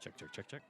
Check, check, check, check.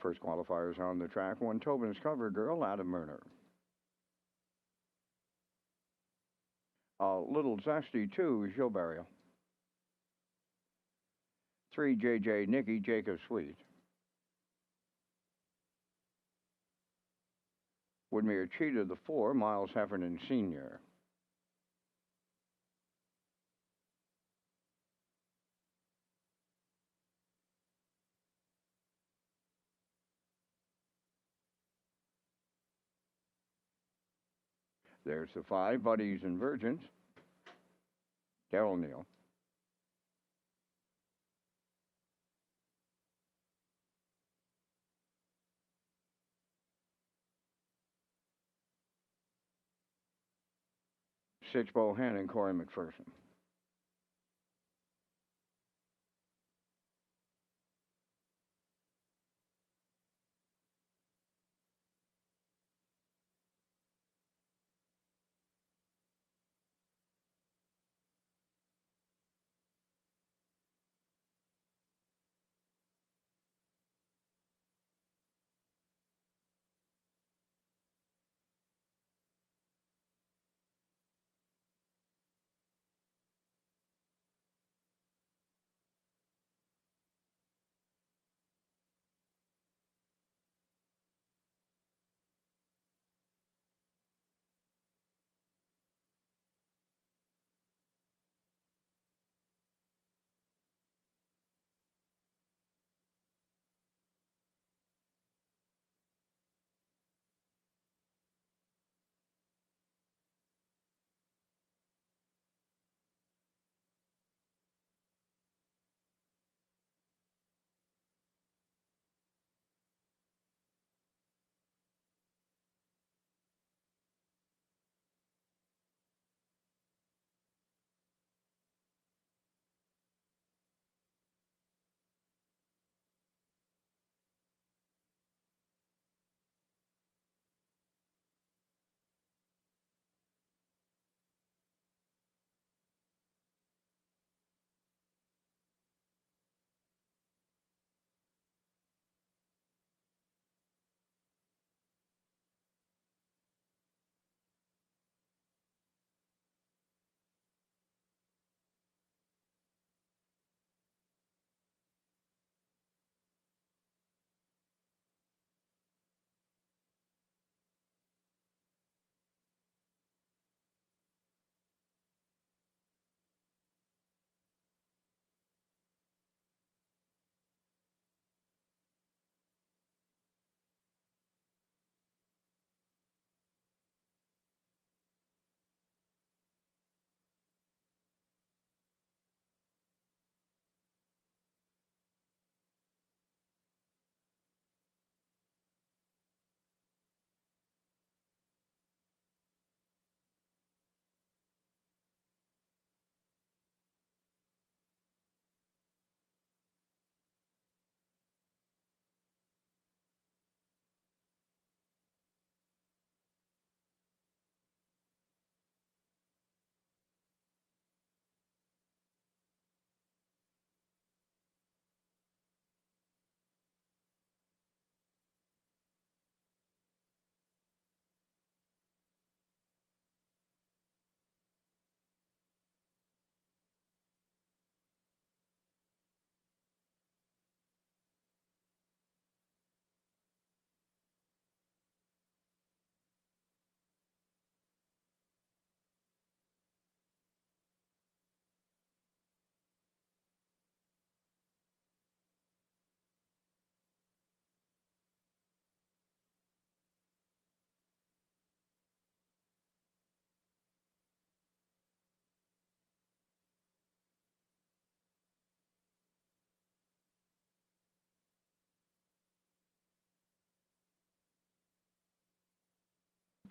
First qualifiers on the track. One Tobin's Cover Girl, Adam Murner. A Little Zesty, 2 Joe Burial. 3 JJ Nicky Jacob Sweet. Woodmere Cheetah, the 4 Miles Heffernan Sr. There's the 5 Buddies and Virgins. Daryl Neal. Six Bohan and Corey McPherson.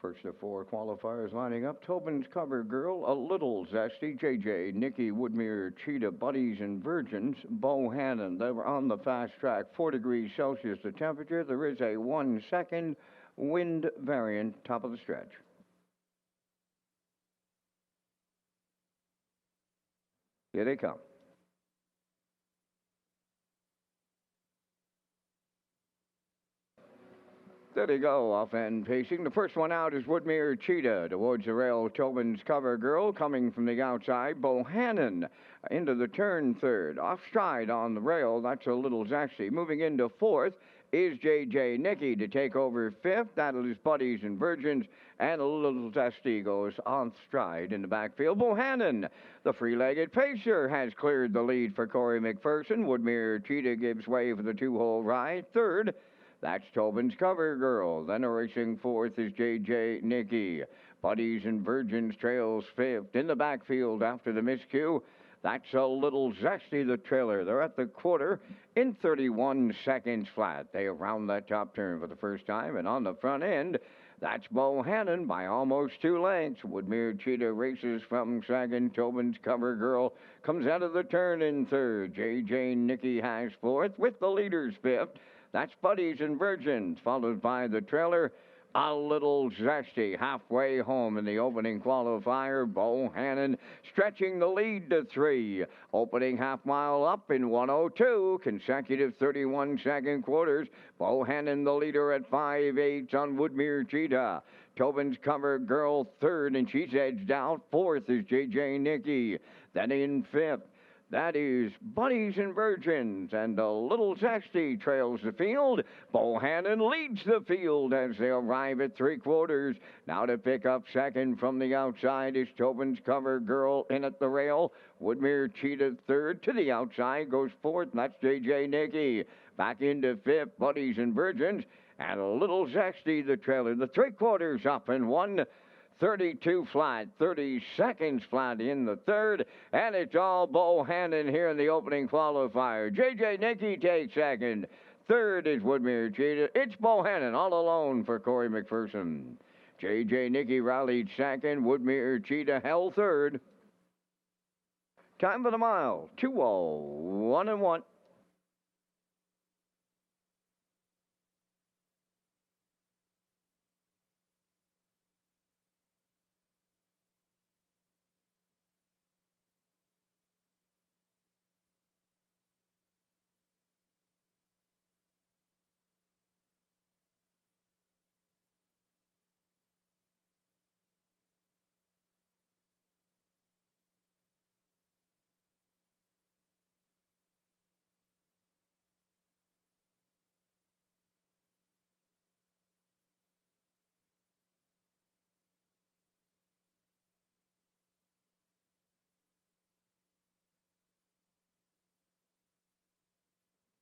First of 4 qualifiers lining up. Tobin's Cover Girl, A Little Zesty, JJ, Nicky, Woodmere, Cheetah, Buddies and Virgins, Bohannon. They were on the fast track, 4 degrees Celsius the temperature. There is a 1 second wind variant, top of the stretch. Here they come. There they go, off and pacing. The first one out is Woodmere Cheetah towards the rail. Tobin's Cover Girl coming from the outside. Bohannon into the turn third. Off stride on the rail. That's a little zesty. Moving into fourth is J.J. Nicky to take over fifth. That is Buddies and Virgins. And a little zesty goes on stride in the backfield. Bohannon, the free-legged pacer, has cleared the lead for Corey McPherson. Woodmere Cheetah gives way for the two-hole ride. Third, that's Tobin's Cover Girl. Then racing fourth is J.J. Nicky. Buddies and Virgins trails fifth. In the backfield after the miscue, that's a little zesty, the trailer. They're at the quarter in 31 seconds flat. They round that top turn for the first time, and on the front end, that's Bohannon by almost 2 lengths. Woodmere Cheetah races from second. Tobin's Cover Girl comes out of the turn in third. J.J. Nicky has fourth with the leaders fifth. That's Buddies and Virgins, followed by the trailer, a little zesty. Halfway home in the opening qualifier, Bohannon stretching the lead to 3. Opening half mile up in 1:02, consecutive 31-second quarters. Bohannon the leader at 5/8 on Woodmere Cheetah. Tobin's Cover Girl third, and she's edged out. Fourth is J.J. Nicky. Then in fifth, that is Buddies and Virgins, and a little zesty trails the field. Bohannon leads the field as they arrive at 3/4. Now to pick up second from the outside is Tobin's Cover Girl in at the rail. Woodmere Cheetah third. To the outside goes fourth, and that's J.J. Nicky. Back into fifth, Buddies and Virgins, and a little zesty the trailer. The 3/4 up and 1:32 flat, 30 seconds flat in the third, and it's all Bohannon here in the opening qualifier. J.J. Nicky takes second. Third is Woodmere Cheetah. It's Bohannon all alone for Corey McPherson. J.J. Nicky rallied second. Woodmere Cheetah held third. Time for the mile, 2:01 and 1.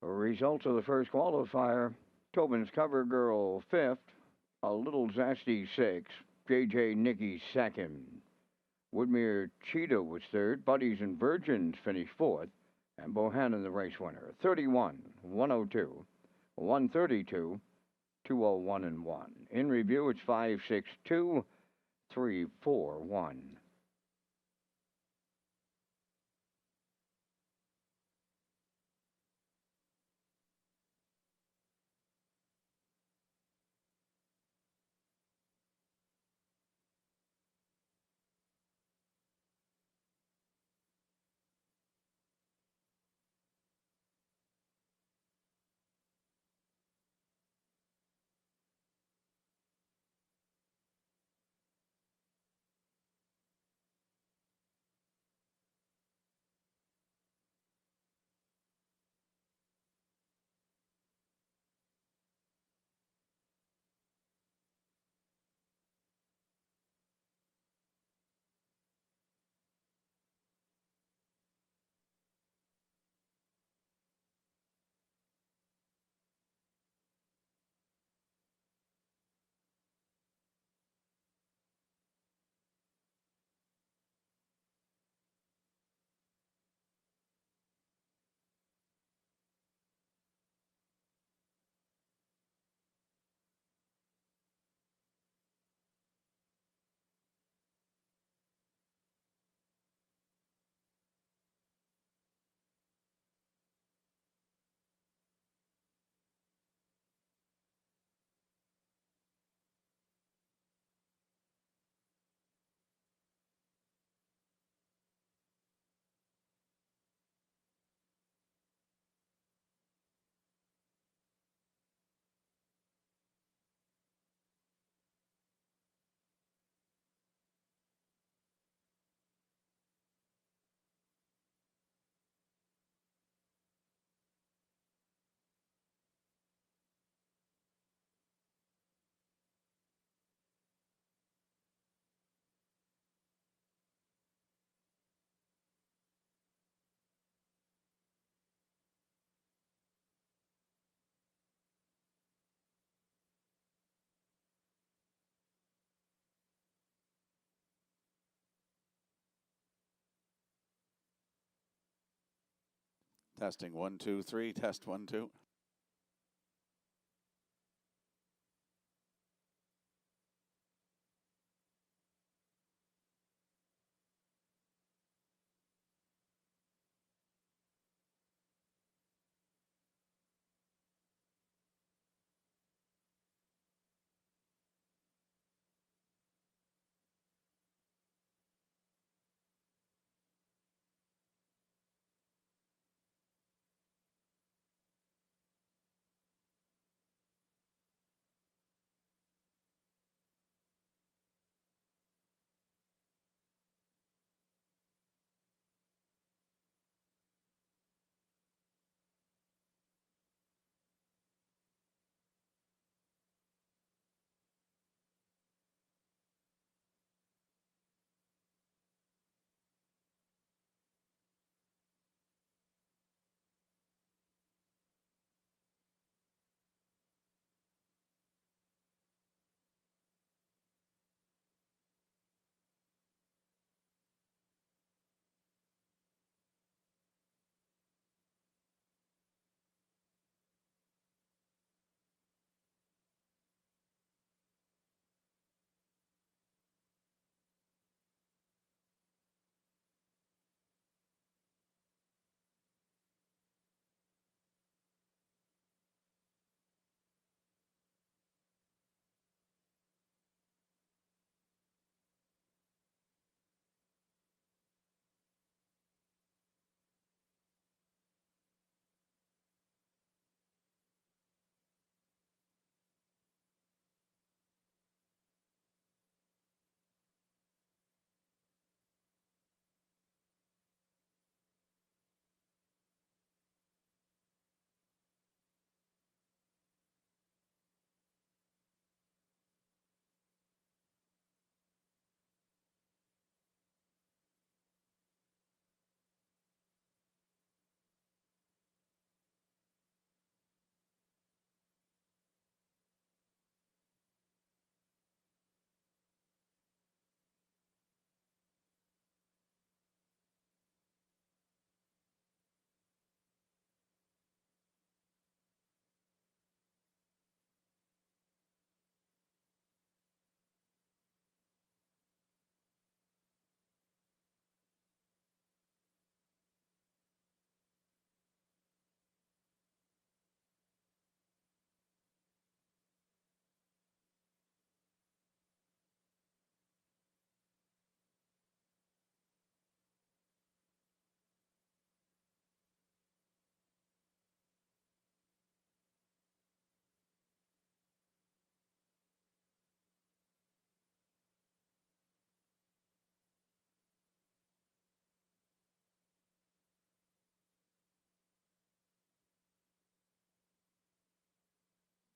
Results of the first qualifier: Tobin's Cover Girl fifth, a little zesty sixth, J.J. Nicky second. Woodmere Cheetah was third. Buddies and Virgins finished fourth. And Bohannon the race winner. 31, 102, 132, 2:01 and 1. In review, it's 5:62, 3:41. Testing 1, 2, 3. Test 1, 2.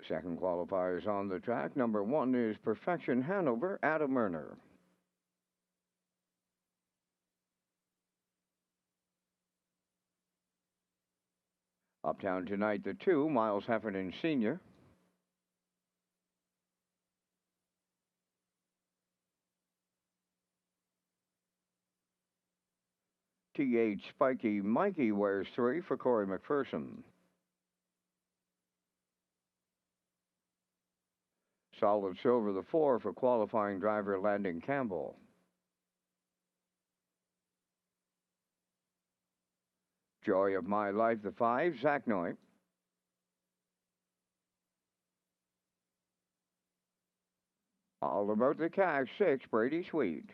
Second qualifiers on the track. Number 1 is Perfection Hanover, Adam Erner. Uptown tonight, the 2, Miles Heffernan Sr. TH Spiky Mikey wears 3 for Corey McPherson. Solid silver, the 4 for qualifying driver Landon Campbell. Joy of My Life, the 5, Zach Noy. All About the Cash, 6, Brady Sweet.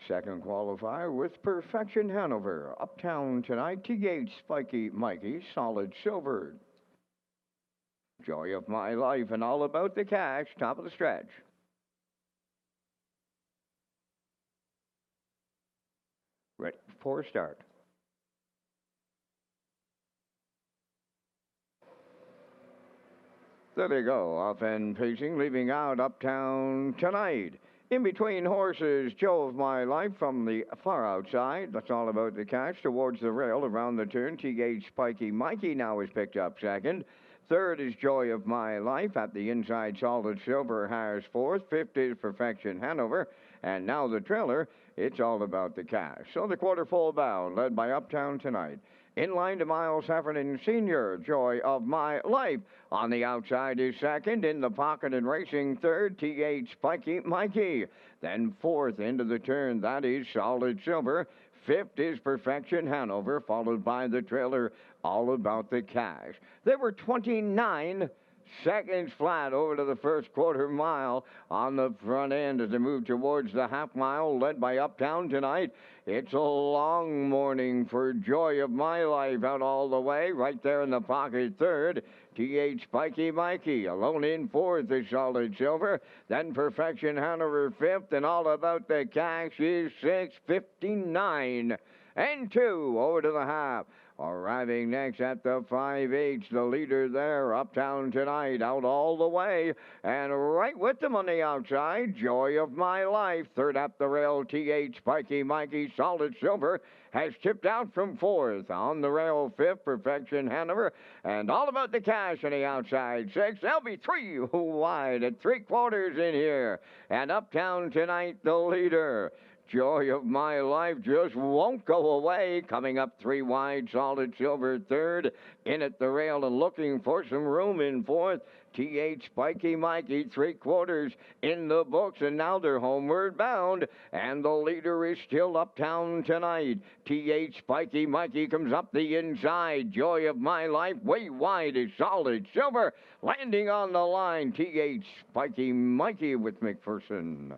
Second qualifier with Perfection Hanover. Uptown tonight, T-Gate Spiky Mikey, solid silver. Joy of My Life and All About the Cash, top of the stretch. Ready for start. There they go, off and pacing, leaving out Uptown tonight. In between horses, Joe of My Life from the far outside. That's all about the catch towards the rail around the turn. T-Gate Spiky Mikey now is picked up second. Third is Joy of My Life at the inside. Solid Silver has fourth. Fifth is Perfection Hanover. And now the trailer, it's all about the cash. So the quarter full bound, led by Uptown tonight. In line to Miles Heffernan Sr., Joy of My Life. On the outside is second. In the pocket and racing third, T.H. Spiky Mikey. Then fourth into the turn, that is Solid Silver. Fifth is Perfection Hanover, followed by the trailer All About the Cash. There were 29 seconds flat over to the first quarter mile on the front end as they move towards the half mile, led by Uptown tonight. It's a long morning for Joy of My Life out all the way, right there in the pocket third. T.H. Spiky Mikey alone in fourth is Solid Silver. Then Perfection Hanover fifth, and All About the Cash is 6:59 and 2 over to the half. Arriving next at the 5H, the leader there, Uptown tonight, out all the way. And right with them on the outside, Joy of My Life. Third up the rail, T.H. Spiky Mikey, Solid Silver, has tipped out from fourth. On the rail, fifth, Perfection Hanover. And All About the Cash on the outside, six. They'll be three wide at 3/4 in here. And Uptown tonight, the leader. Joy of My Life just won't go away. Coming up three wide, Solid Silver third. In at the rail and looking for some room in fourth. T.H. Spiky Mikey, 3/4 in the books, and now they're homeward bound. And the leader is still Uptown tonight. T.H. Spiky Mikey comes up the inside. Joy of My Life way wide is Solid Silver. Landing on the line, T.H. Spiky Mikey with McPherson.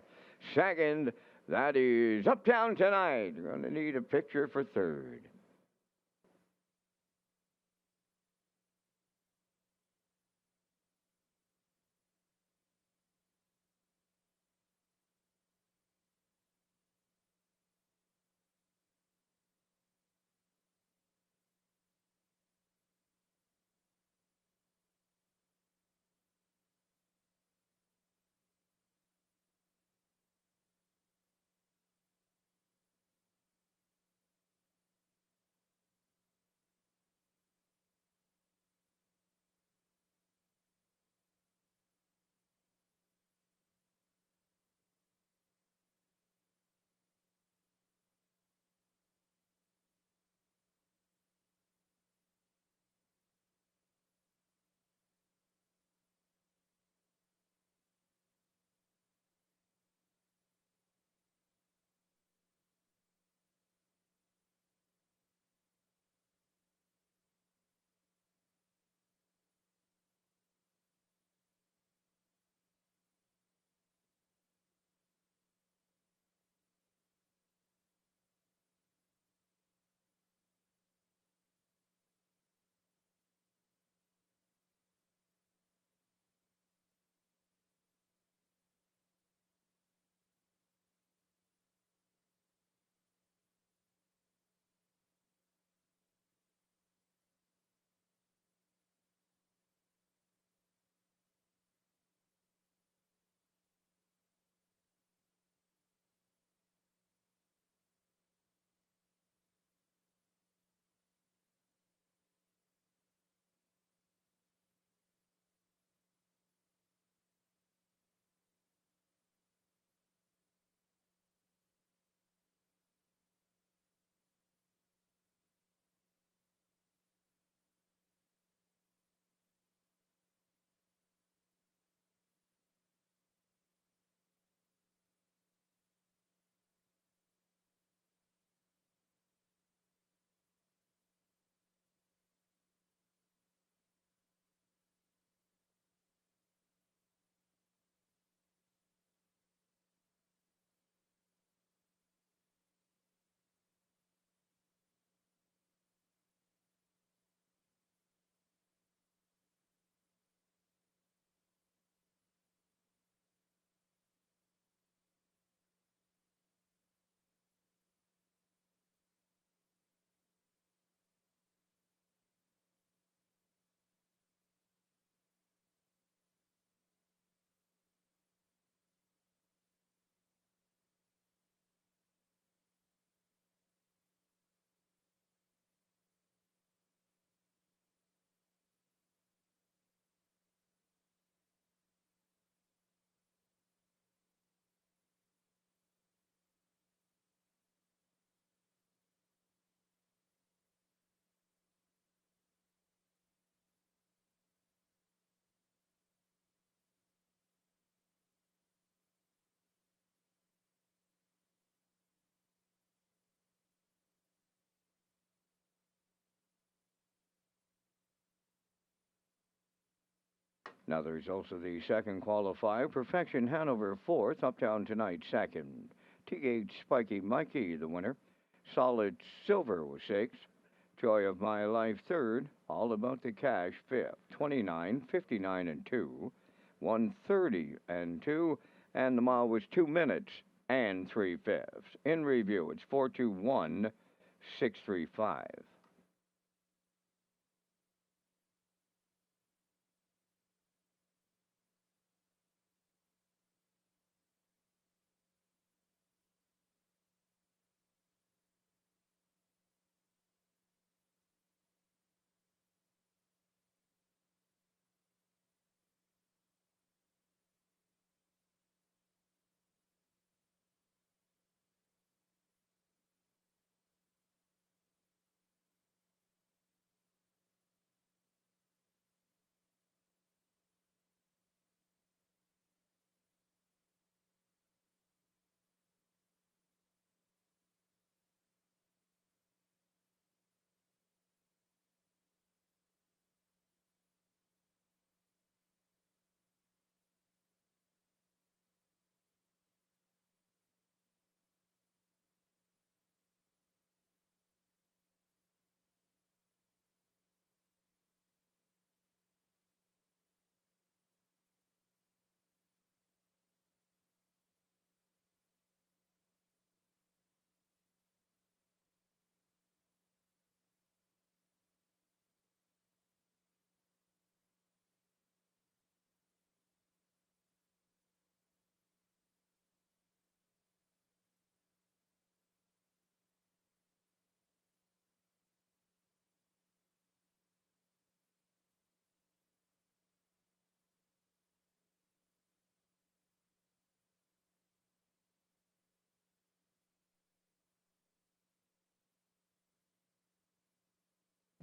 Second, that is Uptown tonight. You're going to need a picture for third. Now there's also the second qualifier. Perfection Hanover fourth. Uptown Tonight second. TH Spiky Mikey the winner. Solid Silver was sixth. Joy of My Life third. All About the Cash fifth. 29, 59 and 2. 130 and 2. And the mile was 2 minutes and 3/5. In review, it's 421 635.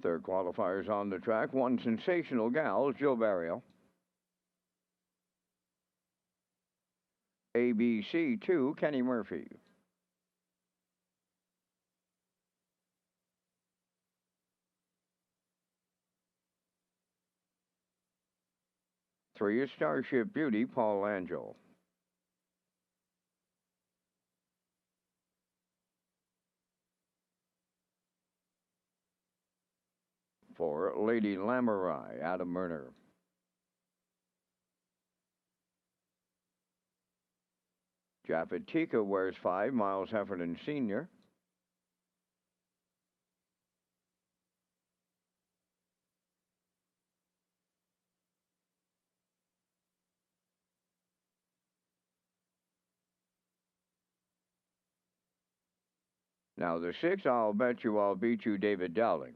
Third qualifiers on the track. One sensational gal, Joe Barrio. ABC 2, Kenny Murphy. Three is Starship Beauty, Paul Angel. Four, Lady Lamurai, Adam Murner. Japatika wears five, Miles Heffernan Sr. Now the six, I'll bet you I'll beat you, David Dowling.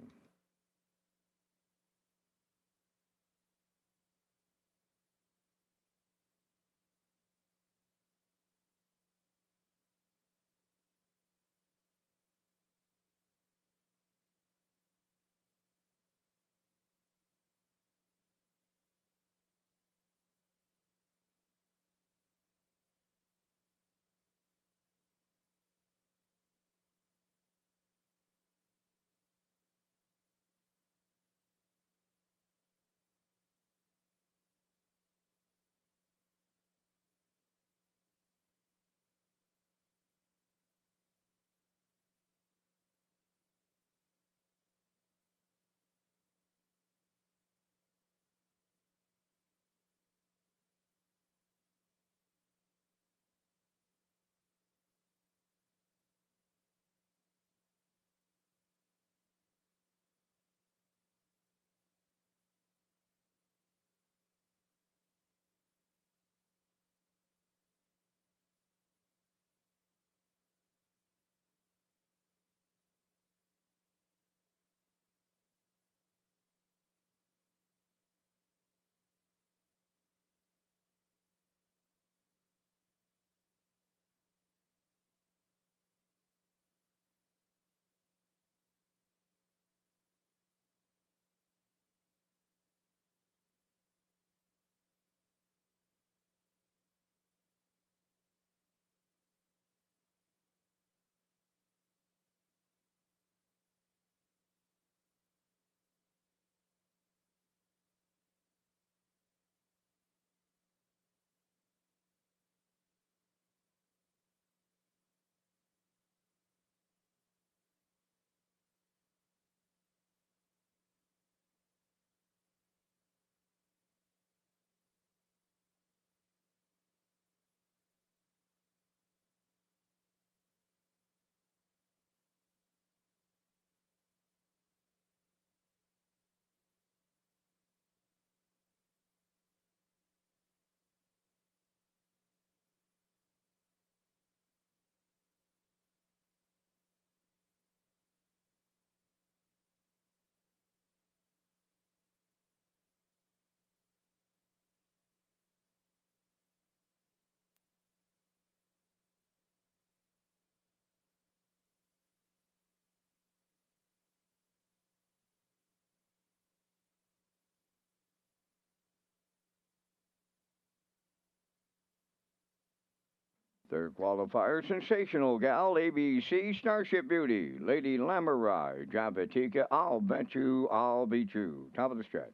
Third qualifier, Sensational Gal, ABC, Starship Beauty, Lady Lamurai, Japatika, I'll Bet You, I'll Beat You. Top of the stretch.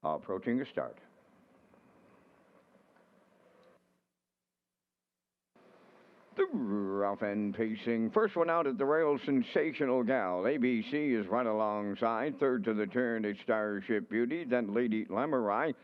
Approaching the start. The rough and pacing. First one out at the rail, Sensational Gal. ABC is right alongside. Third to the turn is Starship Beauty. Then Lady Lamurai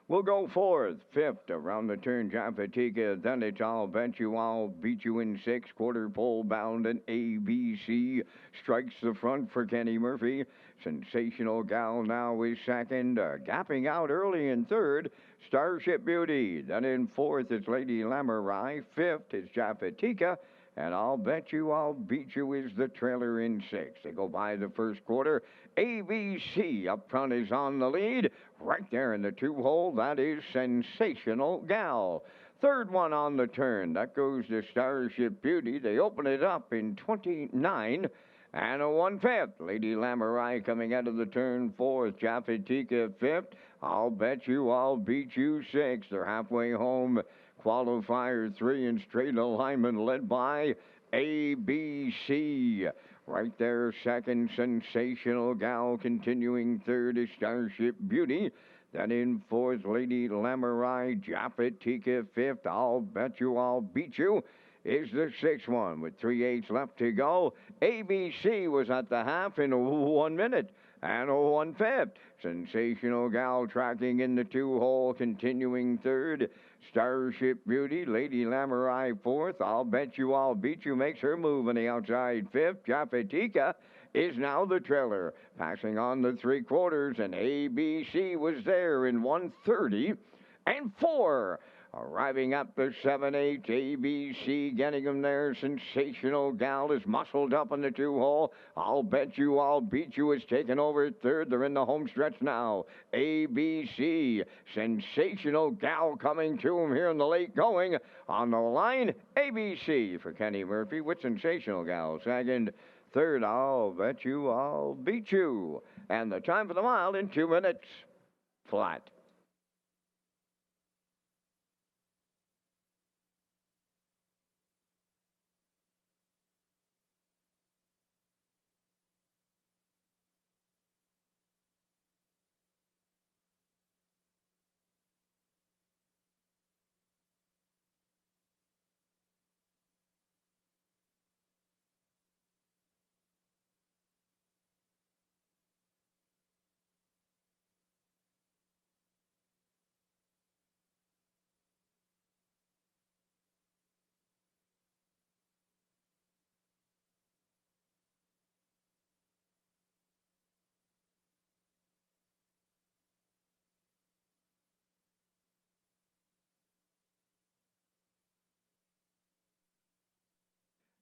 will go fourth. Fifth around the turn, Japatika. Then it's I'll Bet You, I'll Beat You in six. Quarter pole bound and ABC strikes the front for Kenny Murphy. Sensational Gal now is second. Gapping out early in third. Starship Beauty. Then in fourth is Lady Lamurai. Fifth is Japatika. And I'll Bet You, I'll Beat You is the trailer in six. They go by the first quarter. ABC up front is on the lead. Right there in the two hole, that is Sensational Gal. Third one on the turn, that goes to Starship Beauty. They open it up in 29 and a 1/5. Lady Lamurai coming out of the turn fourth. Japatika fifth. I'll Bet You, I'll Beat You sixth. They're halfway home. Qualifier three in straight alignment led by ABC. Right there, second, Sensational Gal. Continuing third is Starship Beauty. Then in fourth, Lady Lamurai. Japatika fifth. I'll Bet You, I'll Beat You is the sixth one with 3/8 left to go. ABC was at the half in 1 minute and a 1/5. Sensational Gal tracking in the two hole, continuing third. Starship Beauty, Lady Lamurai fourth. I'll Bet You, I'll Beat You makes her move on the outside fifth. Japatika is now the trailer, passing on the three quarters, and ABC was there in 1:30 and 4. Arriving up the 7/8, ABC getting him there. Sensational Gal is muscled up in the two hole. I'll Bet You, I'll Beat You is taken over third. They're in the home stretch now. ABC, Sensational Gal coming to him here in the late going. On the line, ABC for Kenny Murphy with Sensational Gal second. Third, I'll Bet You, I'll Beat You. And the time for the mile in 2 minutes flat.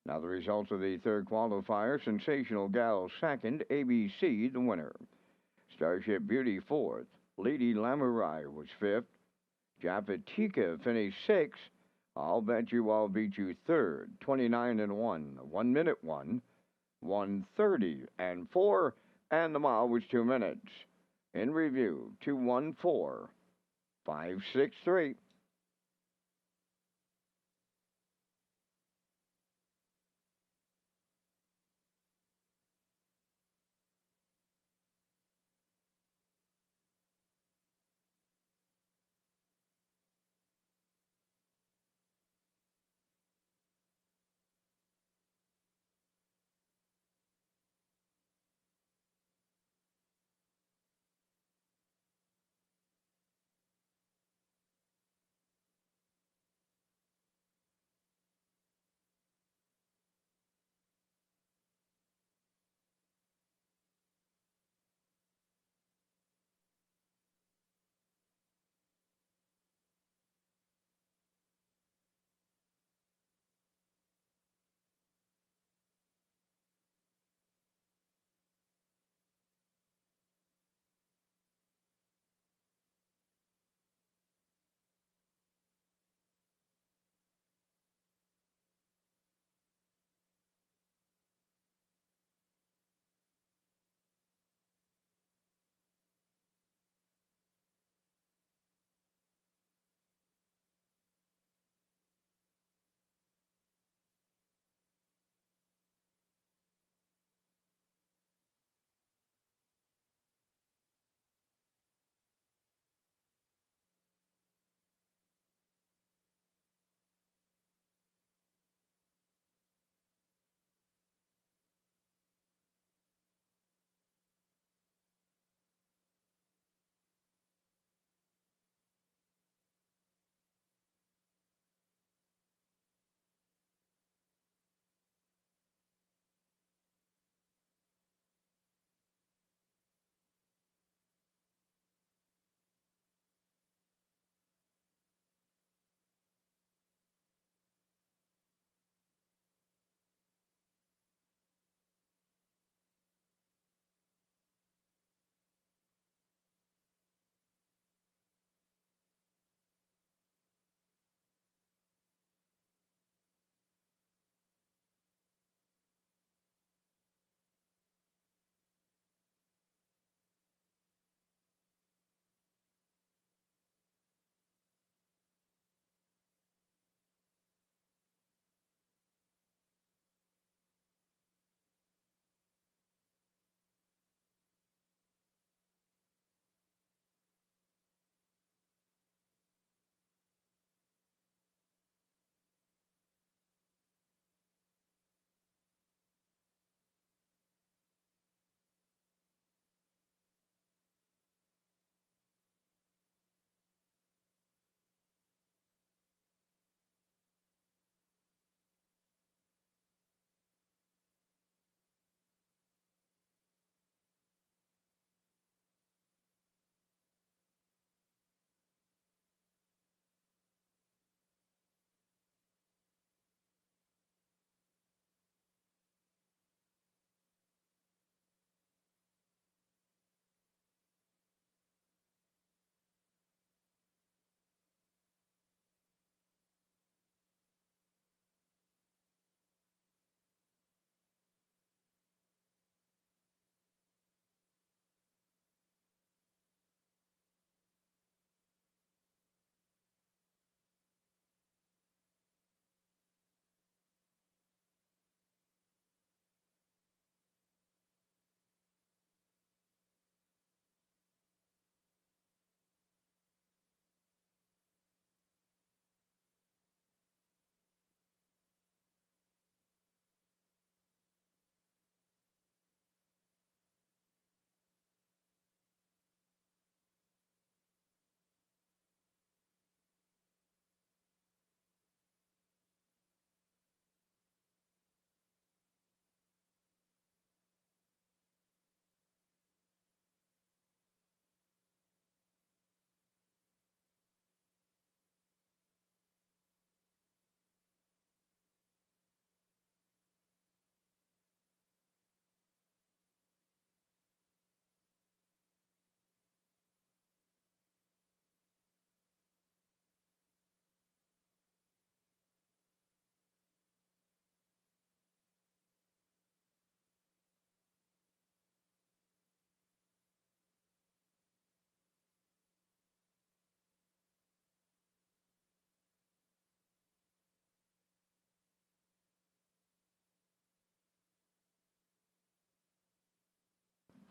Now the results of the third qualifier, Sensational Gal second, ABC the winner. Starship Beauty fourth, Lady Lamurai was fifth, Japatika finished sixth, I'll Bet You, I'll Beat You third, 29 and 1, 1 minute 1, 1:30 and 4, and the mile was 2 minutes. In review, 2:14, 5:63.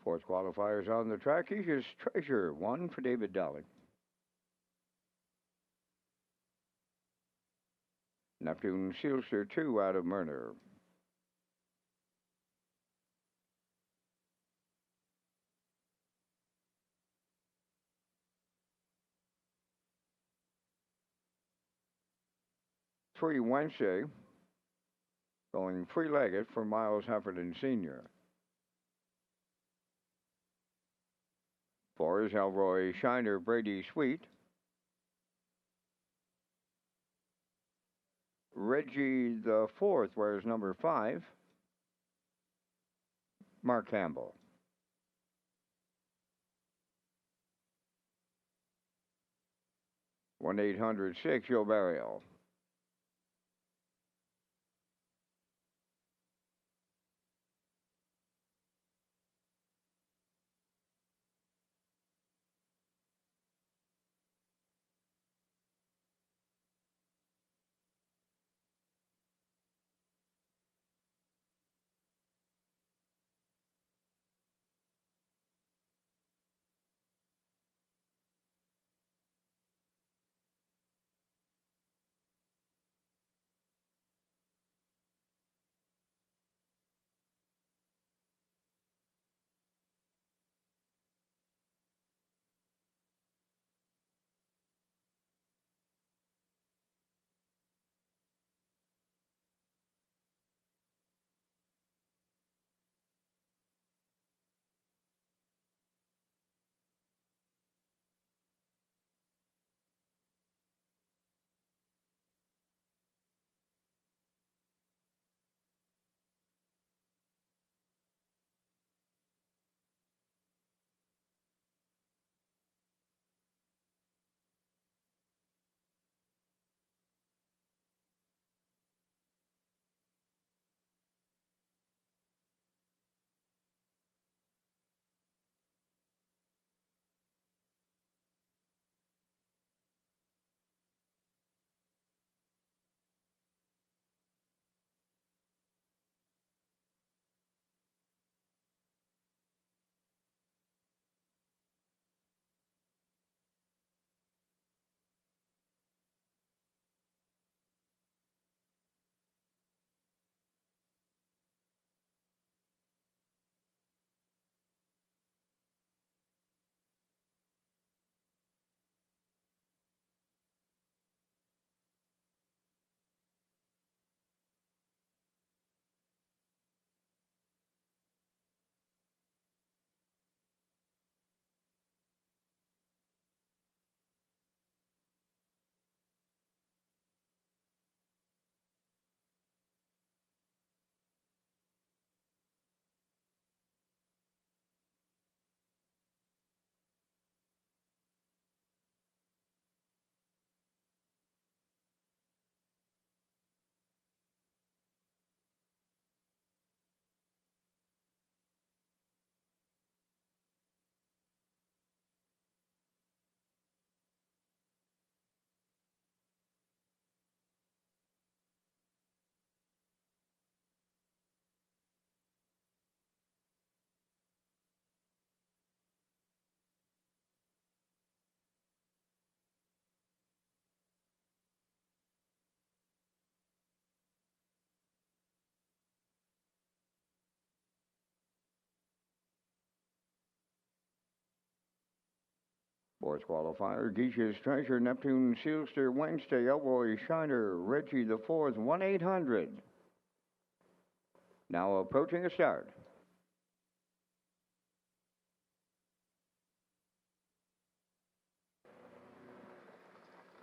Fourth qualifiers on the track. Geish's Treasure, 1 for David Dolly. Neptune Sealster, 2 out of Murner. Three Wednesday, going three-legged for Miles Heffernan Sr. 4 is Elroy Shiner Brady Sweet. Reggie the Fourth wears number 5. Mark Campbell. 1-800-6, Joe Barrio. Fourth qualifier, Geish's Treasure, Neptune Sealster, Wednesday, Elroy Shiner, Reggie the Fourth, 1-800. Now approaching a start.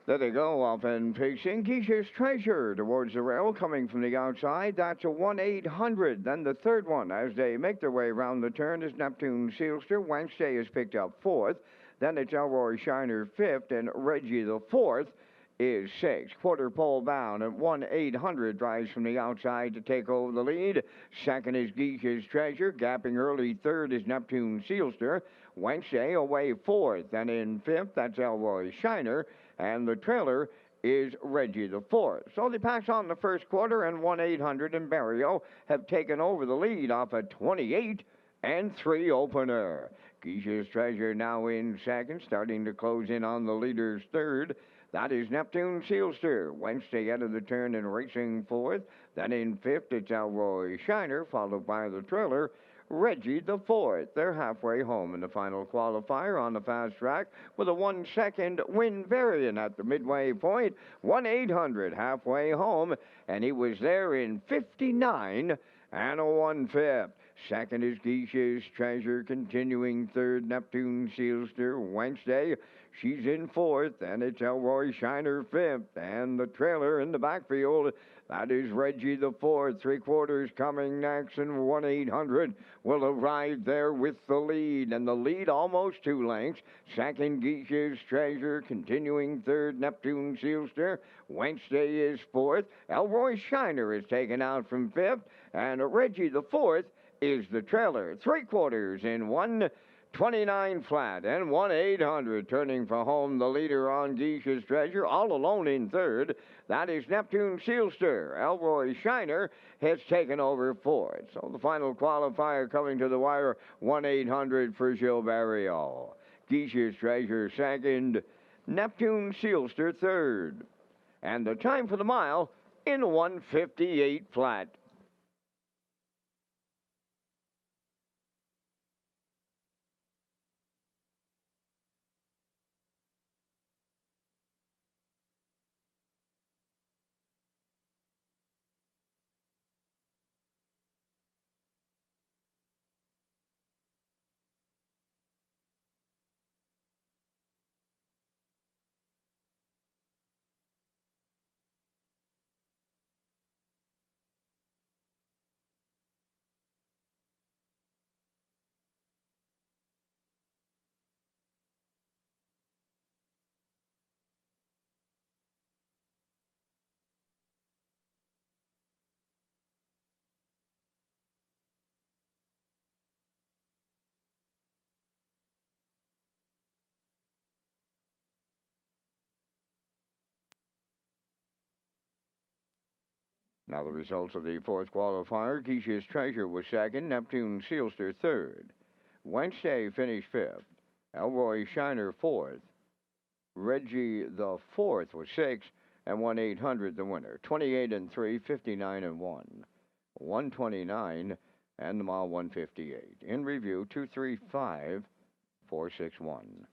There they go, off and pacing. Geish's Treasure towards the rail, coming from the outside. That's a 1-800. Then the third one, as they make their way around the turn, is Neptune Sealster. Wednesday is picked up 4th. Then it's Elroy Shiner 5th, and Reggie the 4th is 6th. Quarter pole bound at 1-800, drives from the outside to take over the lead. Second is Geish's Treasure. Gapping early, third is Neptune Sealster. Wednesday away 4th, and in 5th, that's Elroy Shiner. And the trailer is Reggie the Fourth. So they pass on the first quarter, and 1-800 and Barrio have taken over the lead off a 28 and 3 opener. Keisha's Treasure now in second, starting to close in on the leader's third. That is Neptune Sealster. Wednesday out of the turn and racing fourth. Then in fifth, it's Elroy Shiner, followed by the trailer, Reggie the fourth. They're halfway home in the final qualifier on the fast track with a 1 second win variant at the midway point. 1/800 halfway home, and he was there in 59 and a 1/5. Second is Geisha's Treasure, continuing third, Neptune Sealster. Wednesday, she's in fourth, and it's Elroy Shiner fifth. And the trailer in the backfield, that is Reggie the fourth. 3/4 coming next, and 1/800 will arrive there with the lead. And the lead almost 2 lengths. Second, Geisha's Treasure, continuing third, Neptune Sealster. Wednesday is fourth. Elroy Shiner is taken out from fifth, and Reggie the fourth is the trailer. 3/4 in 129 flat and 1/800 turning for home. The leader on Geisha's Treasure, all alone in third. That is Neptune Sealster. Elroy Shiner has taken over fourth. So the final qualifier coming to the wire, 1/800 for Gilles Barrio. Geisha's Treasure second, Neptune Sealster third. And the time for the mile in 1:58 flat. Now the results of the fourth qualifier. Geisha's Treasure was second, Neptune Sealster third. Wednesday finished fifth. Elroy Shiner fourth. Reggie the fourth was sixth, and 1/800 the winner. 28 and 3, 59 and 1. 129 and the mile 158. In review, 235, 461.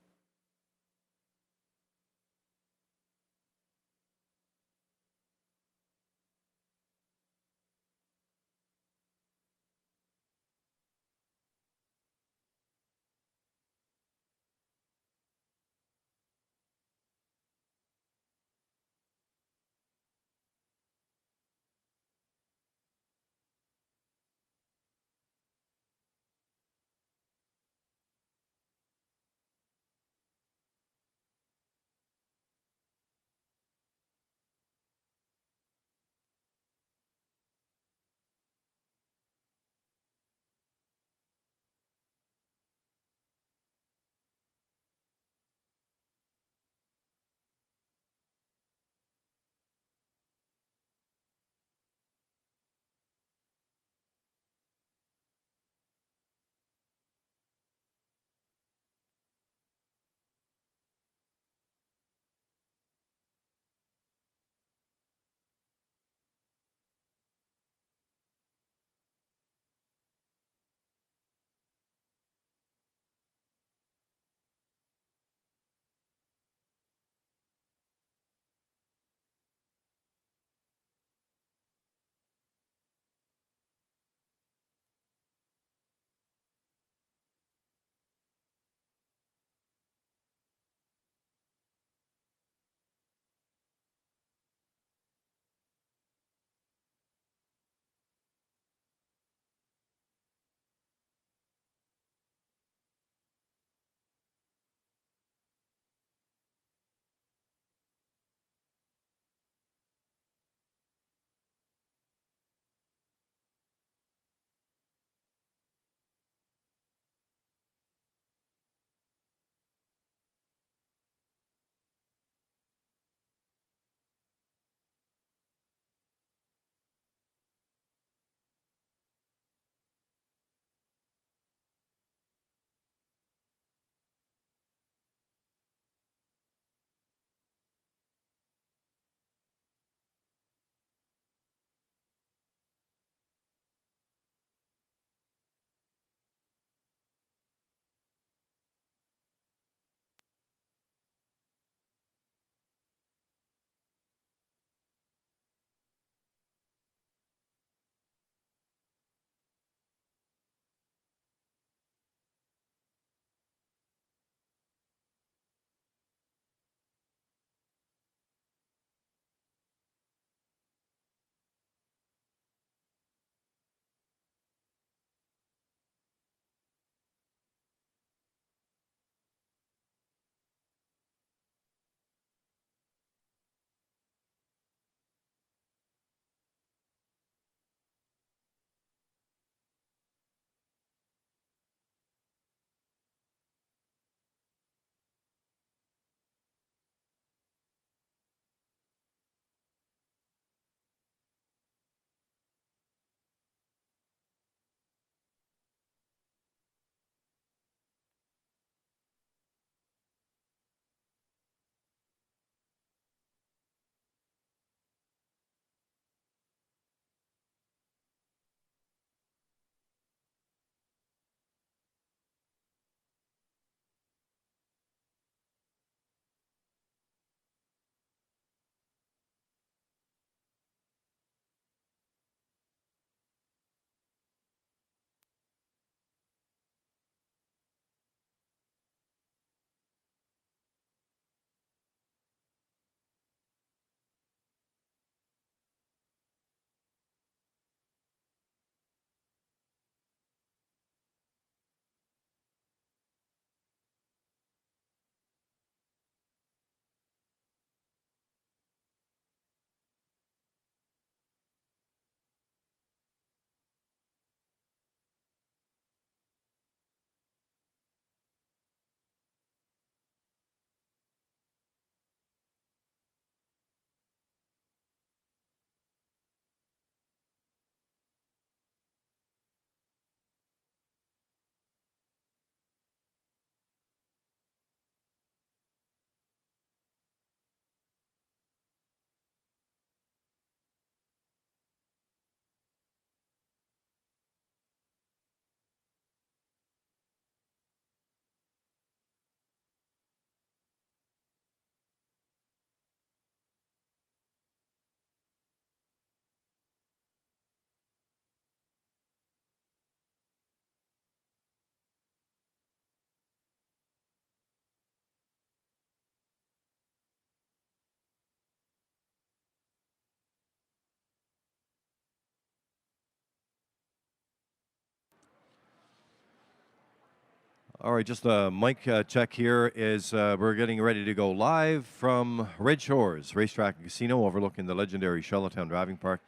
All right, just a mic check here is we're getting ready to go live from Red Shores Racetrack and Casino overlooking the legendary Charlottetown Driving Park.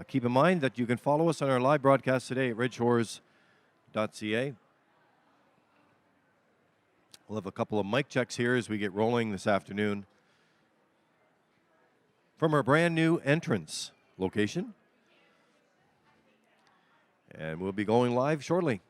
Keep in mind that you can follow us on our live broadcast today at Redshores.ca. We'll have a couple of mic checks here as we get rolling this afternoon from our brand new entrance location. And we'll be going live shortly.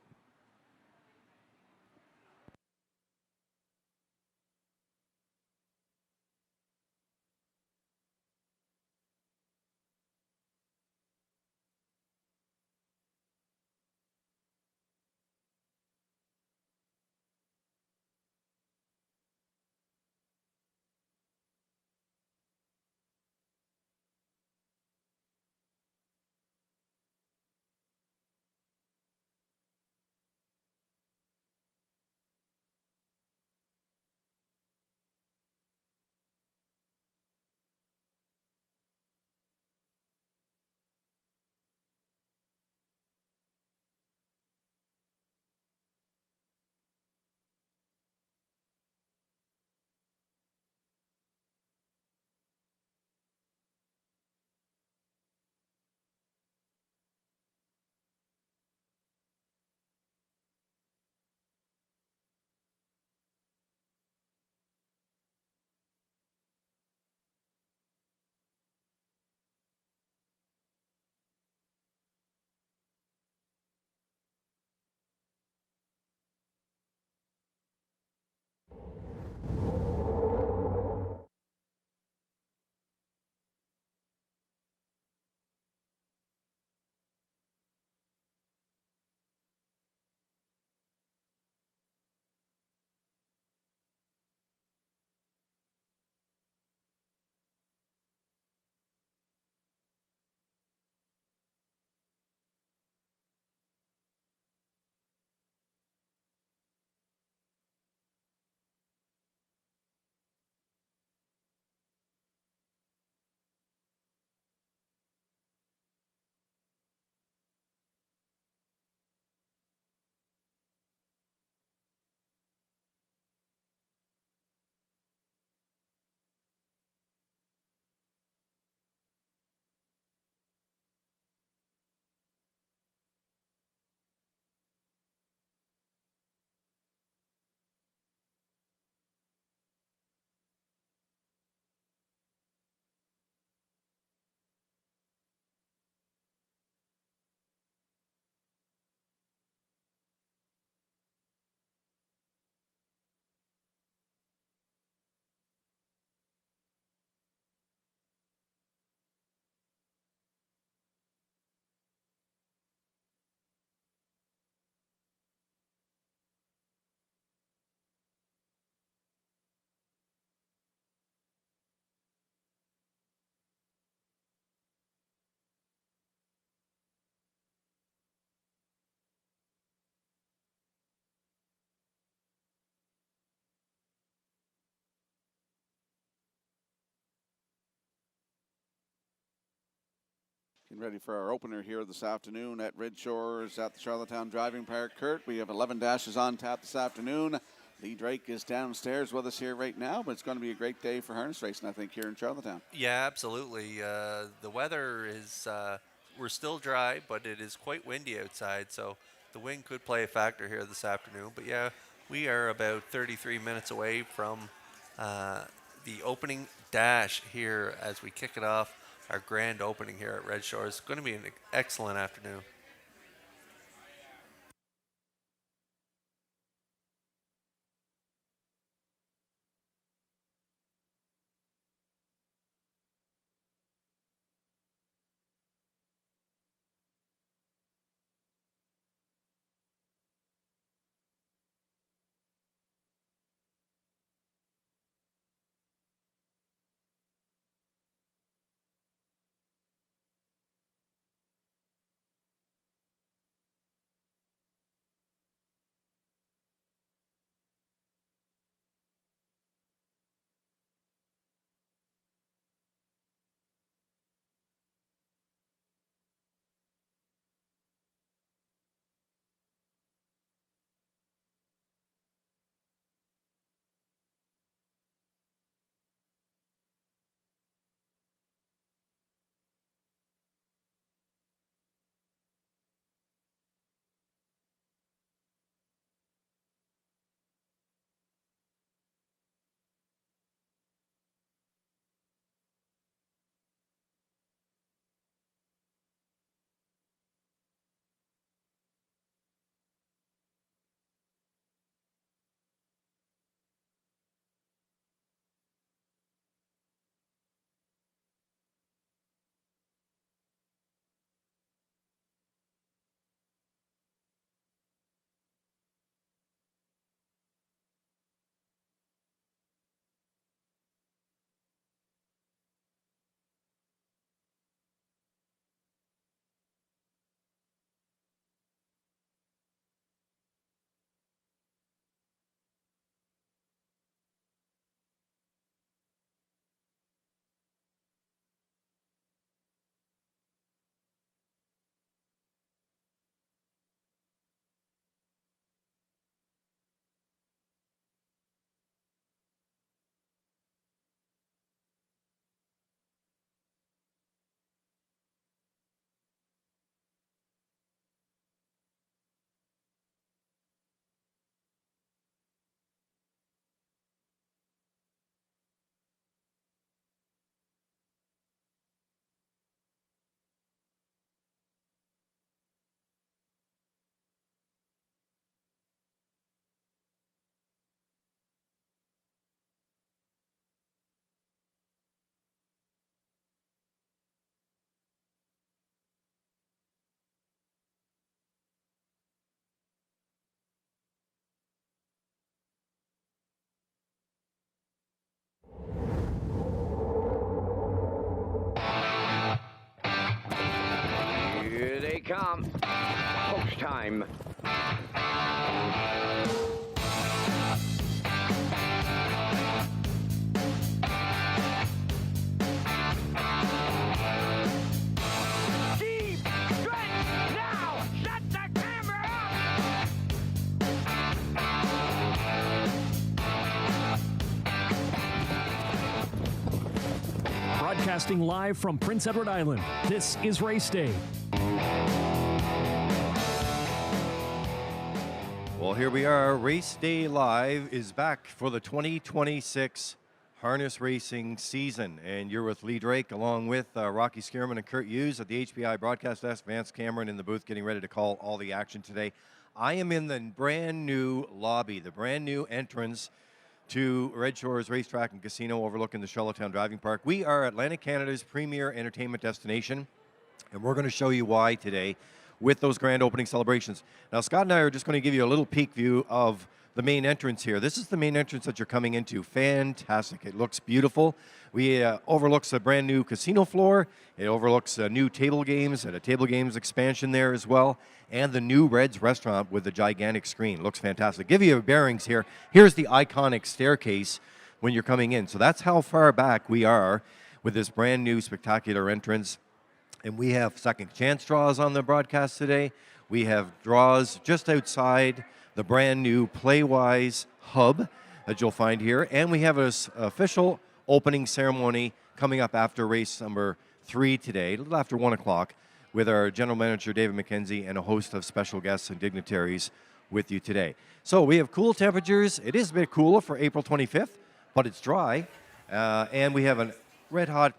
Getting ready for our opener here this afternoon at Red Shores at the Charlottetown Driving Park. Kurt, we have 11 dashes on tap this afternoon. Lee Drake is downstairs with us here right now, but it's going to be a great day for harness racing, I think, here in Charlottetown. Yeah, absolutely. The weather is, we're still dry, but it is quite windy outside, so the wind could play a factor here this afternoon. But yeah, we are about 33 minutes away from the opening dash here as we kick it off, our grand opening here at Red Shores. It's going to be an excellent afternoon. Tom. Post time. Deep stretch now. Shut the camera up. Broadcasting live from Prince Edward Island, this is Race Day. Well, here we are. Race Day Live is back for the 2026 harness racing season. And you're with Lee Drake along with Rocky Skierman and Kurt Hughes at the HPI broadcast desk. Vance Cameron in the booth getting ready to call all the action today. I am in the brand new lobby, the brand new entrance to Redshores Racetrack and Casino overlooking the Charlottetown Driving Park. We are Atlantic Canada's premier entertainment destination, and we're going to show you why today with those grand opening celebrations. Now, Scott and I are just going to give you a little peek view of the main entrance here. This is the main entrance that you're coming into. Fantastic. It looks beautiful. We overlooks a brand new casino floor. It overlooks new table games and a table games expansion there as well, and the new Red's restaurant with the gigantic screen. Looks fantastic. Give you bearings here. Here's the iconic staircase when you're coming in. So that's how far back we are with this brand new spectacular entrance. And we have second chance draws on the broadcast today. We have draws just outside the brand new Playwise hub that you'll find here. And we have an official opening ceremony coming up after race number 3 today, a little after 1 o'clock, with our general manager, David McKenzie, and a host of special guests and dignitaries with you today. So we have cool temperatures. It is a bit cooler for April 25th, but it's dry. And we have a red-hot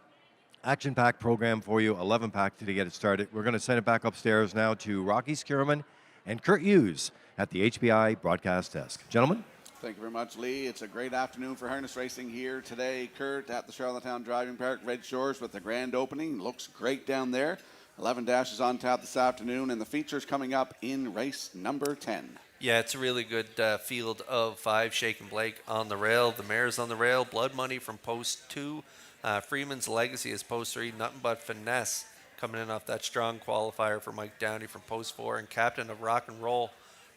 action-packed program for you, 11-pack to get it started. We're going to send it back upstairs now to Rocky Skierman and Kurt Hughes at the HBI broadcast desk. Gentlemen? Thank you very much, Lee. It's a great afternoon for harness racing here today, Kurt, at the Charlottetown Driving Park, Red Shores, with the grand opening. Looks great down there. 11 dashes on tap this afternoon, and the features coming up in race number 10. Yeah, it's a really good field of 5. Shake and Blake on the rail. The mare's on the rail. Blood Money from post 2. Freeman's Legacy is post 3. Nothing But Finesse coming in off that strong qualifier for Mike Downey from post 4. And Captain of Rock and Roll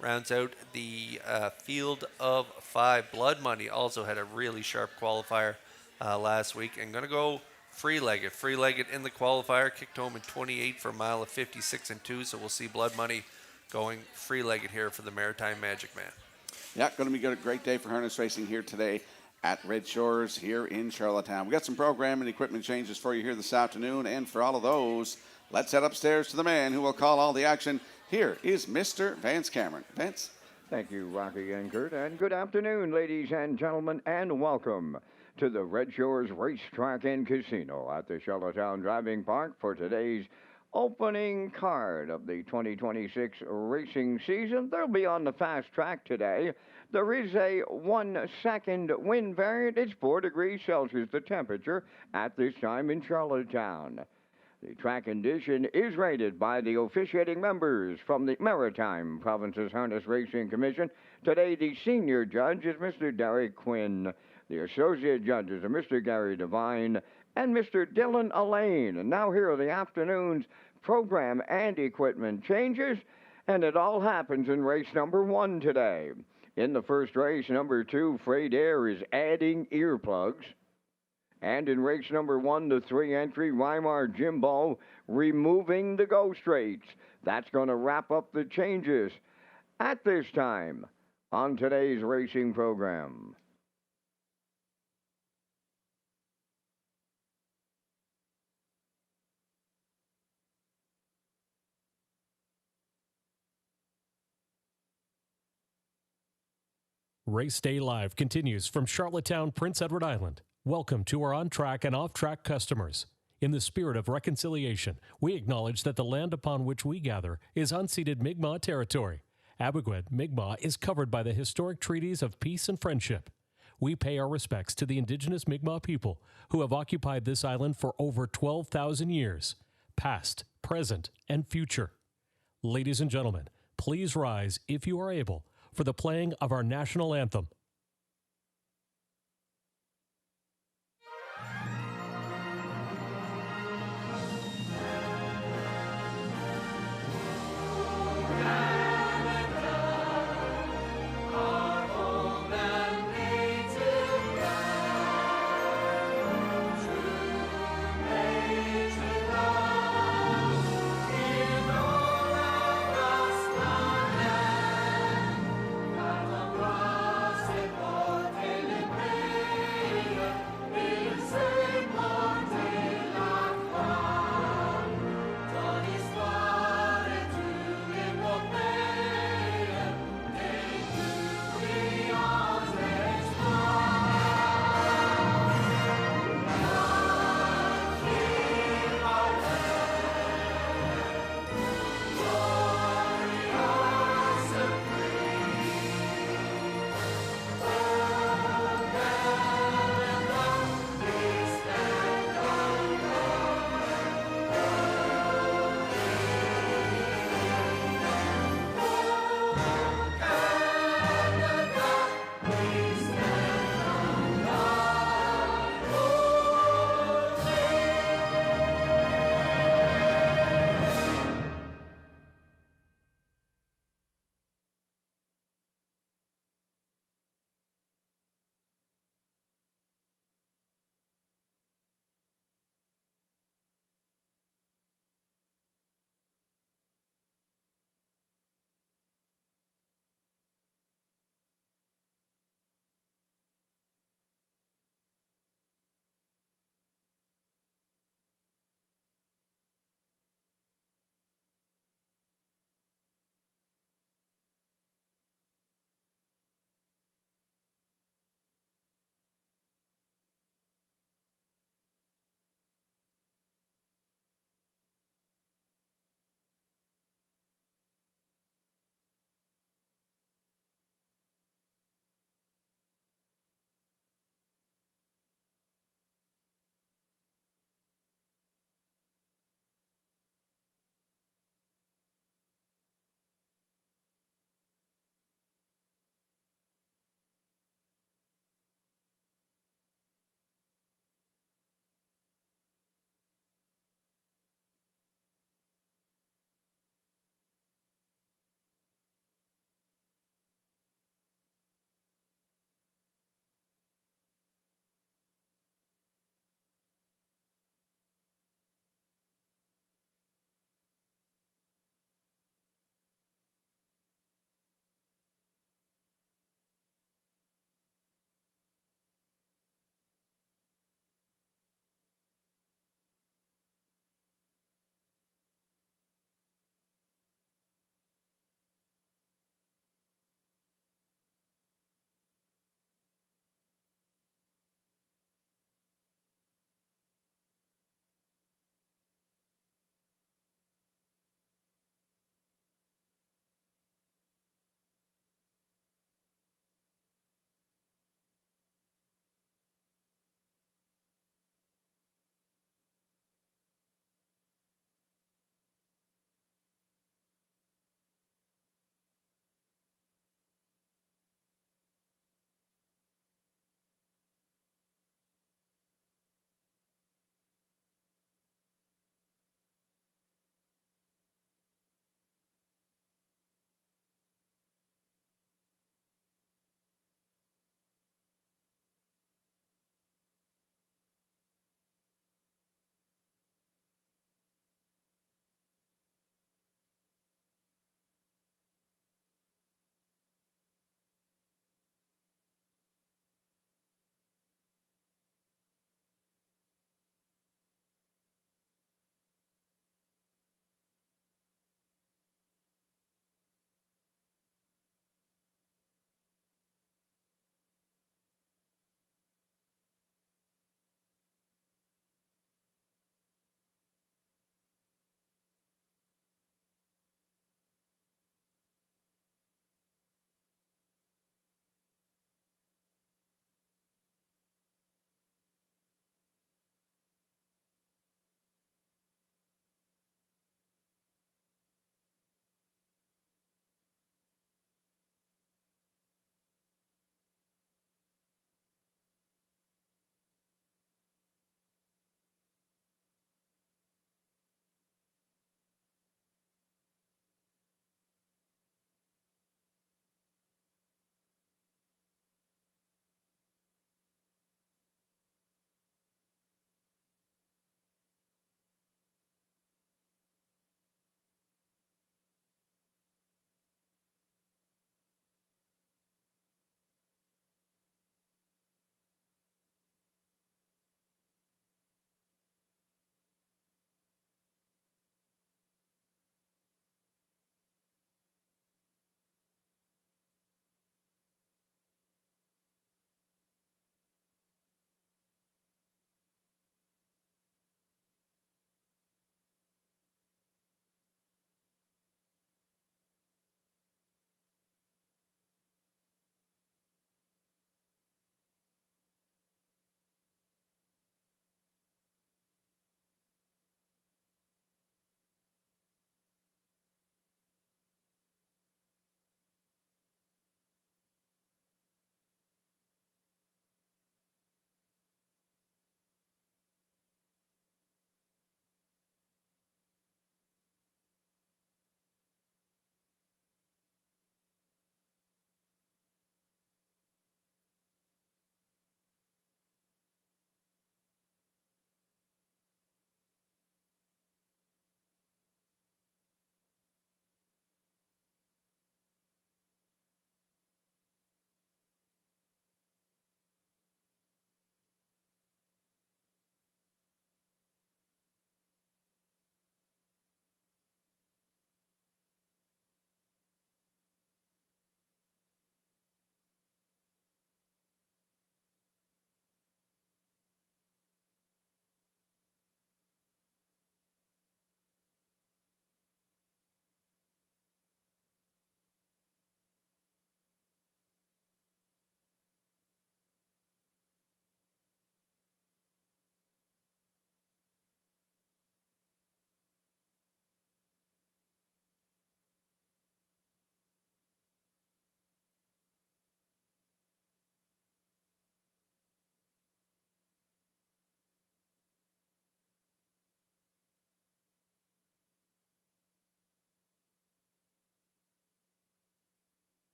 rounds out the field of 5. Blood Money also had a really sharp qualifier last week. And going to go free-legged. Free-legged in the qualifier. Kicked home in 28 for a mile of 56 and 2. So we'll see Blood Money going free-legged here for the Maritime Magic Man. Yeah, going to be a great day for harness racing here today at Red Shores here in Charlottetown. We got some program and equipment changes for you here this afternoon, and for all of those, let's head upstairs to the man who will call all the action. Here is Mr. Vance Cameron. Vance? Thank you, Rocky and Kurt, and good afternoon, ladies and gentlemen, and welcome to the Red Shores Racetrack and Casino at the Charlottetown Driving Park for today's opening card of the 2026 racing season. They'll be on the fast track today. There is a 1 second wind variant. It's 4 degrees Celsius, the temperature at this time in Charlottetown. The track condition is rated by the officiating members from the Maritime Provinces Harness Racing Commission. Today, the senior judge is Mr. Derek Quinn. The associate judges are Mr. Gary Devine and Mr. Dylan Allain. And now here are the afternoon's program and equipment changes, and it all happens in race number 1 today. In the first race, number 2, Freight Air is adding earplugs. And in race number 1, the 3 entry, Weimar Jimbo, removing the go straights. That's going to wrap up the changes at this time on today's racing program. Race Day Live continues from Charlottetown, Prince Edward Island. Welcome to our on-track and off-track customers. In the spirit of reconciliation, we acknowledge that the land upon which we gather is unceded Mi'kmaq territory. Abogwed Mi'kmaq is covered by the historic treaties of peace and friendship. We pay our respects to the indigenous Mi'kmaq people who have occupied this island for over 12,000 years, past, present, and future. Ladies and gentlemen, please rise, if you are able, for the playing of our national anthem.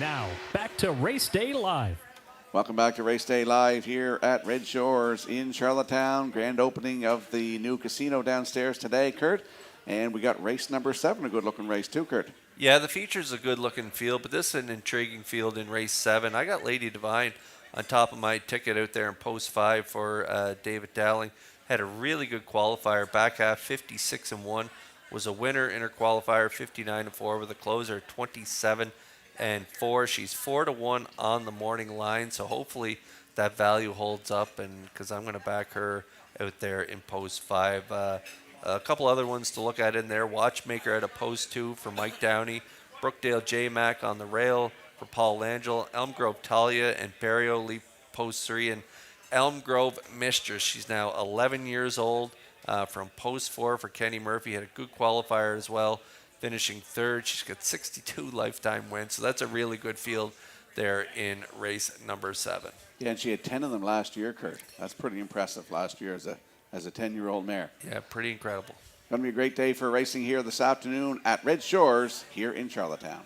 Now, back to Race Day Live. Welcome back to Race Day Live here at Red Shores in Charlottetown. Grand opening of the new casino downstairs today, Kurt. And we got race number 7, a good-looking race too, Kurt. Yeah, the feature's a good-looking field, but this is an intriguing field in race 7. I got Lady Divine on top of my ticket out there in post 5 for David Dowling. Had a really good qualifier, back half 56-1. Was a winner in her qualifier, 59-4 with a closer 27-4. She's 4-1 on the morning line, so hopefully that value holds up, and because I'm going to back her out there in post 5. A couple other ones to look at in there. Watchmaker at a post 2 for Mike Downey. Brookdale J-Mac on the rail for Paul Langell. Elm Grove Talia and Barrio leap post 3. And Elm Grove Mistress, she's now 11 years old, from post 4 for Kenny Murphy. Had a good qualifier as well, finishing 3rd. She's got 62 lifetime wins, so that's a really good field there in race number 7. Yeah, and she had 10 of them last year, Kurt. That's pretty impressive last year as a 10-year-old mare. Yeah, pretty incredible. Going to be a great day for racing here this afternoon at Red Shores here in Charlottetown.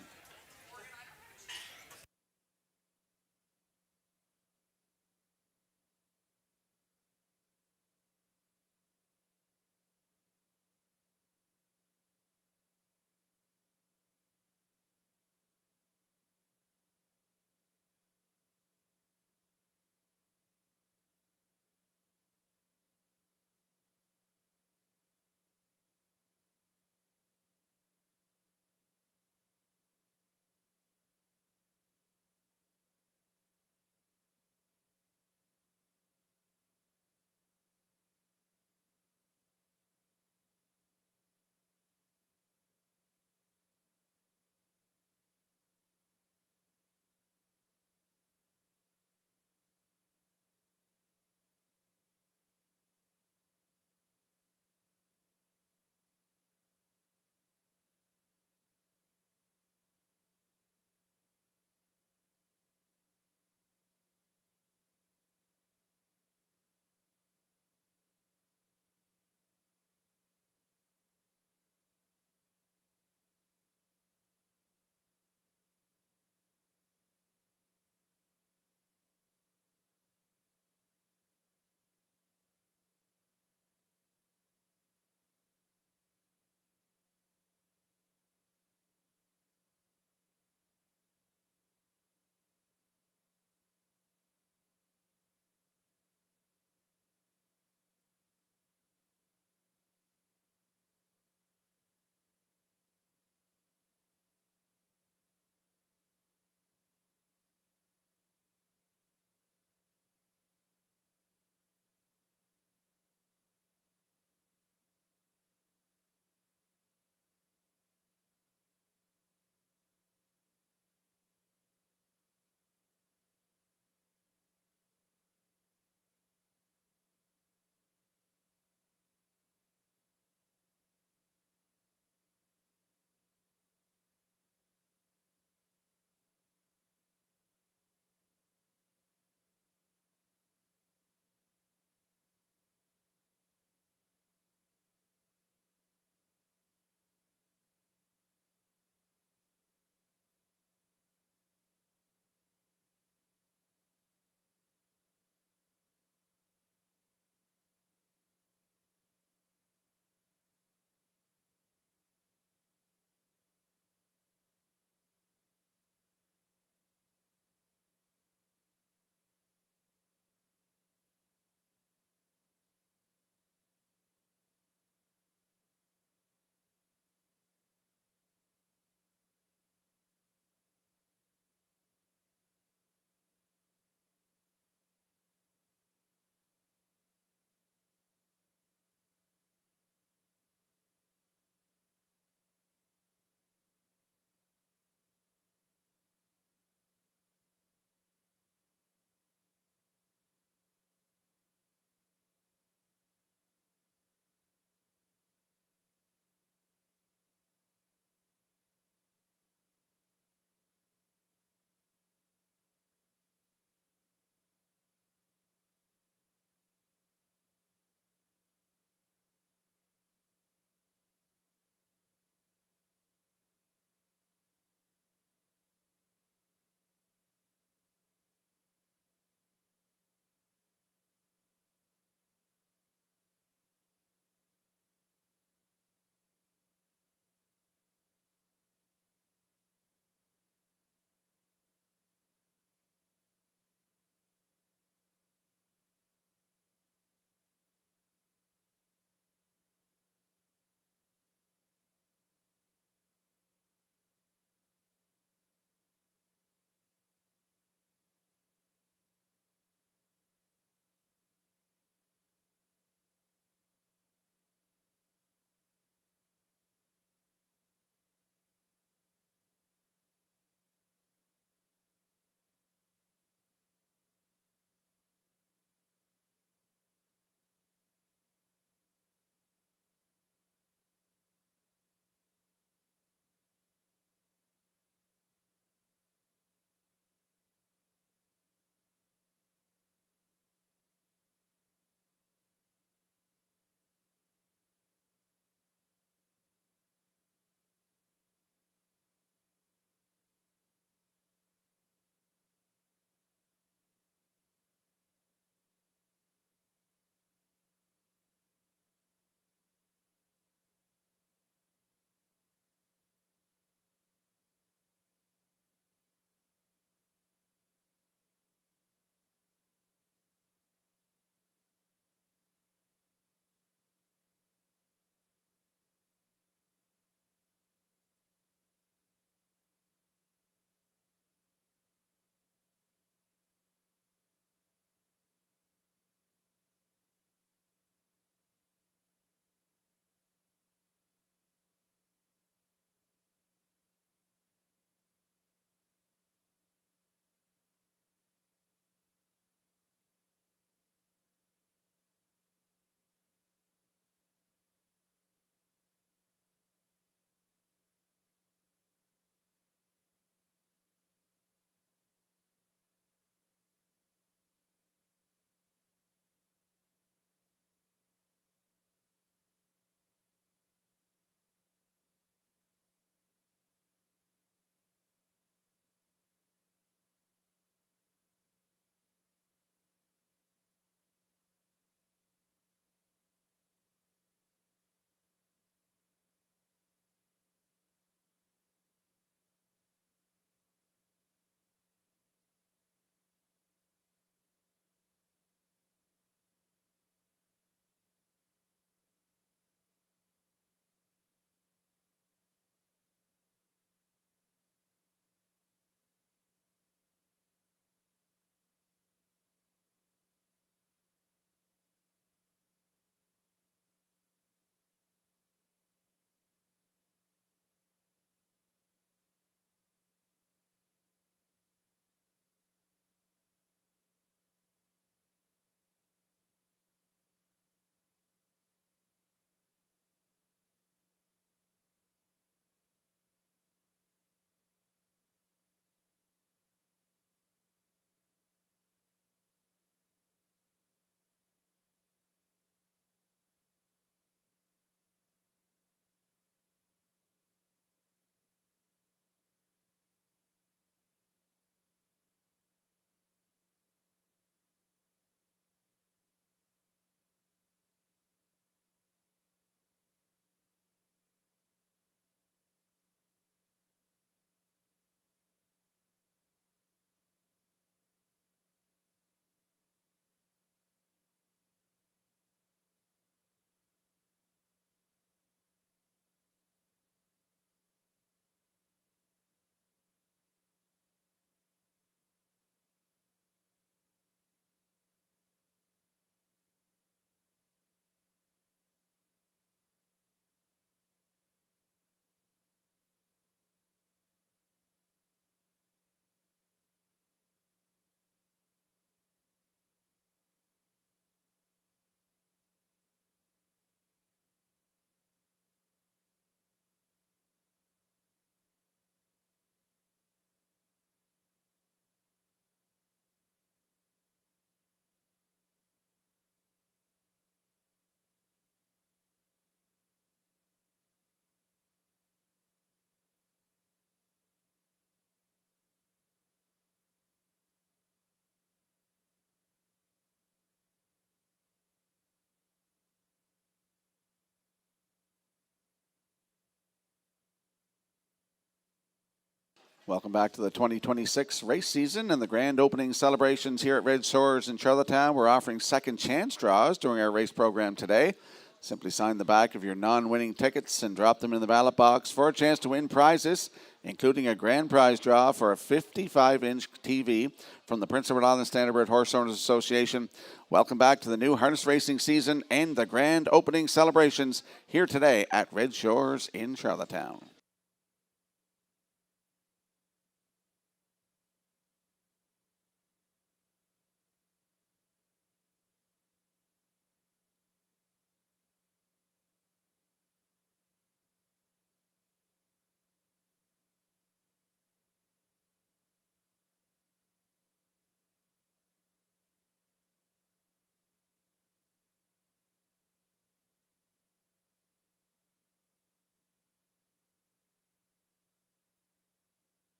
Welcome back to the 2026 race season and the grand opening celebrations here at Red Shores in Charlottetown. We're offering second chance draws during our race program today. Simply sign the back of your non-winning tickets and drop them in the ballot box for a chance to win prizes, including a grand prize draw for a 55-inch TV from the Prince Edward Island Standardbred Horse Owners Association. Welcome back to the new harness racing season and the grand opening celebrations here today at Red Shores in Charlottetown.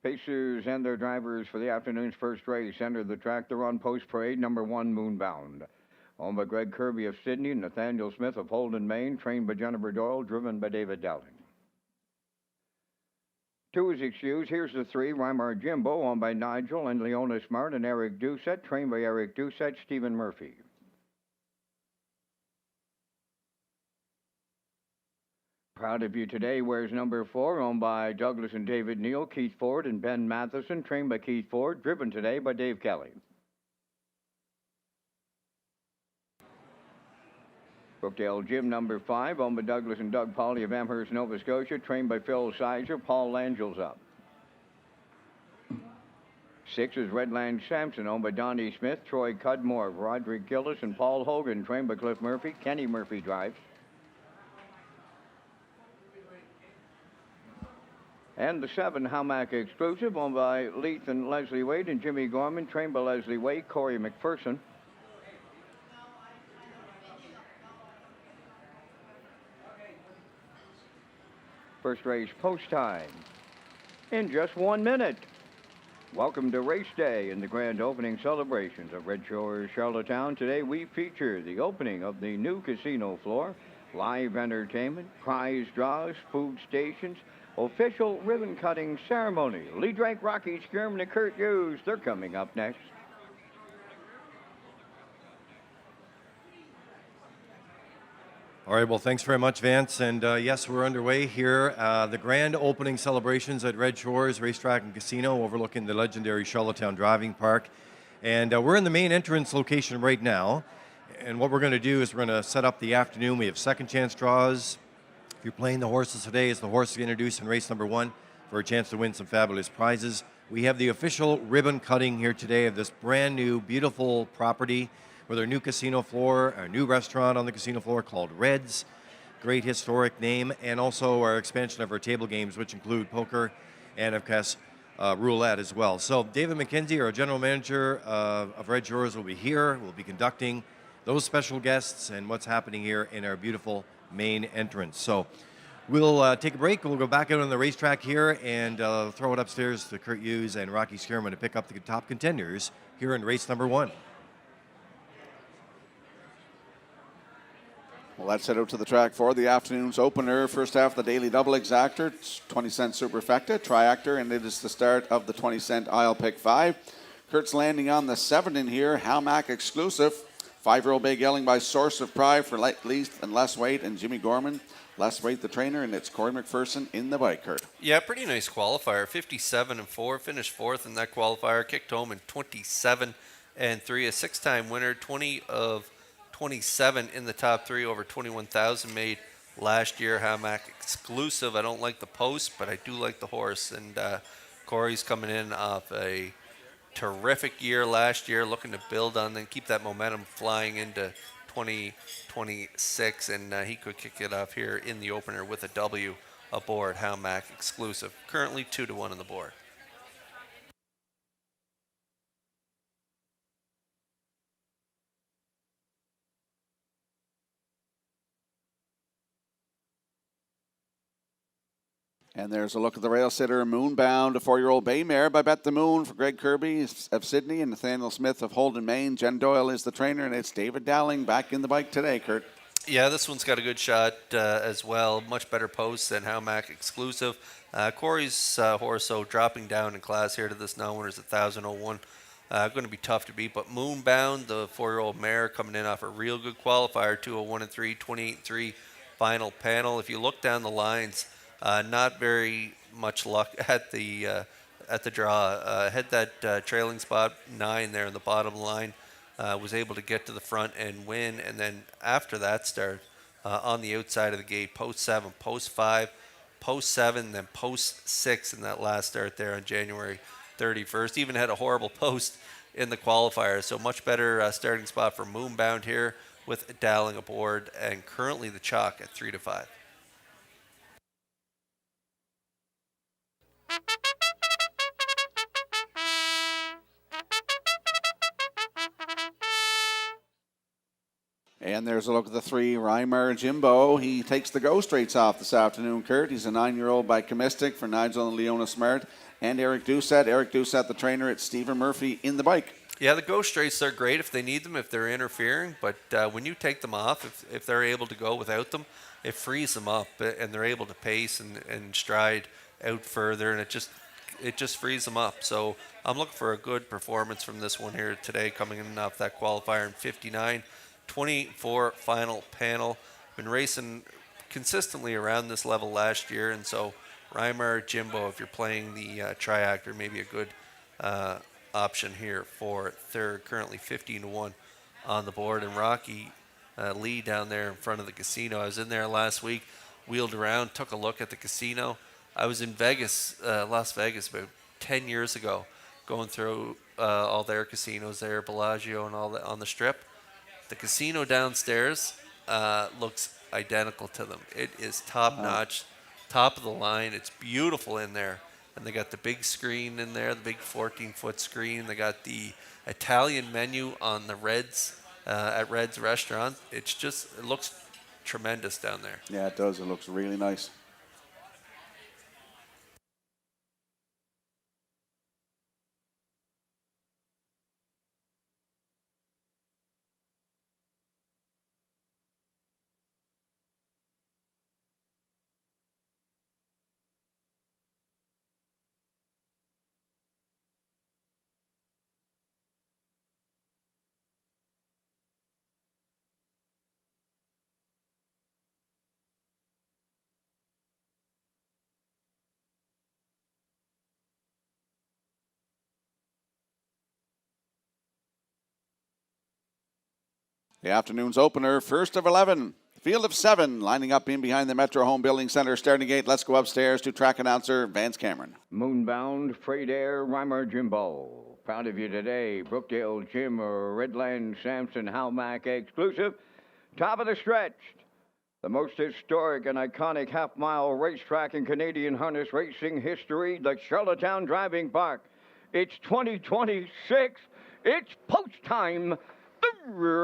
Pacers and their drivers for the afternoon's first race enter the track. They're on post parade, number 1, Moonbound. Owned by Greg Kirby of Sydney and Nathaniel Smith of Holden, Maine. Trained by Jennifer Doyle, driven by David Dowling. 2 is excused. Here's the 3, Weimar Jimbo, owned by Nigel and Leona Smart and Eric Doucette. Trained by Eric Doucette, Stephen Murphy. Proud of You Today wears number 4, owned by Douglas and David Neal, Keith Ford and Ben Matheson, trained by Keith Ford, driven today by Dave Kelly. Brookdale Gym number 5, owned by Douglas and Doug Pauley of Amherst, Nova Scotia, trained by Phil Sizer, Paul Langell's up. 6 is Redland Sampson, owned by Donnie Smith, Troy Cudmore, Roderick Gillis, and Paul Hogan, trained by Cliff Murphy. Kenny Murphy drives. And the 7, Hamac Exclusive, owned by Leith and Leslie Wade and Jimmy Gorman, trained by Leslie Wade, Corey McPherson. First race post time in just 1 minute. Welcome to race day and the grand opening celebrations of Red Shores, Charlottetown. Today we feature the opening of the new casino floor, live entertainment, prize draws, food stations, official ribbon cutting ceremony. Lee Drake, Rocky Skirman, and Kurt Hughes, they're coming up next. All right, well, thanks very much, Vance. And yes, we're underway here. The grand opening celebrations at Red Shores Racetrack and Casino overlooking the legendary Charlottetown Driving Park. And we're in the main entrance location right now. And what we're going to do is we're going to set up the afternoon. We have second chance draws. If you're playing the horses today, as the horses introduced in race number 1 for a chance to win some fabulous prizes. We have the official ribbon cutting here today of this brand new, beautiful property with our new casino floor, our new restaurant on the casino floor called Red's. Great historic name, and also our expansion of our table games, which include poker and, of course, roulette as well. So David McKenzie, our general manager of Red Shores, will be here. We'll be conducting those special guests and what's happening here in our beautiful main entrance. So we'll take a break. We'll go back out on the racetrack here and throw it upstairs to Kurt Hughes and Rocky Skirman to pick up the top contenders here in race number 1. Well, let's head out to the track for the afternoon's opener. First half, the Daily Double Exactor, 20-cent Superfecta, Triactor, and it is the start of the 20-cent Isle Pick 5. Kurt's landing on the 7 in here, Hamac Exclusive. 5-year-old Big Yelling by Source of Pride for Leith and Les Wade and Jimmy Gorman. Les Wade the trainer, and it's Corey McPherson in the bike, Kurt. Yeah, pretty nice qualifier. 57-4, finished 4th in that qualifier. Kicked home in 27-3, a 6-time winner. 20 of 27 in the top 3, over 21,000 made last year. Hamac Exclusive. I don't like the post, but I do like the horse. And Corey's coming in off a terrific year last year, looking to build on and keep that momentum flying into 2026, and he could kick it off here in the opener with a W aboard Hamac Exclusive. Currently 2-1 on the board. And there's a look at the rail sitter, Moonbound, a 4-year-old bay mare by Bet the Moon for Greg Kirby of Sydney and Nathaniel Smith of Holden, Maine. Jen Doyle is the trainer, and it's David Dowling back in the bike today, Kurt. Yeah, this one's got a good shot as well. Much better post than Howmack Exclusive. Corey's horse, so dropping down in class here to this non-winner's 1,001. Going to be tough to beat, but Moonbound, the 4-year-old mare, coming in off a real good qualifier, 201-3, 28-3 final panel. If you look down the lines, not very much luck at the draw. Had that trailing spot 9 there in the bottom line. Was able to get to the front and win, and then after that start on the outside of the gate, post 7, post 5, post 7, then post 6 in that last start there on January 31st. Even had a horrible post in the qualifier, so much better starting spot for Moonbound here with Dowling aboard, and currently the chalk at 3-5. And there's a look at the 3, Reimer Jimbo. He takes the go straights off this afternoon, Kurt. He's a 9-year-old by Comistic for Nigel and Leona Smart. And Eric Doucette. Eric Doucette, the trainer, at Stephen Murphy in the bike. Yeah, the go straights are great if they need them, if they're interfering. But when you take them off, if they're able to go without them, it frees them up, and they're able to pace and stride out further, and it just frees them up. So I'm looking for a good performance from this one here today, coming in off that qualifier in 59-24 final panel. Been racing consistently around this level last year, and so Reimer, Jimbo, if you're playing the triactor, maybe a good option here for third. Currently 15-1 on the board, and Rocky Lee down there in front of the casino. I was in there last week, wheeled around, took a look at the casino. I was in Vegas, Las Vegas, about 10 years ago, going through all their casinos there, Bellagio and all that on the Strip. The casino downstairs looks identical to them. It is top-notch, top of the line. It's beautiful in there. And they got the big screen in there, the big 14-foot screen. They got the Italian menu on the Reds, at Red's restaurant. It looks tremendous down there. Yeah, it does. It looks really nice. The afternoon's opener, first of 11. Field of 7 lining up in behind the Metro Home Building Center starting gate. Let's go upstairs to track announcer Vance Cameron. Moonbound, Freight Air, Reimer Jimbo. Proud of you today, Brookdale Jim, Redland Sampson, Howmack Exclusive. Top of the stretch. The most historic and iconic half-mile racetrack in Canadian harness racing history, the Charlottetown Driving Park. It's 2026. It's post time.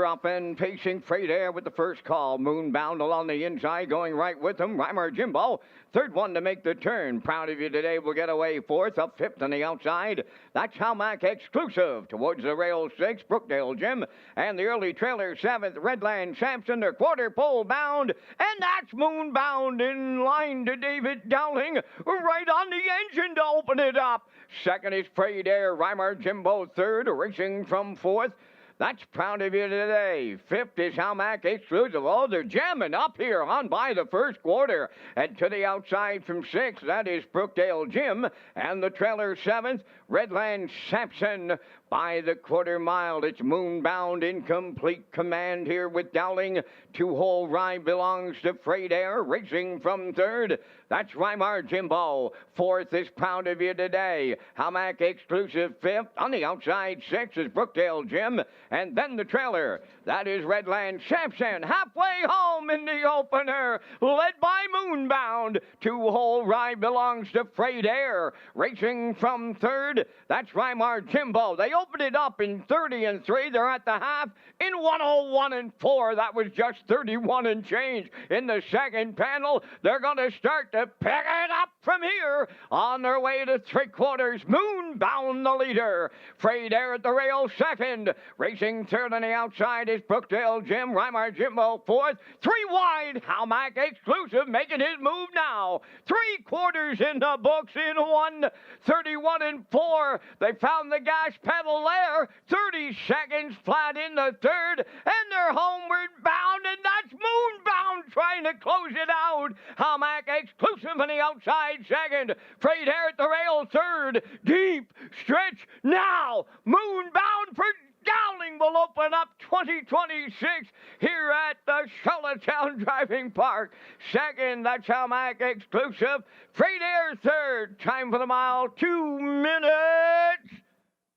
Up and pacing Freight Air with the first call. Moonbound along the inside, going right with them. Reimer Jimbo, third one to make the turn. Proud of you today. Will get away fourth, up fifth on the outside. That's Howmack Exclusive. Towards the rail 6, Brookdale Jim. And the early trailer 7th, Redland Sampson. They're quarter pole bound. And that's Moonbound in line to David Dowling. Right on the engine to open it up. Second is Freight Air. Reimer Jimbo third, racing from fourth. That's proud of you today. Fifth is Howmack Exclusive. Oh, they're jamming up here on by the first quarter. And to the outside from 6, that is Brookdale Jim. And the trailer 7th, Redland Sampson. By the quarter mile, it's Moonbound in complete command here with Dowling. 2-hole ride belongs to Freight Air, racing from third. That's Reimer Jimbo. Fourth is proud of you today. Howmack Exclusive 5th. On the outside 6 is Brookdale Jim. And then the trailer. That is Redland Sampson. Halfway home in the opener. Led by Moonbound. 2-hole ride belongs to Freight Air. Racing from third. That's Reimer Jimbo. They opened it up in 30-3. They're at the half in 101-4. That was just 31 and change in the second panel. They're going to start to pick it up from here on their way to three quarters. Moonbound the leader. Frayed Air at the rail second. Racing third on the outside is Brookdale Jim. Reimar Jimbo fourth. Three wide. Halmack Exclusive making his move now. Three quarters in the books in 1:31-4. They found the gas pedal there. 30 seconds flat in the third, and they're homeward bound, and that's Moonbound trying to close it out. Halmack Exclusive on the outside second. Freight Air at the rail third. Deep stretch now. Moonbound for Dowling will open up 2026 here at the Charlottetown Driving Park. Second, that's Halmack Exclusive. Freight Air third. Time for the mile, 2 minutes,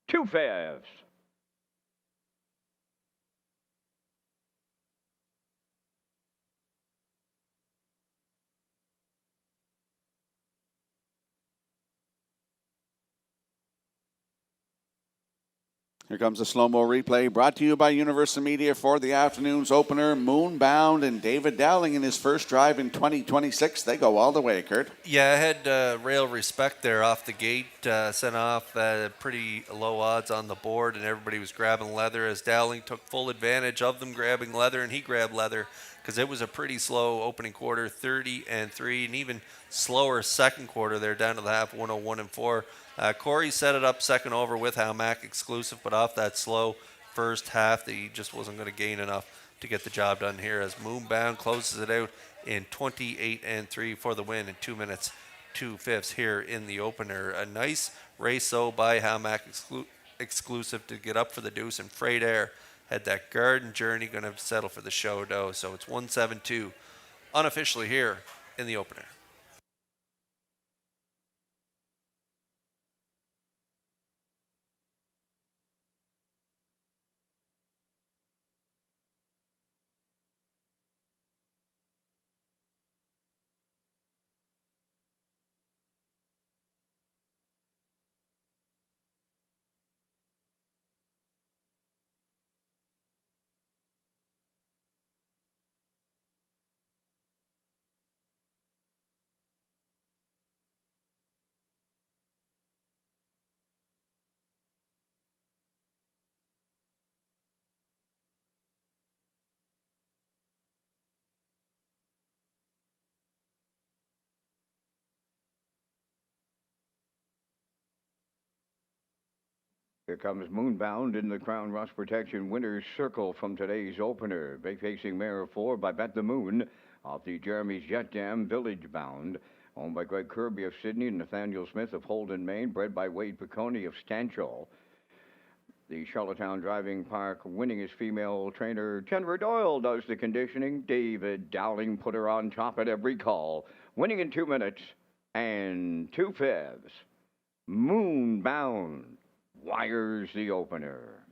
2/5. Here comes a slow-mo replay brought to you by Universal Media for the afternoon's opener. Moonbound and David Dowling in his first drive in 2026. They go all the way, Kurt. Yeah, I had Rail Respect there off the gate, sent off pretty low odds on the board, and everybody was grabbing leather as Dowling took full advantage of them grabbing leather, and he grabbed leather because it was a pretty slow opening quarter, 30-3, and even slower second quarter there down to the half, 101-4. Corey set it up second over with Halmack Exclusive, but off that slow first half, that he just wasn't going to gain enough to get the job done here as Moonbound closes it out in 28-3 for the win in 2 minutes, 2/5 here in the opener. A nice race, though, by Halmack Exclusive to get up for the deuce, and Freight Air had that garden journey, going to settle for the show, though. So it's 1-7-2 unofficially here in the opener. Here comes Moonbound in the Crown Rust Protection Winner's Circle from today's opener. Facing Mare 4 by Bet the Moon off the Jeremy's Jet Dam Village Bound. Owned by Greg Kirby of Sydney and Nathaniel Smith of Holden, Maine. Bred by Wade Piccone of Stanchel. The Charlottetown Driving Park winningest female trainer, Jennifer Doyle, does the conditioning. David Dowling put her on top at every call. Winning in 2 minutes and 2/5. Moonbound wires the opener.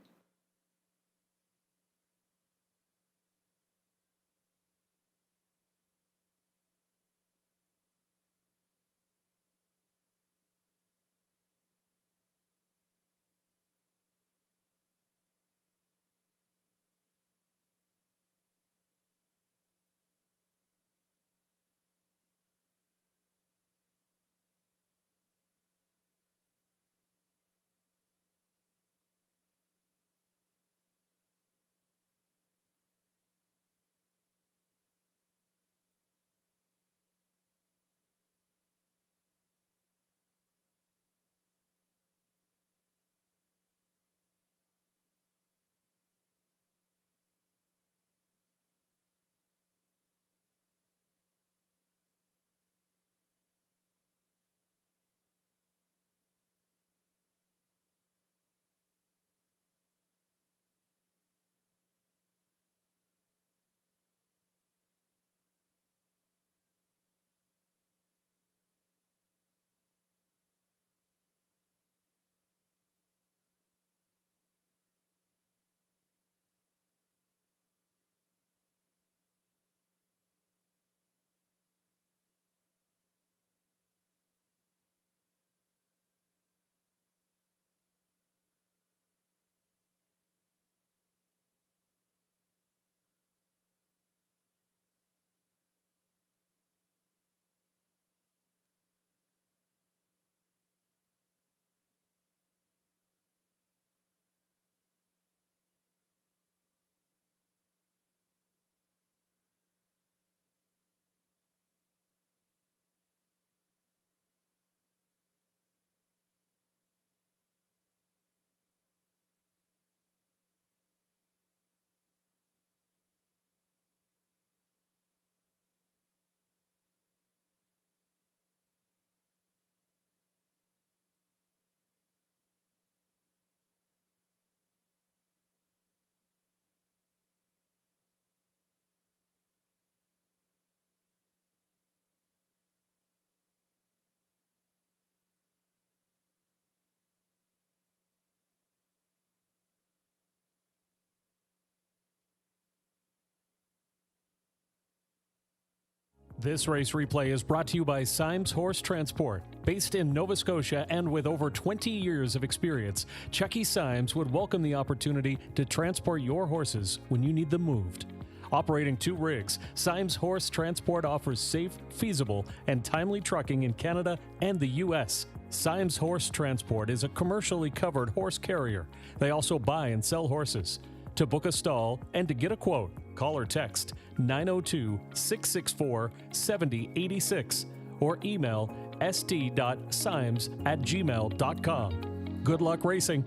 This race replay is brought to you by Symes Horse Transport. Based in Nova Scotia and with over 20 years of experience, Chucky Symes would welcome the opportunity to transport your horses when you need them moved. Operating 2 rigs, Symes Horse Transport offers safe, feasible, and timely trucking in Canada and the U.S. Symes Horse Transport is a commercially covered horse carrier. They also buy and sell horses. To book a stall and to get a quote, call or text 902-664-7086 or email st.symes@gmail.com. Good luck racing.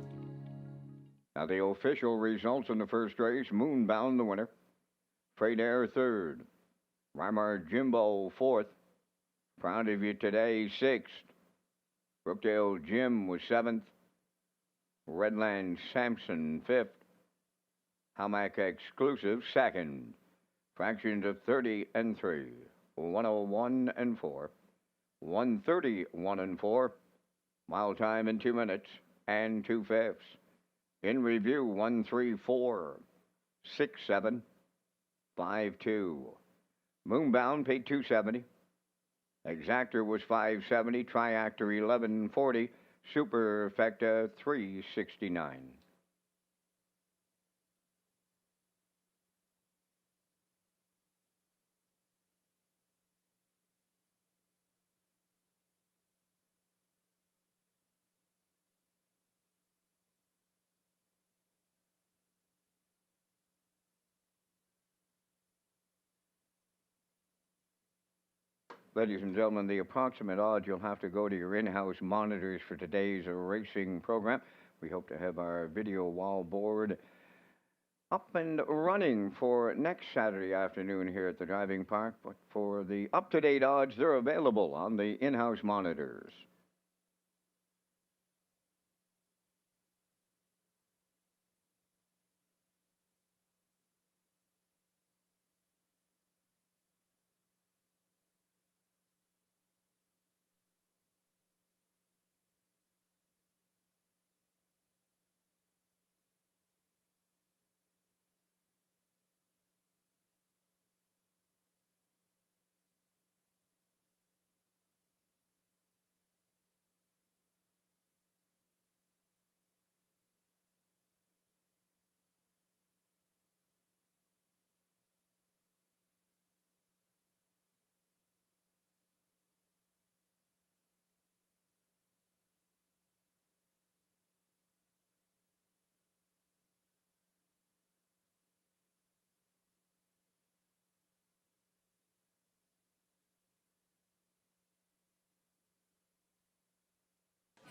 Now the official results in the first race: Moonbound the winner, Freight Air third, Weimar Jimbo fourth, Proud of You Today sixth, Brookdale Jim was seventh, Redland Sampson fifth, Hamac Exclusive second, Fractions of 30 and 3, 101 and 4, 131 and 4, mile time in 2 minutes and 2/5. In review, 134, 67, 52. Moonbound paid $270. Exactor was $570. Triactor $1140. Superfecta $369. Ladies and gentlemen, the approximate odds, you'll have to go to your in-house monitors for today's racing program. We hope to have our video wall board up and running for next Saturday afternoon here at the driving park. But for the up-to-date odds, they're available on the in-house monitors.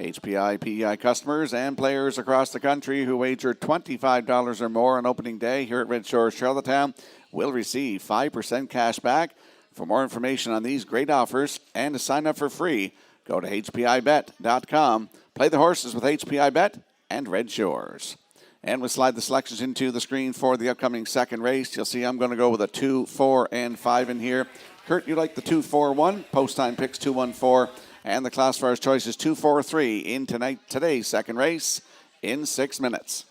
HPI PEI customers and players across the country who wager $25 or more on opening day here at Red Shores, Charlottetown will receive 5% cash back. For more information on these great offers and to sign up for free, go to hpibet.com. Play the horses with HPI Bet and Red Shores. And we'll slide the selections into the screen for the upcoming second race. You'll see I'm going to go with a 2, 4, and 5 in here. Kurt, you like the 2-4-1. Post time picks 2-1-4. And the classifier's choice is 2-4-3 in today's second race in 6 minutes.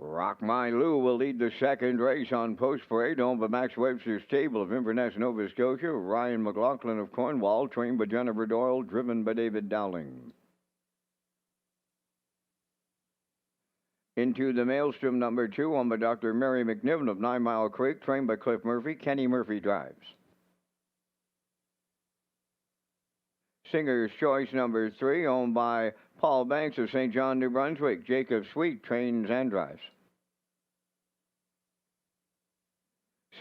Rock My Lou will lead the second race on Post Parade, owned by Max Webster's Stable of Inverness, Nova Scotia. Ryan McLaughlin of Cornwall, trained by Jennifer Doyle, driven by David Dowling. Into the Maelstrom number 2, owned by Dr. Mary McNiven of 9 Mile Creek, trained by Cliff Murphy. Kenny Murphy drives. Singer's Choice number 3, owned by Paul Banks of St. John, New Brunswick. Jacob Sweet trains and drives.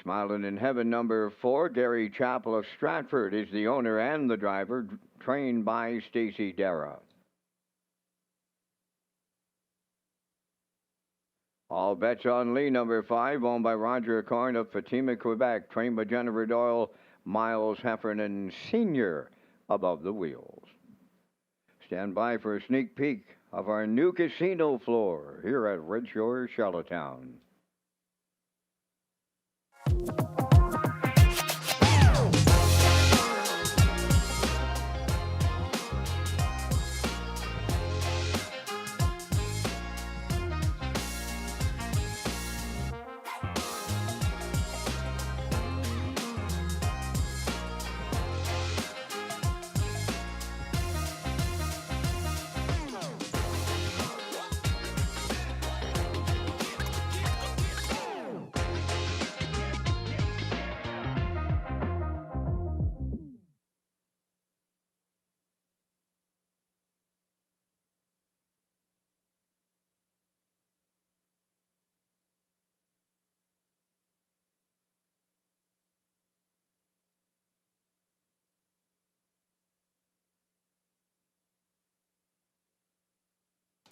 Smiling in Heaven number 4, Gary Chappell of Stratford is the owner and the driver, trained by Stacy Dara. All Bets on Lee number 5, owned by Roger Corn of Fatima, Quebec, trained by Jennifer Doyle, Miles Heffernan Sr. above the wheels. Stand by for a sneak peek of our new casino floor here at Red Shores, Charlottetown.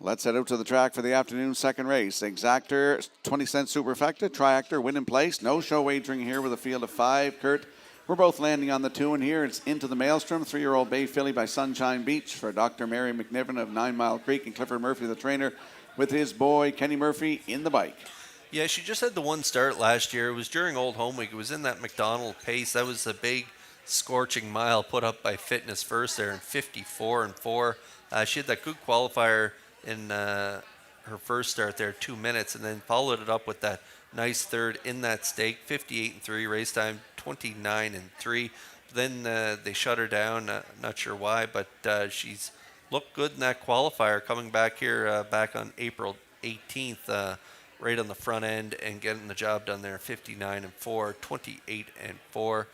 Let's head out to the track for the afternoon second race. Exactor, 20-cent superfecta, triactor, win in place. No show wagering here with a field of 5. Kurt, we're both landing on the 2, and here it's Into the Maelstrom, 3-year-old bay filly by Sunshine Beach for Dr. Mary McNiven of 9 Mile Creek, and Clifford Murphy, the trainer, with his boy Kenny Murphy in the bike. Yeah, she just had the one start last year. It was during Old Home Week. It was in that McDonald pace. That was a big scorching mile put up by Fitness First there in 54-4. She had that good qualifier in her first start there, 2 minutes, and then followed it up with that nice third in that stake, 58-3, race time 29-3. Then they shut her down, not sure why, but she's looked good in that qualifier, coming back here back on April 18th, right on the front end and getting the job done there, 59-4, 28-4.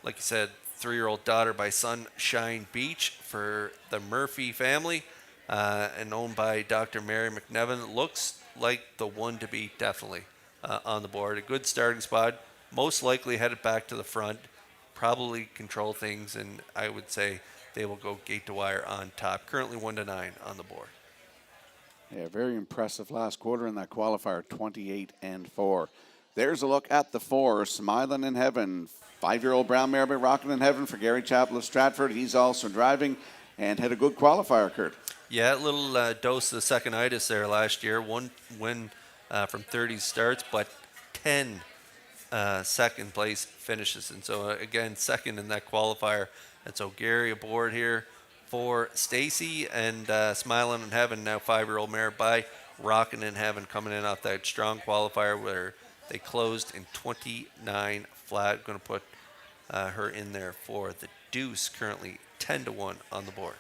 Like you said, 3-year-old daughter by Sunshine Beach for the Murphy family. And owned by Dr. Mary McNevin. Looks like the one to beat, definitely on the board. A good starting spot, most likely headed back to the front, probably control things, and I would say they will go gate to wire on top. Currently 1-9 on the board. Yeah, very impressive last quarter in that qualifier, 28-4. There's a look at the 4, Smiling in Heaven. 5-year-old brown mare by Rockin' in Heaven for Gary Chappell of Stratford. He's also driving and had a good qualifier, Kurt. Yeah, a little dose of the second-itis there last year. 1 win from 30 starts, but 10 second place finishes. And so, again, second in that qualifier. And so Gary aboard here for Stacy, and Smiling in Heaven, now 5-year-old mare by Rockin' in Heaven, coming in off that strong qualifier where they closed in 29 flat. Going to put her in there for the deuce, currently 10-1 on the board.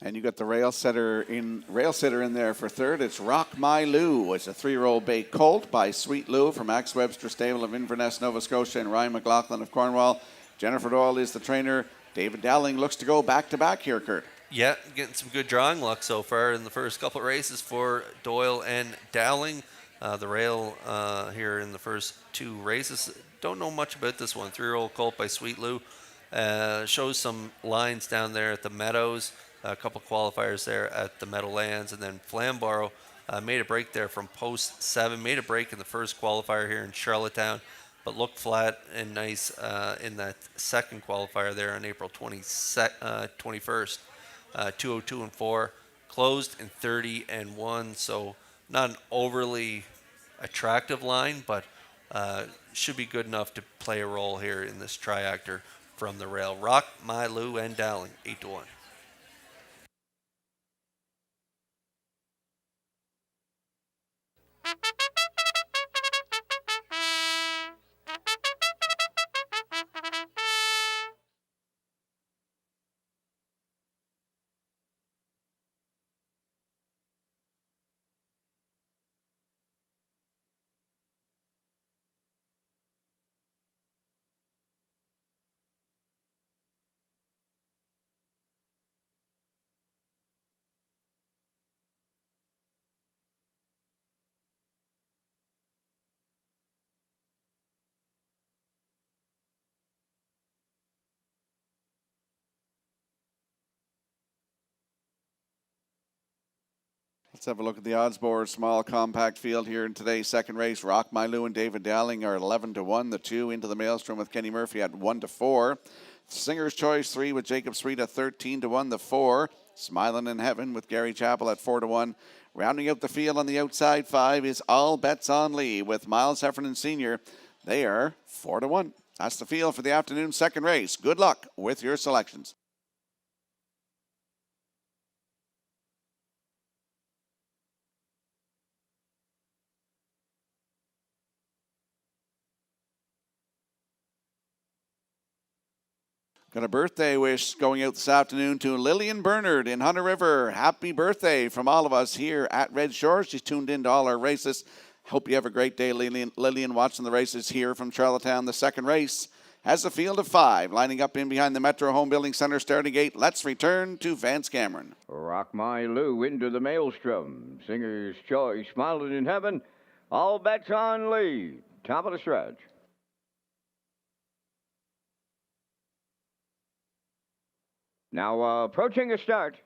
And you got the rail sitter in there for third. It's Rock My Lou. It's a 3-year-old bay colt by Sweet Lou from Max Webster Stable of Inverness, Nova Scotia, and Ryan McLaughlin of Cornwall. Jennifer Doyle is the trainer. David Dowling looks to go back-to-back here, Kurt. Yeah, getting some good drawing luck so far in the first couple of races for Doyle and Dowling. The rail here in the first 2 races. Don't know much about this one. 3-year-old colt by Sweet Lou. Shows some lines down there at the Meadows. A couple qualifiers there at the Meadowlands, and then Flamborough made a break there from post 7, made a break in the first qualifier here in Charlottetown, but looked flat and nice in that second qualifier there on April 21st, 202-4, closed in 30-1, so not an overly attractive line, but should be good enough to play a role here in this triactor from the rail. Rock, My Lou, and Dowling, 8-1. Let's have a look at the odds board. Small compact field here in today's second race. Rock My Lou and David Dowling are 11-1. The 2 into the Maelstrom with Kenny Murphy at 1-4. Singer's Choice 3 with Jacob Sweet at 13-1. The 4. Smiling in Heaven with Gary Chappell at 4-1. Rounding out the field on the outside 5 is All Bets on Lee with Miles Heffernan Sr. They are 4-1. That's the field for the afternoon second race. Good luck with your selections. Got a birthday wish going out this afternoon to Lillian Bernard in Hunter River. Happy birthday from all of us here at Red Shores. She's tuned into all our races. Hope you have a great day, Lillian, watching the races here from Charlottetown. The second race has a field of 5 lining up in behind the Metro Home Building Center starting gate. Let's return to Vance Cameron. Rock My Lou into the Maelstrom. Singer's Choice, Smiling in Heaven. All Bets on Lee. Top of the stretch. Now approaching a start.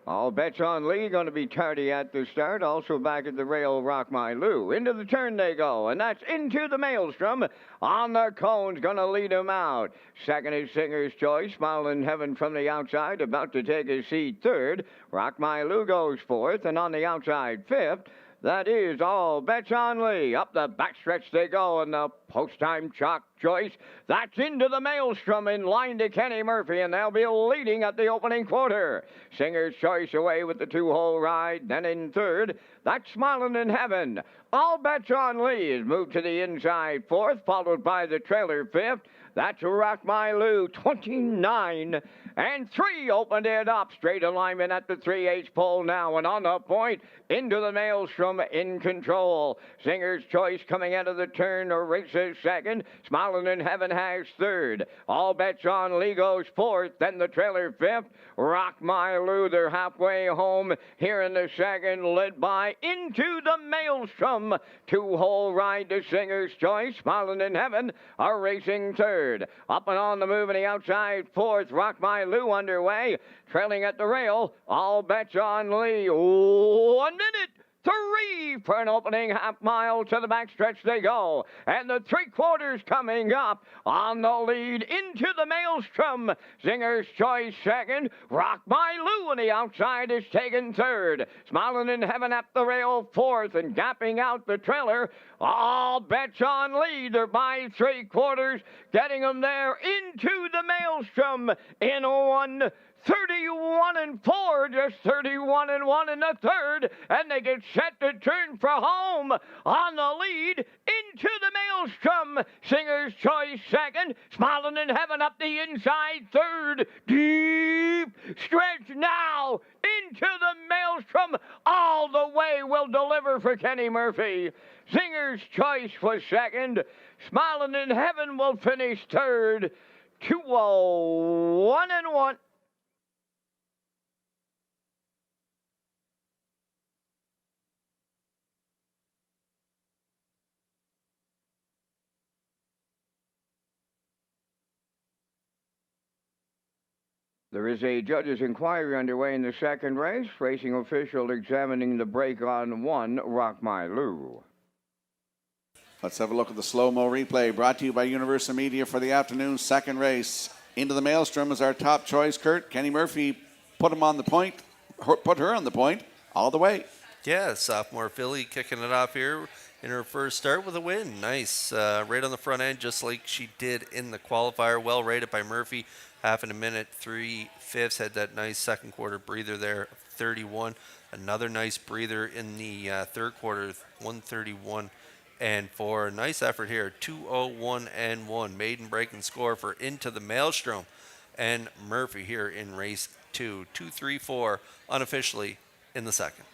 All Bets on Lee going to be tardy at the start. Also back at the rail, Rock My Lou. Into the turn they go, and that's into the Maelstrom. On the cones, going to lead him out. Second is Singer's Choice, Smiling in Heaven from the outside. About to take his seat third. Rock My Lou goes fourth, and on the outside fifth. That is All Bets on Lee. Up the backstretch they go, and the post-time chalk choice. That's into the Maelstrom in line to Kenny Murphy, and they'll be leading at the opening quarter. Singer's Choice away with the 2-hole ride. Then in third, that's Smiling in Heaven. All Bets on Lee is moved to the inside fourth, followed by the trailer fifth. That's Rock My Lou, 29. And 3 opened it up. Straight alignment at the 3/8 pole now. And on the point, into the Maelstrom in control. Singer's Choice coming out of the turn races second. Smiling in Heaven has third. All Bets on Lee goes fourth. Then the trailer fifth. Rock My Lou, they're halfway home here in the second, led by Into the Maelstrom. 2-hole ride to Singer's Choice. Smiling in Heaven are racing third. Up and on the move in the outside fourth. Rock My Lou underway. Trailing at the rail. All Bets on Lee. 1 minute. 3 for an opening half mile. To the backstretch they go. And the 3/4 coming up on the lead into the Maelstrom. Singer's Choice second. Rock My Lou on the outside is taken third. Smiling in Heaven at the rail fourth, and gapping out the trailer. All Bets on Lee. They're by 3/4, getting them there into the Maelstrom in 1:31-4, just 31-1 in the third, and they get set to turn for home on the lead into the Maelstrom. Singer's Choice second, Smiling in Heaven up the inside third. Deep stretch now into the Maelstrom. All the way will deliver for Kenny Murphy. Singer's Choice was second. Smiling in Heaven will finish third. 2:01-1. There is a judge's inquiry underway in the second race. Racing official examining the brake on 1, Rock My Lou. Let's have a look at the slow-mo replay brought to you by Universal Media for the afternoon second race. Into the Maelstrom is our top choice, Kurt. Kenny Murphy put her on the point all the way. Yeah, sophomore filly kicking it off here in her first start with a win. Nice. Right on the front end, just like she did in the qualifier. Well rated by Murphy. Half in a minute, 3/5. Had that nice second quarter breather there, 31. Another nice breather in the third quarter, 1:31-4. Nice effort here, 2:01-1. Maiden breaking score for Into the Maelstrom and Murphy here in race 2. 2-3-4 unofficially in the second.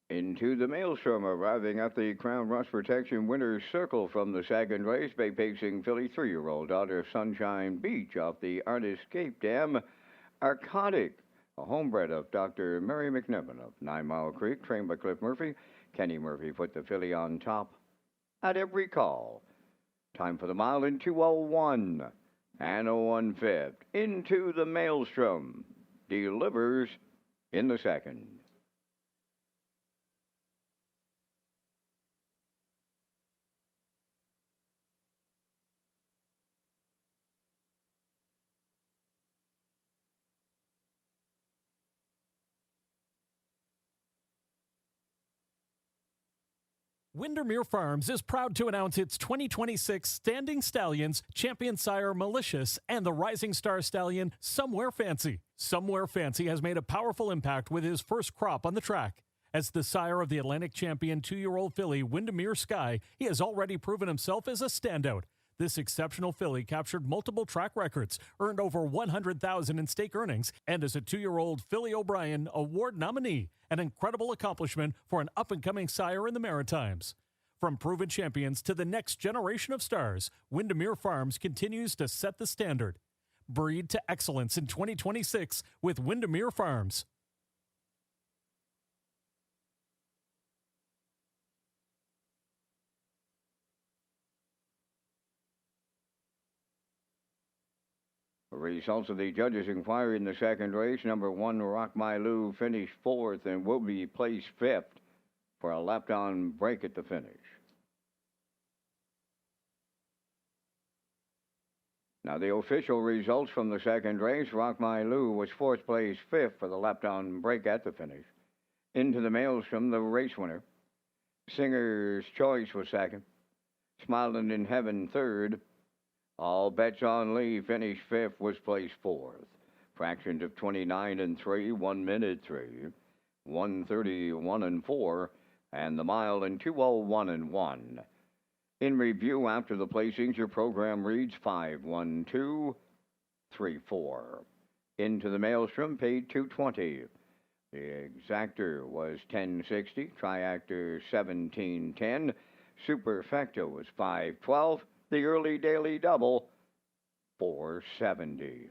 Into the Maelstrom, arriving at the Crown Rust Protection Winner's Circle from the second race, bay pacing filly 3-year-old out of Sunshine Beach off the Artist Cape Dam. Arcodic, a homebred of Dr. Mary McNiven of 9 Mile Creek, trained by Cliff Murphy. Kenny Murphy put the filly on top at every call. Time for the mile in 2:01 and a 1/5. Into the Maelstrom, delivers in the second. Windermere Farms is proud to announce its 2026 Standing Stallions, Champion Sire Malicious, and the Rising Star Stallion Somewhere Fancy. Somewhere Fancy has made a powerful impact with his first crop on the track. As the sire of the Atlantic Champion 2-year-old filly Windermere Sky, he has already proven himself as a standout. This exceptional filly captured multiple track records, earned over $100,000 in stake earnings, and is a 2-year-old Philly O'Brien Award nominee, an incredible accomplishment for an up-and-coming sire in the Maritimes. From proven champions to the next generation of stars, Windermere Farms continues to set the standard. Breed to excellence in 2026 with Windermere Farms. Results of the judges' inquiry in the second race. Number 1, Rock My Lou, finished 4th and will be placed 5th for a left-on break at the finish. Now the official results from the second race. Rock My Lou was 4th place, 5th for the left-on break at the finish. Into the Maelstrom, the race winner. Singer's Choice was 2nd. Smiling in Heaven 3rd. All Bets on Lee finished 5th, was placed 4th. Fractions of 29 and 3, 1 minute 3, 1:31 and 4, and the mile in 2:01 and 1. In review after the placings, your program reads 5-1-2-3-4. Into the Maelstrom paid $2.20. The exactor was $10.60. Triactor $17.10. Superfecta was $5.12. The early daily double, $4.70.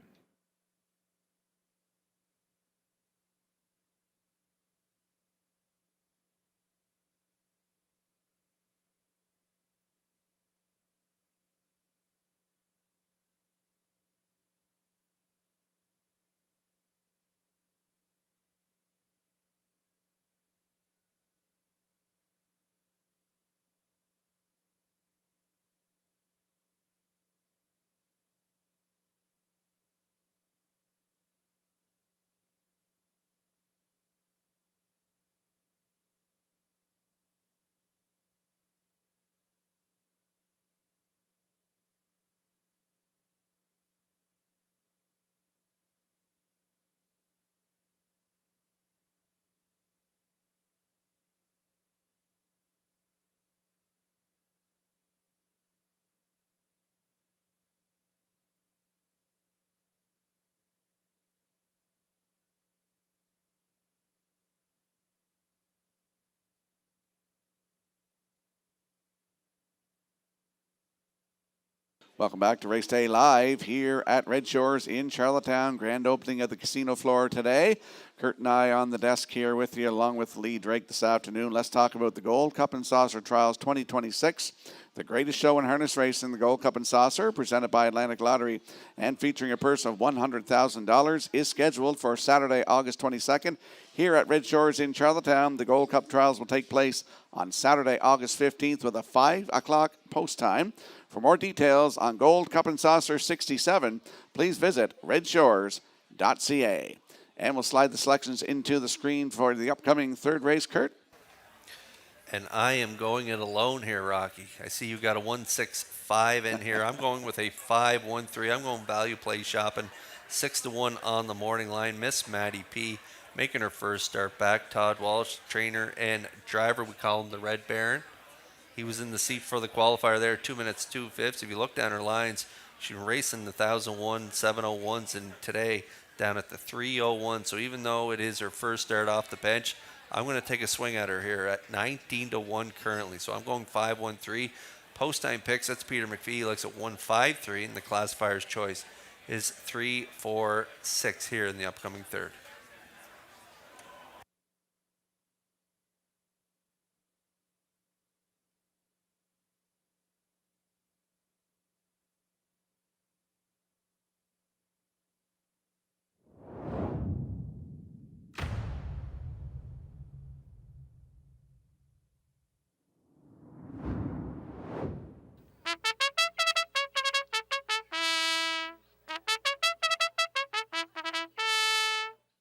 Welcome back to Race Day Live here at Red Shores in Charlottetown. Grand opening of the casino floor today. Kurt and I on the desk here with you along with Lee Drake this afternoon. Let's talk about the Gold Cup and Saucer Trials 2026. The greatest show in harness racing, the Gold Cup and Saucer, presented by Atlantic Lottery and featuring a purse of $100,000, is scheduled for Saturday, August 22nd. Here at Red Shores in Charlottetown, the Gold Cup trials will take place on Saturday, August 15th with a 5 o'clock post time. For more details on Gold Cup and Saucer 67, please visit Redshores.ca. And we'll slide the selections into the screen for the upcoming third race, Kurt. And I am going it alone here, Rocky. I see you got a 165 in here. I'm going with a 513. I'm going value play shopping. 6-1 on the morning line. Miss Maddie P. making her first start back. Todd Walsh, trainer and driver. We call him the Red Baron. He was in the seat for the qualifier there, 2 minutes, 2/5. If you look down her lines, she's racing the 1,001, 701s, and today down at the 301. So even though it is her first start off the bench, I'm going to take a swing at her here at 19-1 currently. So I'm going 5-1-3. Post time picks, that's Peter McPhee. He looks at 1-5-3, and the classifier's choice is 3-4-6 here in the upcoming third.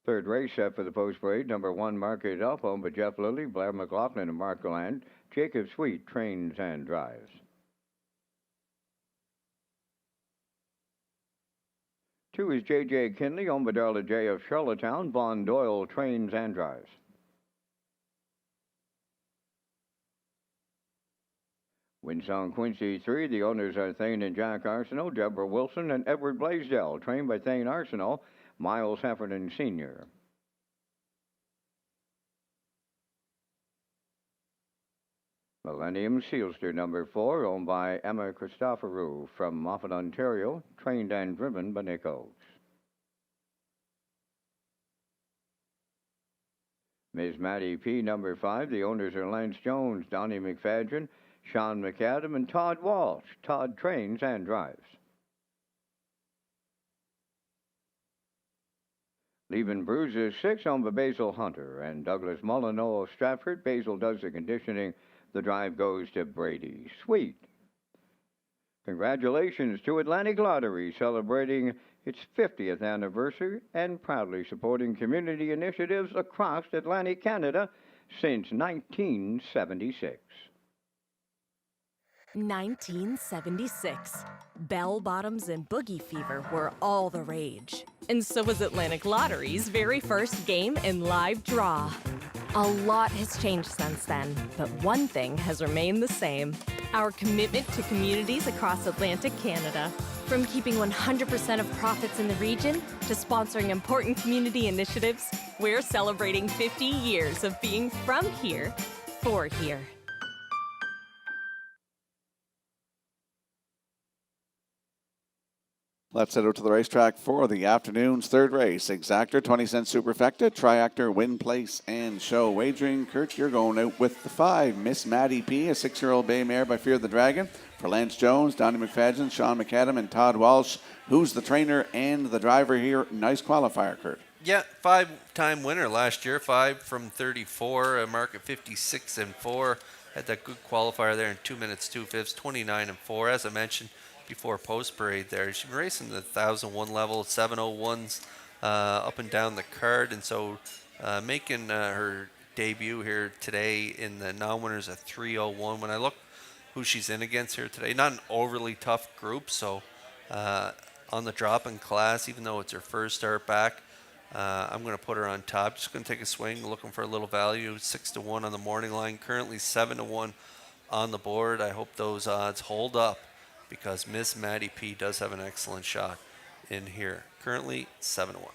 Third race set for the post parade. Number 1, Mark It Up, owned by Jeff Lilly, Blair McLaughlin, and Mark Gallant. Jacob Sweet trains and drives. 2 is J.J. Kinley, owned by Darla J. of Charlottetown. Vaughn Doyle trains and drives. Winsong Quincy 3, the owners are Thane and Jack Arsenault, Deborah Wilson, and Edward Blaisdell, trained by Thane Arsenault, Miles Heffernan Sr. Millennium Sealster number 4, owned by Emma Christoforou from Moffat, Ontario, trained and driven by Nick Oakes. Ms. Maddie P. number 5, the owners are Lance Jones, Donnie McFadden, Sean McAdam, and Todd Walsh. Todd trains and drives. Leaving Bruises 6, owned by Basil Hunter and Douglas Molyneux of Stratford. Basil does the conditioning. The drive goes to Brady Sweet. Congratulations to Atlantic Lottery, celebrating its 50th anniversary and proudly supporting community initiatives across Atlantic Canada since 1976. 1976. Bell bottoms and boogie fever were all the rage. And so was Atlantic Lottery's very first game and live draw. A lot has changed since then, but one thing has remained the same: our commitment to communities across Atlantic Canada. From keeping 100% of profits in the region to sponsoring important community initiatives, we're celebrating 50 years of being from here for here. Let's head out to the racetrack for the afternoon's third race. Exactor, 20-cent superfecta, triactor, win, place, and show. Wagering, Kurt, you're going out with the 5. Miss Maddie P., a 6-year-old bay mare by Fear the Dragon. For Lance Jones, Donnie McFadden, Sean McAdam, and Todd Walsh. Who's the trainer and the driver here? Nice qualifier, Kurt. Yeah, 5-time winner last year, 5 from 34, a mark of 56-4. Had that good qualifier there in 2 minutes, 2/5, 29-4. As I mentioned before post parade there, she's been racing the 1001 level, 701s up and down the card, and so making her debut here today in the non-winners at 301. When I look who she's in against here today, not an overly tough group, so on the drop in class, even though it's her first start back, I'm going to put her on top. Just going to take a swing, looking for a little value. 6-1 on the morning line, currently 7-1 on the board. I hope those odds hold up, because Miss Maddie P. does have an excellent shot in here. Currently 7-1.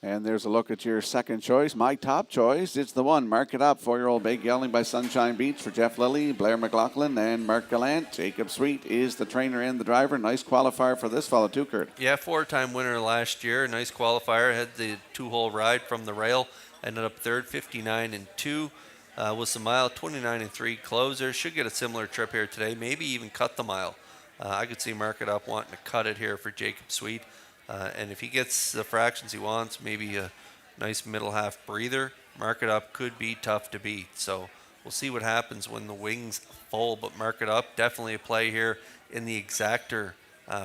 And there's a look at your second choice. My top choice, it's the 1, Mark It Up, 4-year-old bay gelding by Sunshine Beach for Jeff Lilly, Blair McLaughlin, and Mark Gallant. Jacob Sweet is the trainer and the driver. Nice qualifier for this fellow too, Kurt. Yeah, 4-time winner last year. Nice qualifier. Had the 2-hole ride from the rail. Ended up third, 59-2. Was the mile, 29-3 closer. Should get a similar trip here today. Maybe even cut the mile. I could see Mark It Up wanting to cut it here for Jacob Sweet. And if he gets the fractions he wants, maybe a nice middle half breather, Mark It Up could be tough to beat. So we'll see what happens when the wings full, but Mark It Up, definitely a play here in the exactor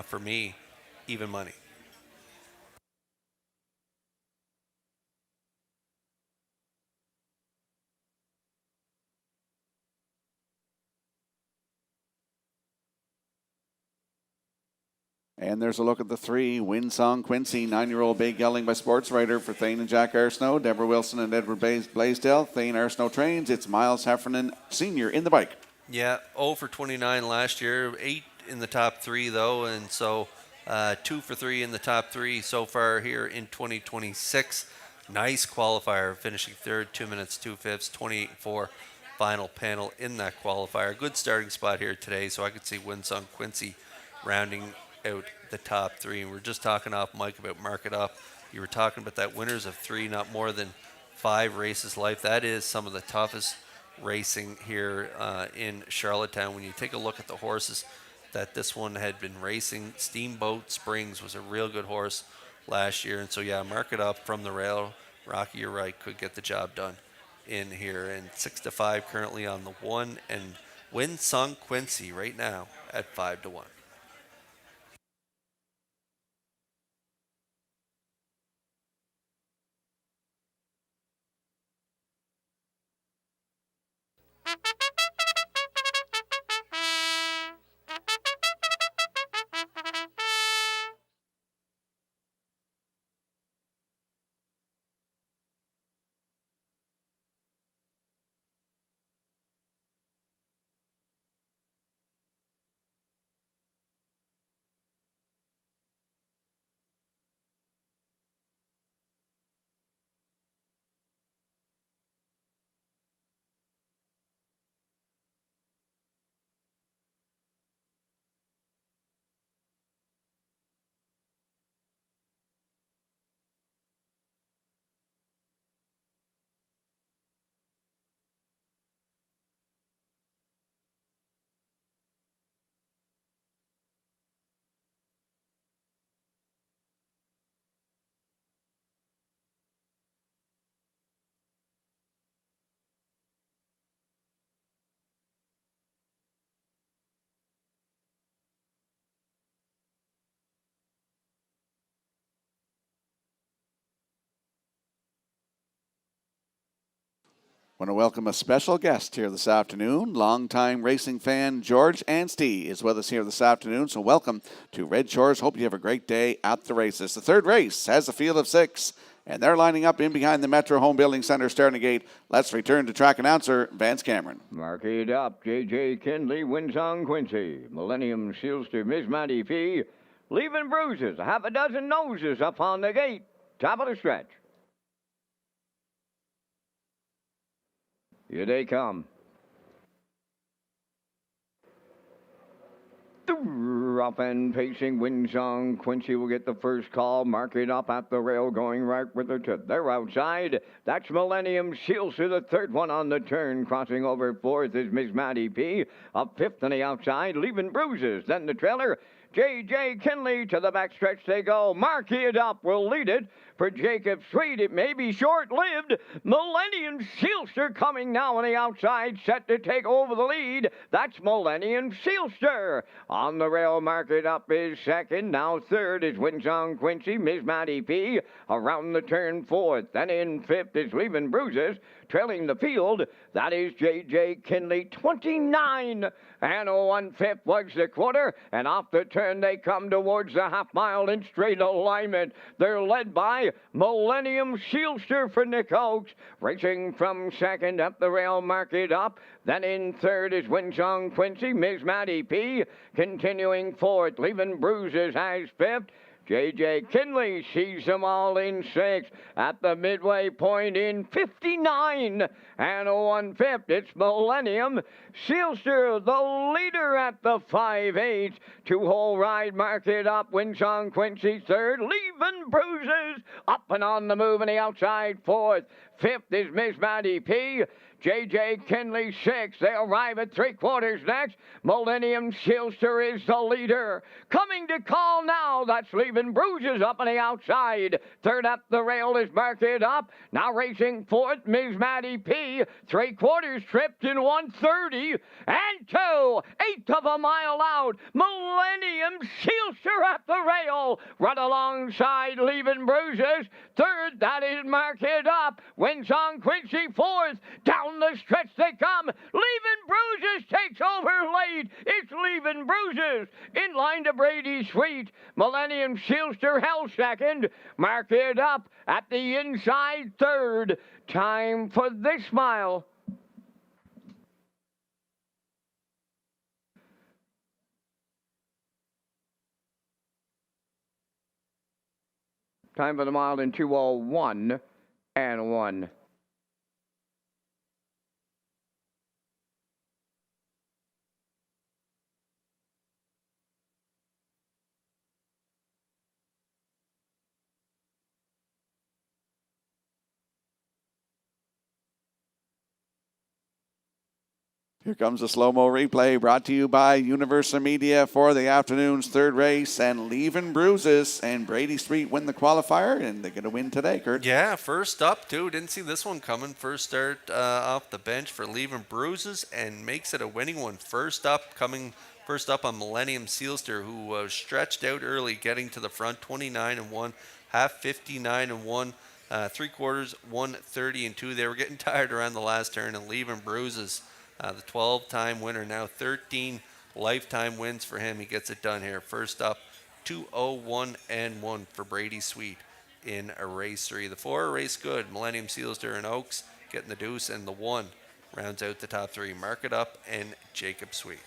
for me, even money. And there's a look at the 3. Winsong Quincy, 9-year-old bay gelding by Sports Writer for Thane and Jack Arsenault, Deborah Wilson and Edward Blaisdell. Thane Arsenault trains. It's Miles Heffernan, senior, in the bike. Yeah, 0 for 29 last year, 8 in the top 3 though, and so 2 for 3 in the top 3 so far here in 2026. Nice qualifier, finishing third, 2 minutes 2 fifths, 28-4 final panel in that qualifier. Good starting spot here today, so I could see Winsong Quincy rounding out the top 3. And we're just talking off mic about Mark It Up. You were talking about that winners of 3, not more than 5 races life. That is some of the toughest racing here in Charlottetown. When you take a look at the horses that this one had been racing, Steamboat Springs was a real good horse last year. And so, yeah, Mark It Up from the rail. Rocky, you're right, could get the job done in here. And 6-5 currently on the 1. And Winsong Quincy right now at 5-1. Want to welcome a special guest here this afternoon. Longtime racing fan George Anstey is with us here this afternoon. So welcome to Red Shores. Hope you have a great day at the races. The third race has a field of 6, and they're lining up in behind the Metro Home Building Center starting gate. Let's return to track announcer Vance Cameron. Mark it up. J.J. Kinley, Winsong Quincy. Millennium Sealster, Miss Maddie P. Leaving bruises, a half a dozen noses up on the gate. Top of the stretch. Here they come. Up and pacing, Winsong Quincy will get the first call. Mark it up at the rail, going right with her to their outside. That's Millennium Sealster, the third one on the turn. Crossing over fourth is Miss Maddie P. Up fifth on the outside, leaving bruises. Then the trailer. J.J. Kinley to the backstretch they go. Mark it up will lead it for Jacob Sweet. It may be short-lived. Millennium Sealster coming now on the outside, set to take over the lead. That's Millennium Sealster. On the rail, Mark it up is second. Now third is Winsong Quincy, Miss Maddie P. Around the turn fourth. Then in fifth is Leaving Bruises. Trailing the field, that is J.J. Kinley, 29. And 1/5 was the quarter. And off the turn they come towards the half mile in straight alignment. They're led by Millennium Sealster for Nick Oakes. Racing from second up the rail, Mark it up. Then in third is Winsong Quincy, Miss Maddie P. Continuing fourth, Leaving Bruises has fifth. J.J. Kinley sees them all in 6. At the midway point in 59. And 1/5, it's Millennium Sealster, the leader at the 5/8. 2-hole ride, Mark it up. Winsong Quincy third. Leaving Bruises up and on the move on the outside fourth. Fifth is Miss Maddie P. J.J. Kinley 6. They arrive at 3/4 next. Millennium Sealster is the leader. Coming to call now. That's Leaving Bruises up on the outside. Third up the rail is Mark It Up. Now racing fourth, Miss Maddie P. 3/4 tripped in 1:30. And 2/8 of a mile out. Millennium Sealster at the rail. Run alongside Leaving Bruises. Third, that is Mark It Up. Winsong Quincy fourth. Down Down the stretch they come. Leaving Bruises takes over late. It's Leaving Bruises. In line to Brady Sweet. Millennium Sealster held second. Mark it up at the inside third. Time for this mile. Time for the mile in 2:01 and 1. Here comes a slow-mo replay brought to you by Universal Media for the afternoon's third race, and Leaving Bruises and Brady Street win the qualifier, and they're going to win today, Kurt. Yeah, first up, too. Didn't see this one coming. First start off the bench for Leaving Bruises, and makes it a winning one. First up on Millennium Sealster, who was stretched out early, getting to the front, 29-1, half 59-1, 3/4, 1:30-2. They were getting tired around the last turn, and Leaving Bruises, the 12-time winner, now 13 lifetime wins for him. He gets it done here. First up, 2:01 and 1 for Brady Sweet in a race 3. The 4 race good. Millennium Sealster and Oaks getting the deuce, and the 1 rounds out the top 3. Mark It Up and Jacob Sweet.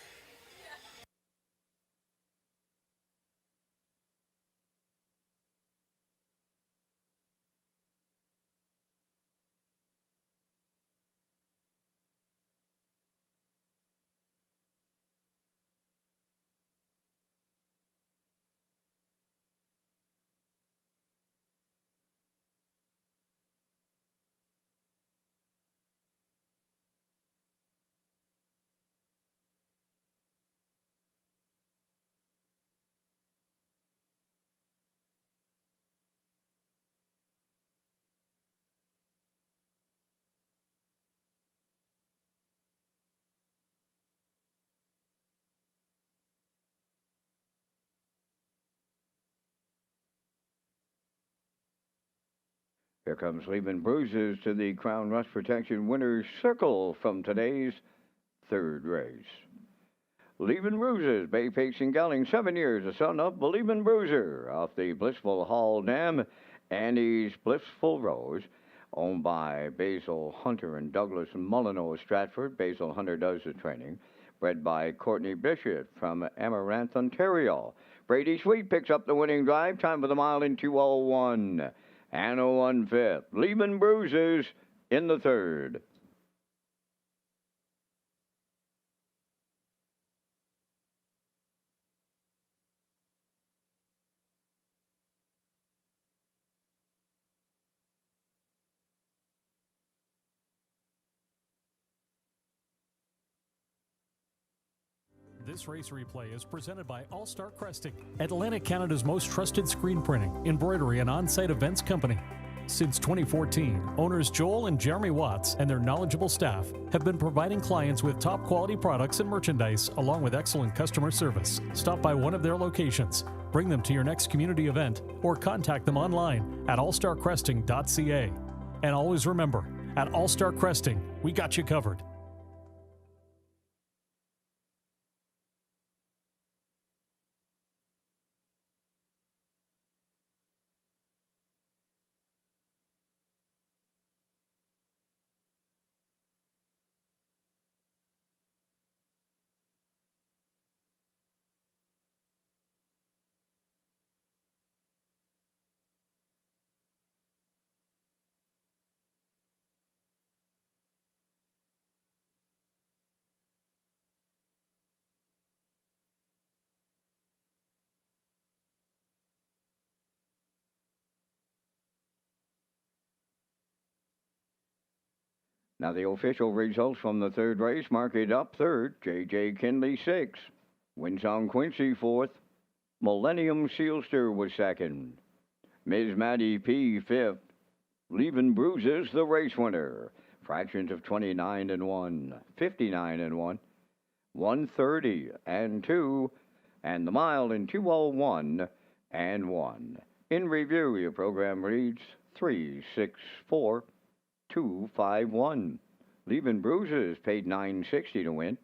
Here comes Leaving Bruises to the Crown Rust Protection Winner's Circle from today's third race. Leaving Bruises, Bay Pace and Gowling, 7 years, the son of Believin' Bruiser, off the Blissful Hall Dam, Annie's Blissful Rose, owned by Basil Hunter and Douglas Mullino of Stratford. Basil Hunter does the training. Bred by Courtney Bishop from Amaranth, Ontario. Brady Sweet picks up the winning drive. Time for the mile in 2:01 and 1/5. Leaving Bruises in the third. This race replay is presented by All Star Cresting, Atlantic Canada's most trusted screen printing, embroidery, and on-site events company. Since 2014, owners Joel and Jeremy Watts and their knowledgeable staff have been providing clients with top quality products and merchandise along with excellent customer service. Stop by one of their locations, bring them to your next community event, or contact them online at allstarcresting.ca. And always remember, at All Star Cresting, we got you covered. Now the official results from the third race. Mark It Up third, J.J. Kinley 6th, Winsong Quincy 4th, Millennium Sealster was 2nd, Ms. Maddie P 5th, Leaving Bruises the race winner, fractions of 29 and 1, 59 and 1, 130 and 2, and the mile in 2:01 and 1. In review, your program reads 364. 251. Leaving Bruises paid $9.60 to win.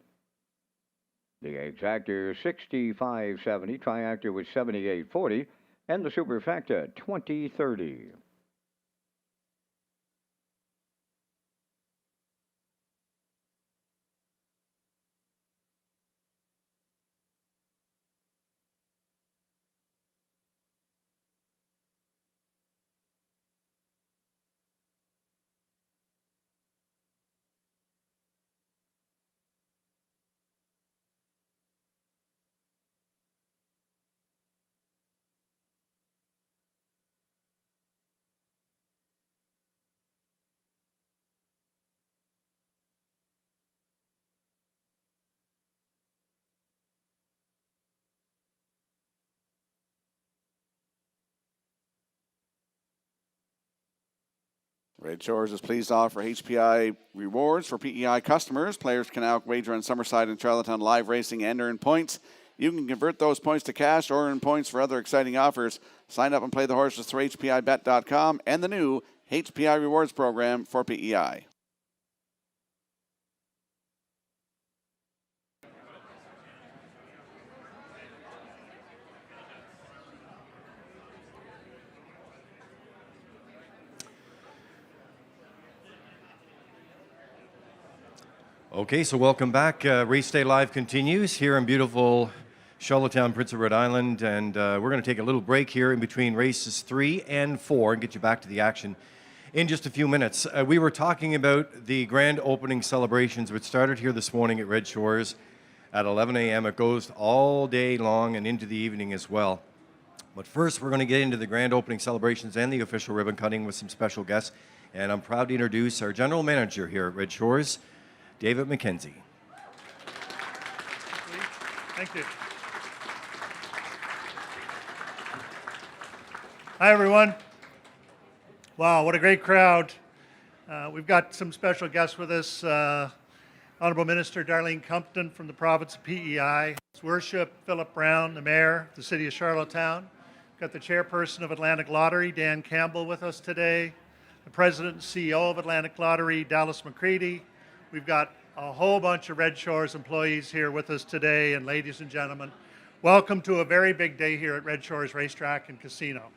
The Exactor 65.70, Triactor was 78.40, and the Superfecta 20.30. Red Shores is pleased to offer HPI rewards for PEI customers. Players can now wager on Summerside and Charlottetown live racing and earn points. You can convert those points to cash or earn points for other exciting offers. Sign up and play the horses through HPIBet.com and the new HPI rewards program for PEI. Okay, so welcome back. Race Day Live continues here in beautiful Charlottetown, Prince Edward Island, and we're going to take a little break here in between races 3 and 4 and get you back to the action in just a few minutes. We were talking about the grand opening celebrations, which started here this morning at Red Shores at 11 a.m. It goes all day long and into the evening as well. But first, we're going to get into the grand opening celebrations and the official ribbon cutting with some special guests, and I'm proud to introduce our general manager here at Red Shores, David McKenzie. Thank you. Hi, everyone. Wow, what a great crowd. We've got some special guests with us. Honorable Minister Darlene Compton from the province of PEI. His Worship Philip Brown, the Mayor of the City of Charlottetown. We've got the Chairperson of Atlantic Lottery, Dan Campbell, with us today. The President and CEO of Atlantic Lottery, Dallas McCready. We've got a whole bunch of Red Shores employees here with us today, and ladies and gentlemen, welcome to a very big day here at Red Shores Racetrack and Casino.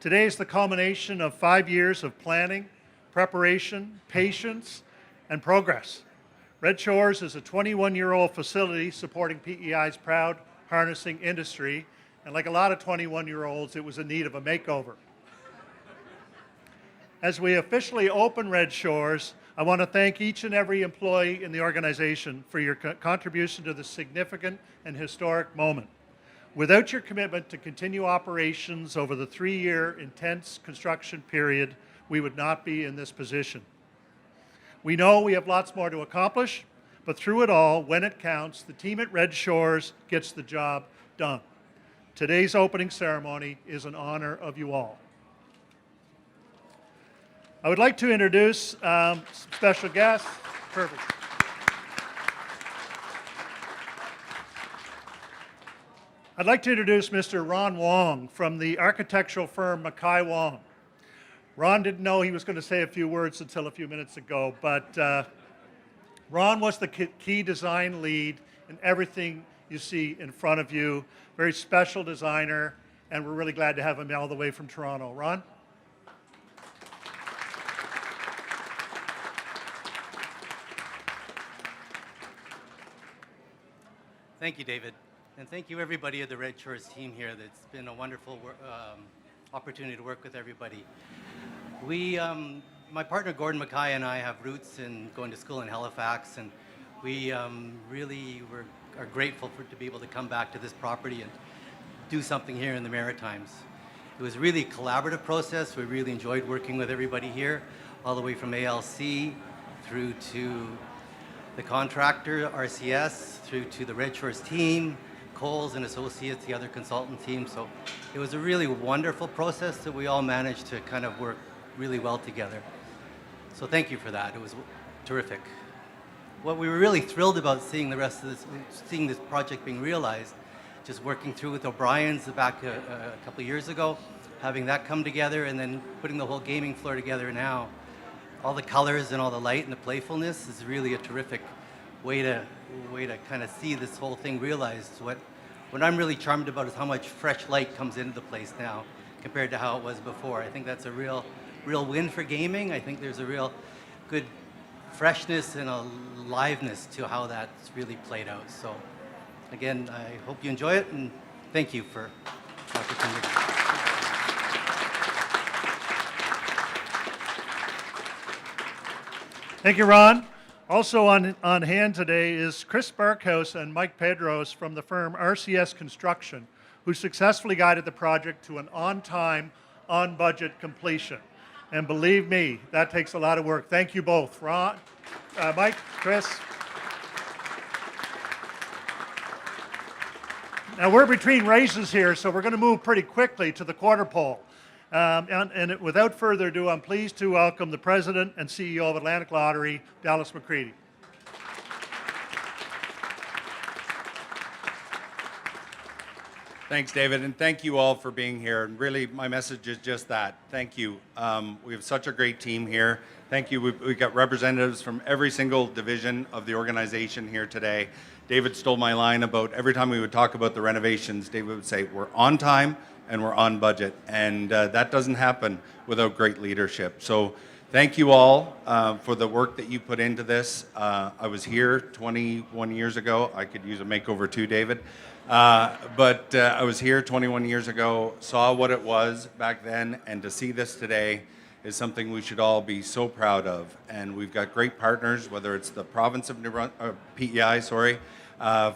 Today is the culmination of 5 years of planning, preparation, patience, and progress. Red Shores is a 21-year-old facility supporting PEI's proud harnessing industry, and like a lot of 21-year-olds, it was in need of a makeover. As we officially open Red Shores, I want to thank each and every employee in the organization for your contribution to this significant and historic moment. Without your commitment to continue operations over the 3-year intense construction period, we would not be in this position. We know we have lots more to accomplish, but through it all, when it counts, the team at Red Shores gets the job done. Today's opening ceremony is in honor of you all. I would like to introduce some special guests. Perfect. I'd like to introduce Mr. Ron Wong from the architectural firm Mackay Wong. Ron didn't know he was going to say a few words until a few minutes ago, but Ron was the key design lead in everything you see in front of you. Very special designer, and we're really glad to have him all the way from Toronto. Ron? Thank you, David. And thank you, everybody at the Red Shores team here. It's been a wonderful opportunity to work with everybody. My partner Gordon Mackay and I have roots in going to school in Halifax, and we really are grateful to be able to come back to this property and do something here in the Maritimes. It was really a collaborative process. We really enjoyed working with everybody here, all the way from ALC through to the contractor, RCS, through to the Red Shores team, Coles and Associates, the other consultant team. So it was a really wonderful process that we all managed to kind of work really well together. So thank you for that. It was terrific. What we were really thrilled about seeing this project being realized, just working through with O'Brien's back a couple of years ago, having that come together, and then putting the whole gaming floor together now. all the colors and all the light and the playfulness is really a terrific way to kind of see this whole thing realized. What I'm really charmed about is how much fresh light comes into the place now compared to how it was before. I think that's a real win for gaming. I think there's a real good freshness and a liveness to how that's really played out. So again, I hope you enjoy it, and thank you for the opportunity. Thank you, Ron. Also on hand today is Chris Barkhouse and Mike Pedros from the firm RCS Construction, who successfully guided the project to an on-time, on-budget completion. And believe me, that takes a lot of work. Thank you both. Ron, Mike, Chris. Now we're between races here, so we're going to move pretty quickly to the quarter pole. And without further ado, I'm pleased to welcome the President and CEO of Atlantic Lottery, Dallas McCready. Thanks, David, and thank you all for being here. And really, my message is just that. Thank you. We have such a great team here. Thank you. We've got representatives from every single division of the organization here today. David stole my line about every time we would talk about the renovations, David would say, we're on time and we're on budget. And that doesn't happen without great leadership. So thank you all for the work that you put into this. I was here 21 years ago. I could use a makeover too, David. But I was here 21 years ago, saw what it was back then, and to see this today is something we should all be so proud of. And we've got great partners, whether it's the province of PEI,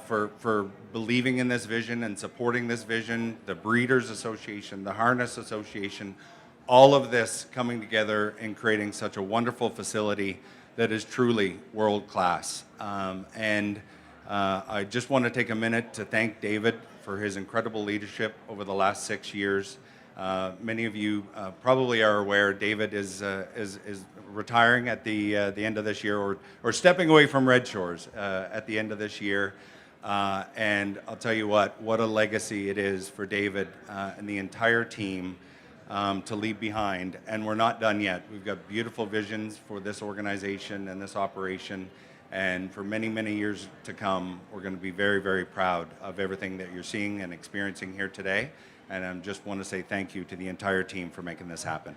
for believing in this vision and supporting this vision, the Breeders Association, the Harness Association, all of this coming together and creating such a wonderful facility that is truly world-class. I just want to take a minute to thank David for his incredible leadership over the last 6 years. Many of you probably are aware David is retiring at the end of this year, or stepping away from Redshores at the end of this year. And I'll tell you what a legacy it is for David and the entire team to leave behind. And we're not done yet. We've got beautiful visions for this organization and this operation. And for many, many years to come, we're going to be very, very proud of everything that you're seeing and experiencing here today. And I just want to say thank you to the entire team for making this happen.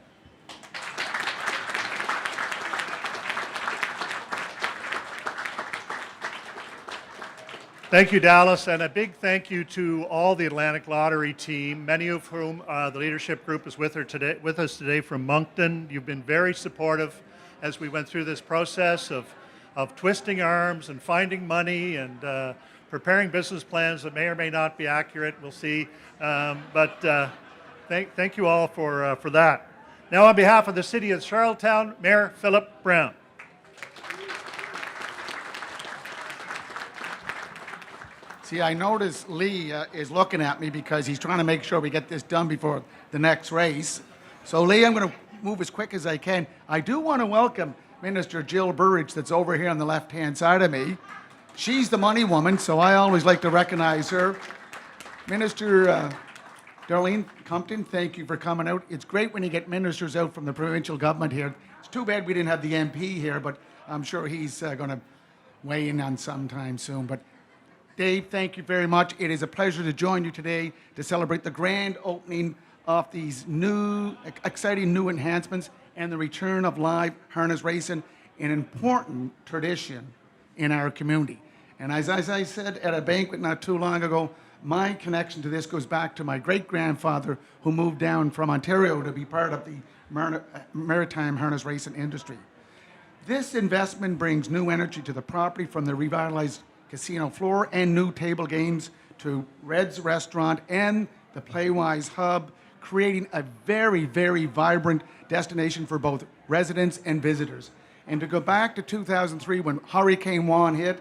Thank you, Dallas, and a big thank you to all the Atlantic Lottery team, many of whom the leadership group is with us today from Moncton. You've been very supportive as we went through this process of twisting arms and finding money and preparing business plans that may or may not be accurate. We'll see. But thank you all for that. Now, on behalf of the City of Charlottetown, Mayor Philip Brown. See, I notice Lee is looking at me because he's trying to make sure we get this done before the next race. So, Lee, I'm going to move as quick as I can. I do want to welcome Minister Jill Burridge that's over here on the left-hand side of me. She's the money woman, so I always like to recognize her. Minister Darlene Compton, thank you for coming out. It's great when you get ministers out from the provincial government here. It's too bad we didn't have the MP here, but I'm sure he's going to weigh in on sometime soon. But Dave, thank you very much. It is a pleasure to join you today to celebrate the grand opening of these new, exciting new enhancements and the return of live harness racing, an important tradition in our community. And as I said at a banquet not too long ago, my connection to this goes back to my great-grandfather who moved down from Ontario to be part of the maritime harness racing industry. This investment brings new energy to the property, from the revitalized casino floor and new table games to Red's Restaurant and the Playwise Hub, creating a very, very vibrant destination for both residents and visitors. And to go back to 2003 when Hurricane Juan hit,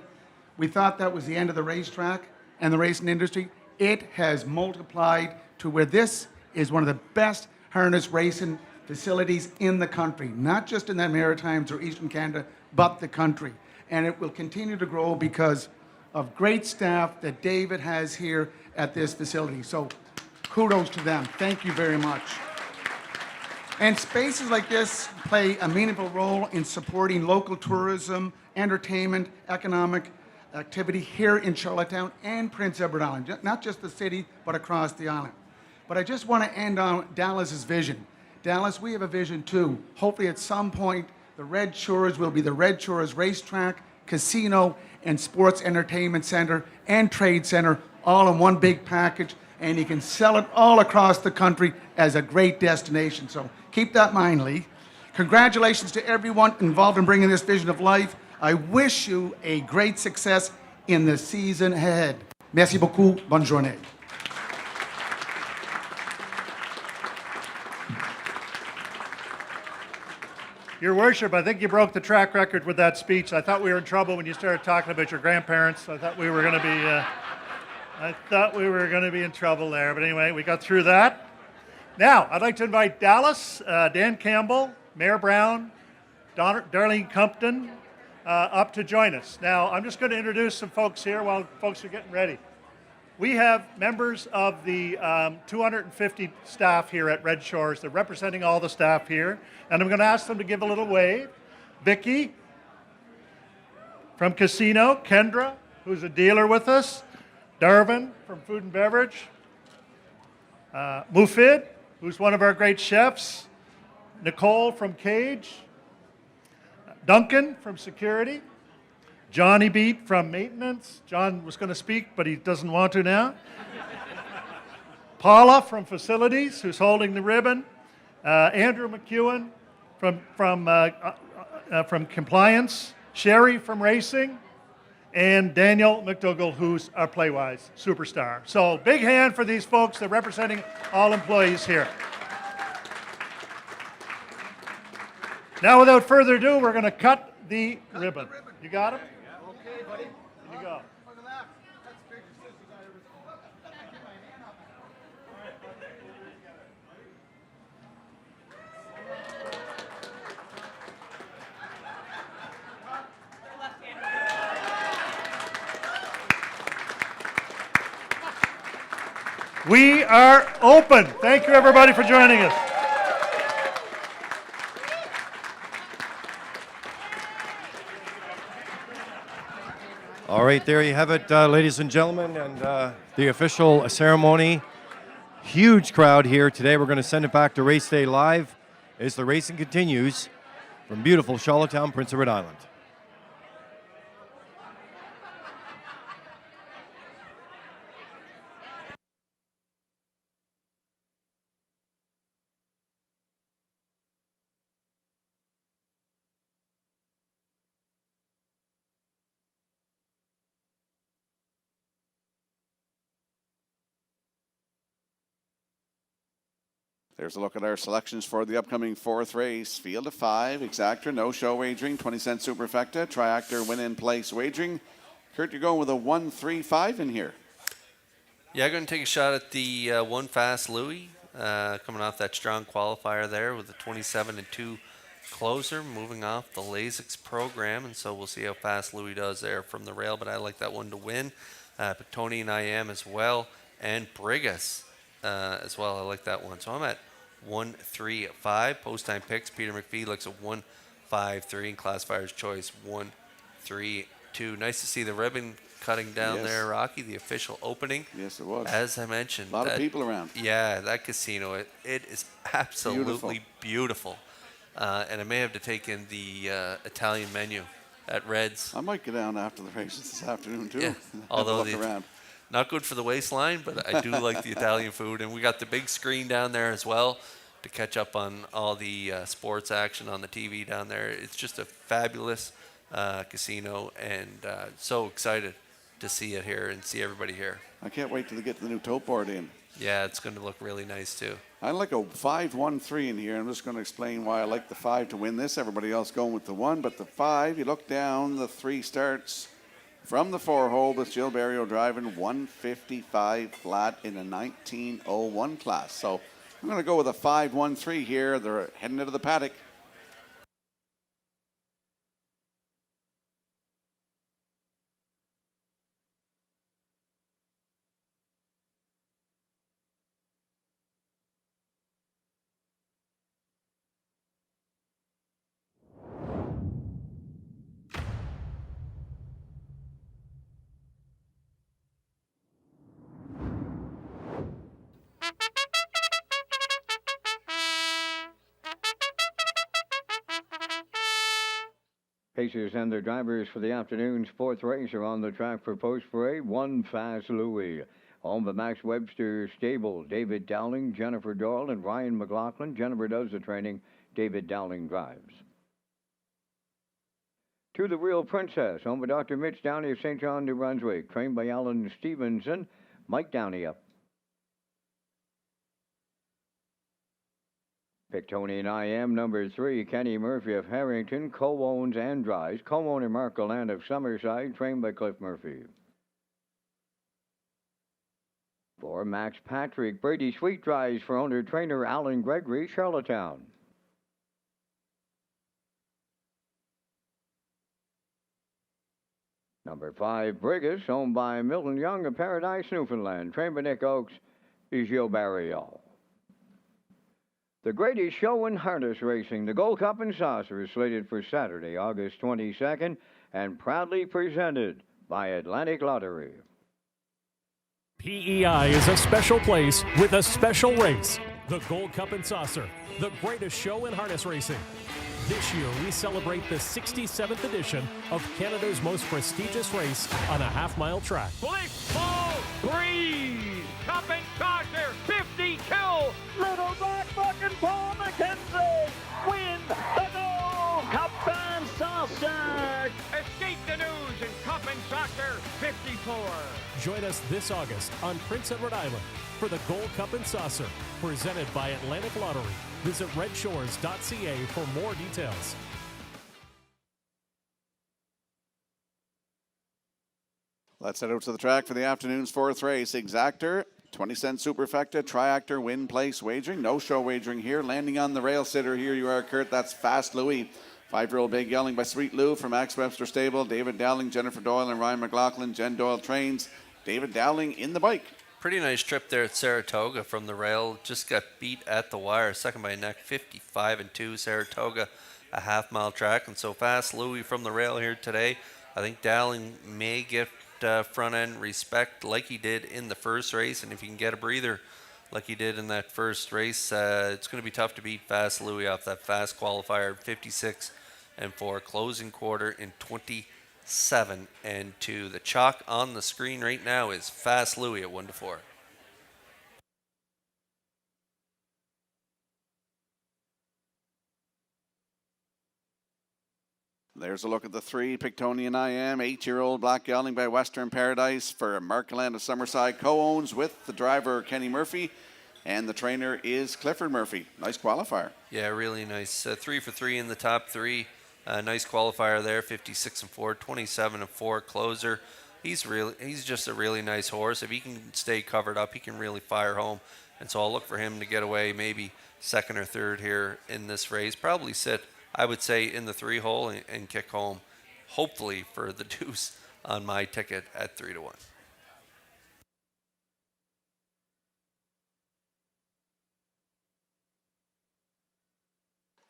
we thought that was the end of the racetrack and the racing industry. It has multiplied to where this is one of the best harness racing facilities in the country, not just in the Maritimes or Eastern Canada, but the country. And it will continue to grow because of great staff that David has here at this facility. So kudos to them. Thank you very much. And spaces like this play a meaningful role in supporting local tourism, entertainment, economic activity here in Charlottetown and Prince Edward Island. Not just the city, but across the island. But I just want to end on Dallas's vision. Dallas, we have a vision too. Hopefully at some point, the Red Shores will be the Red Shores Racetrack, Casino, and Sports Entertainment Center and Trade Center all in one big package, and you can sell it all across the country as a great destination. So keep that in mind, Lee. Congratulations to everyone involved in bringing this vision of life. I wish you a great success in the season ahead. Merci beaucoup. Bonne journée. Your Worship, I think you broke the track record with that speech. I thought we were in trouble when you started talking about your grandparents. I thought we were going to be in trouble there. But anyway, we got through that. Now, I'd like to invite Dallas, Dan Campbell, Mayor Brown, Darlene Compton up to join us. Now, I'm just going to introduce some folks here while folks are getting ready. We have members of the 250 staff here at Red Shores. They're representing all the staff here. And I'm going to ask them to give a little wave. Vicky from Casino, Kendra, who's a dealer with us, Darvin from Food and Beverage, Mufid, who's one of our great chefs, Nicole from Cage, Duncan from Security, Johnny Beat from Maintenance. John was going to speak, but he doesn't want to now. Paula from Facilities, who's holding the ribbon. Andrew McEwen from Compliance. Sherry from Racing. And Daniel McDougall, who's our Playwise superstar. So big hand for these folks. They're representing all employees here. Now, without further ado, we're going to cut the ribbon. You got him? Okay, buddy. Here you go. We are open. Thank you, everybody, for joining us. All right, there you have it, ladies and gentlemen, and the official ceremony. Huge crowd here today. We're going to send it back to Race Day Live as the racing continues from beautiful Charlottetown, Prince Edward Island. There's a look at our selections for the upcoming fourth race. Field of 5, Exacta, no-show wagering, 20-cent superfecta, triactor win-in-place wagering. Kurt, you're going with a 1-3-5 in here. Yeah, I'm going to take a shot at the one fast Louis, coming off that strong qualifier there with a 27-2 closer, moving off the Lasix program, and so we'll see how fast Louis does there from the rail, but I like that one to win. Pictoni and I am as well, and Brigus as well. I like that one. So I'm at 1-3-5. Post time picks. Peter McPhee looks at 1-5-3, and classifier's choice 1-3-2. Nice to see the ribbon cutting down there, Rocky. The official opening. Yes, it was. As I mentioned, a lot of people around. Yeah, that casino. It is absolutely beautiful. And I may have to take in the Italian menu at Red's. I might go down after the races this afternoon too. Yeah. Although around. Not good for the waistline, but I do like the Italian food. And we got the big screen down there as well to catch up on all the sports action on the TV down there. It's just a fabulous casino, and so excited to see it here and see everybody here. I can't wait till they get the new tote board in. Yeah, it's going to look really nice too. I like a 5-1-3 in here. I'm just going to explain why I like the 5 to win this. Everybody else going with the 1, but the 5, you look down, the 3 starts from the 4-hole with Jill Barrio driving 155 flat in a 1901 class. So I'm going to go with a 5-1-3 here. They're heading into the paddock. Pacers and their drivers for the afternoon's fourth race are on the track for Post Parade. One Fast Louie. Home of Max Webster Stable, David Dowling, Jennifer Doyle, and Ryan McLaughlin. Jennifer does the training. David Dowling drives. To the Real Princess, home of Dr. Mitch Downey of St. John, New Brunswick, trained by Alan Stevenson. Mike Downey up. Pictonian IM number 3, Kenny Murphy of Harrington, co-owns and drives. Co-owner Mark Gallant of Summerside, trained by Cliff Murphy. For Max Patrick, Brady Sweet drives for owner-trainer Alan Gregory, Charlottetown. Number 5, Brigus, owned by Milton Young of Paradise, Newfoundland, trained by Nick Oakes, is Gio Barrio. The greatest show in harness racing, the Gold Cup and Saucer, is slated for Saturday, August 22nd, and proudly presented by Atlantic Lottery. PEI is a special place with a special race. The Gold Cup and Saucer, the greatest show in harness racing. This year, we celebrate the 67th edition of Canada's most prestigious race on a half-mile track. Blake Paul Breeze, Cup and Saucer, 52, Little Black fucking Paul McKenzie, win the Gold Cup and Saucer. Escape the news in Cup and Saucer, 54. Join us this August on Prince Edward Island for the Gold Cup and Saucer, presented by Atlantic Lottery. Visit Redshores.ca for more details. Let's head out to the track for the afternoon's fourth race. Exactor, 20-cent superfecta, triactor, win place wagering. No show wagering here. Landing on the rail sitter. Here you are, Kurt. That's Fast Louie. 5-year-old Big Yelling by Sweet Lou from Max Webster Stable. David Dowling, Jennifer Doyle, and Ryan McLaughlin. Jen Doyle trains. David Dowling in the bike. Pretty nice trip there at Saratoga from the rail. Just got beat at the wire. Second by a neck, 55-2. Saratoga, a half-mile track. And so Fast Louie from the rail here today. I think Dowling may get front-end respect like he did in the first race. And if you can get a breather like he did in that first race, it's going to be tough to beat Fast Louie off that fast qualifier, 56-4. Closing quarter in 27-2. The chalk on the screen right now is Fast Louie at 1-4. There's a look at the 3, Pictonian IM, 8-year-old Black Gelding by Western Paradise for Mark Land of Summerside, co-owns with the driver Kenny Murphy, and the trainer is Clifford Murphy. Nice qualifier. Yeah, really nice. 3 for 3 in the top 3. Nice qualifier there, 56-4, 27-4 closer. He's just a really nice horse. If he can stay covered up, he can really fire home. And so I'll look for him to get away maybe second or third here in this race. Probably sit, I would say, in the 3-hole and kick home, hopefully for the deuce on my ticket at 3-1.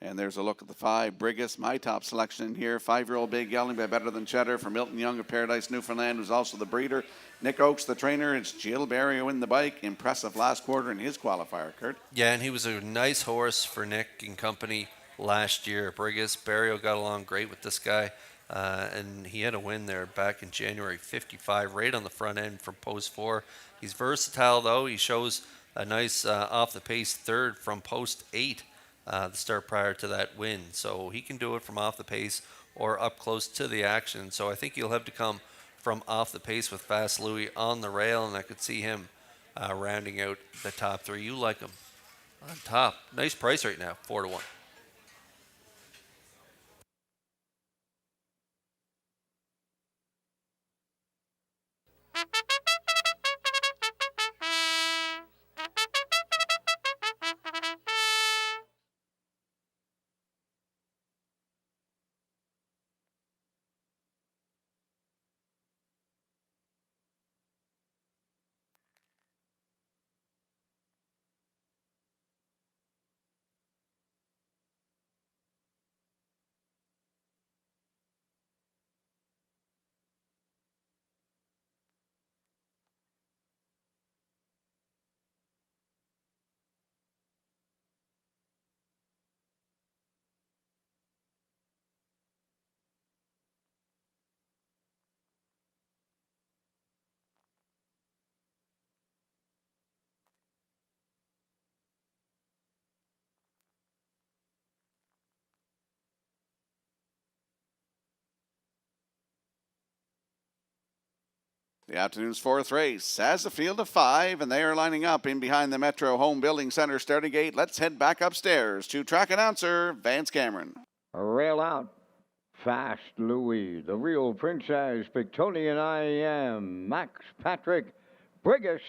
And there's a look at the 5, Brigus, my top selection here. 5-year-old Big Yelling by Better Than Cheddar from Milton Young of Paradise, Newfoundland, who's also the breeder. Nick Oakes, the trainer. It's Jill Barrio in the bike. Impressive last quarter in his qualifier, Kurt. Yeah, and he was a nice horse for Nick and company last year. Brigus, Barrio got along great with this guy. And he had a win there back in January, 55, right on the front end from post 4. He's versatile, though. He shows a nice off-the-pace third from post 8. The start prior to that win. So he can do it from off the pace or up close to the action. So I think he'll have to come from off the pace with Fast Louie on the rail, and I could see him rounding out the top 3. You like him on top. Nice price right now, 4-1. The afternoon's fourth race has a field of 5, and they are lining up in behind the Metro Home Building Center starting gate. Let's head back upstairs to track announcer Vance Cameron. Rail out. Fast Louis, the Real Princess, Pictonian I Am, Max Patrick, Brigus,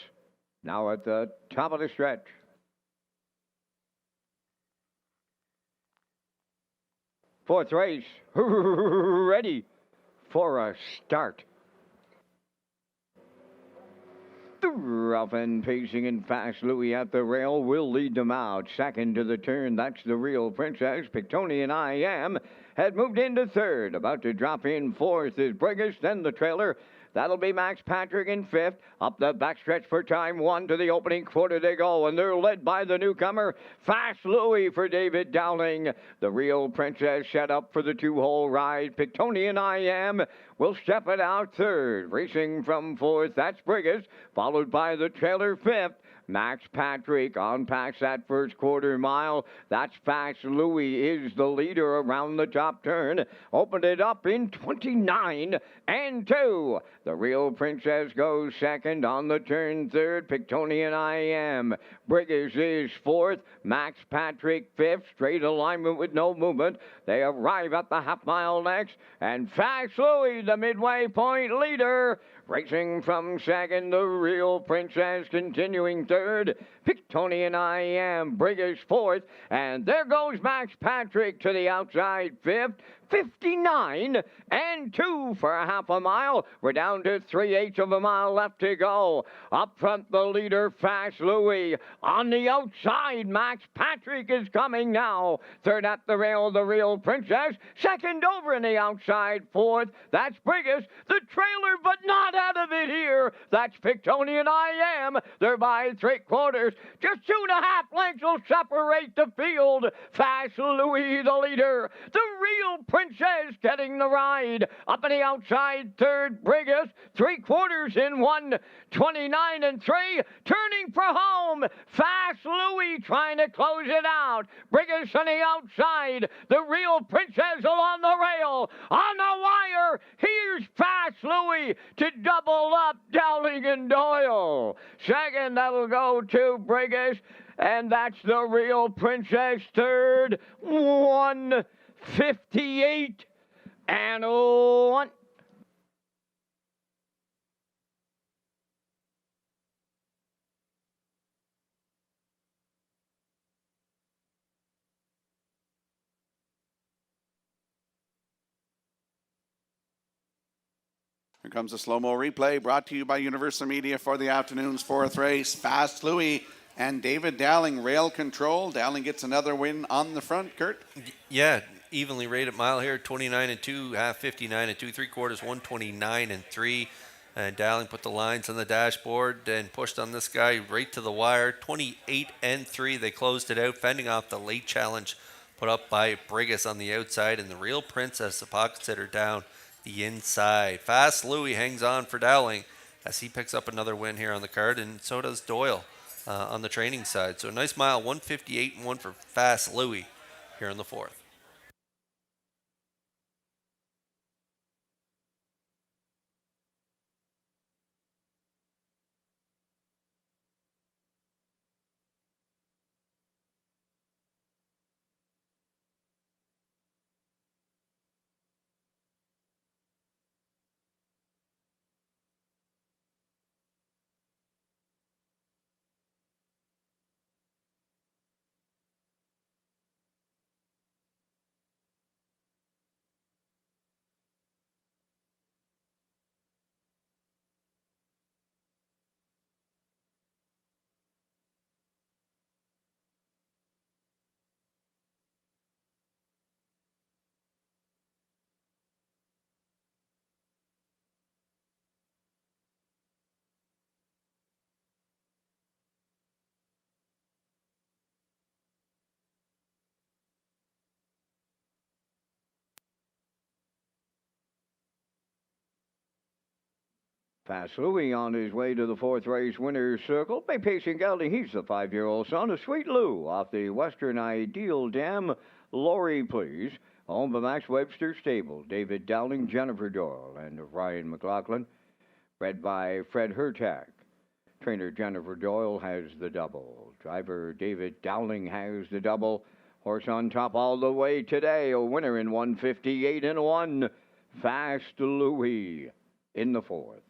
now at the top of the stretch. Fourth race, ready for a start. Rough and pacing and Fast Louis at the rail will lead them out. Second to the turn, that's the Real Princess. Pictonian I Am had moved into third. About to drop in fourth is Brigus, then the trailer. That'll be Max Patrick in fifth. Up the backstretch for time 1 to the opening quarter they go, and they're led by the newcomer, Fast Louis for David Dowling. The Real Princess set up for the 2-hole ride. Pictonian I Am will step it out third. Racing from fourth, that's Brigus, followed by the trailer fifth. Max Patrick on past that first quarter mile. That's Fast Louis is the leader around the top turn. Opened it up in 29 and 2. The Real Princess goes second on the turn third. Pictonian I Am. Brigus is fourth. Max Patrick fifth. Straight alignment with no movement. They arrive at the half mile next. And Fast Louis, the midway point leader. Racing from second, the Real Princess continuing third. Pictonian I Am, Brigus fourth. And there goes Max Patrick to the outside fifth. 59 and 2 for a half a mile. We're down to 3/8 of a mile left to go. Up front, the leader, Fast Louis. On the outside, Max Patrick is coming now. Third at the rail, the Real Princess. Second over in the outside, fourth. That's Brigus. The trailer, but not out of it here. That's Pictonian I Am. They're by 3/4. Just 2.5 lengths will separate the field. Fast Louis, the leader. The Real Princess getting the ride. Up on the outside, third, Brigus. 3/4 in 1:29 and 3. Turning for home. Fast Louis trying to close it out. Brigus on the outside. The Real Princess along the rail. On the wire. Here's Fast Louis to double up Dowling and Doyle. Second, that'll go to Brigus. And that's the Real Princess third. 1:58 and 1. Here comes a slow-mo replay brought to you by Universal Media for the afternoon's fourth race. Fast Louis and David Dowling rail control. Dowling gets another win on the front, Kurt. Yeah, evenly rated mile here, 29 and 2, half 59 and 2 3/4, 129 and 3. And Dowling put the lines on the dashboard and pushed on this guy right to the wire. 28 and 3. They closed it out, fending off the late challenge put up by Brigus on the outside, and the Real Princess, the pocket sitter, down the inside. Fast Louis hangs on for Dowling as he picks up another win here on the card, and so does Doyle on the training side. So a nice mile, 158 and 1 for Fast Louis here in the fourth. Fast Louis on his way to the fourth race winner's circle. By pacing gelding, he's the 5-year-old son of Sweet Lou off the Western Ideal Dam. Lori, please. Home of Max Webster Stable. David Dowling, Jennifer Doyle, and Ryan McLaughlin. Bred by Fred Hertak. Trainer Jennifer Doyle has the double. Driver David Dowling has the double. Horse on top all the way today. A winner in 158 and 1. Fast Louie in the fourth.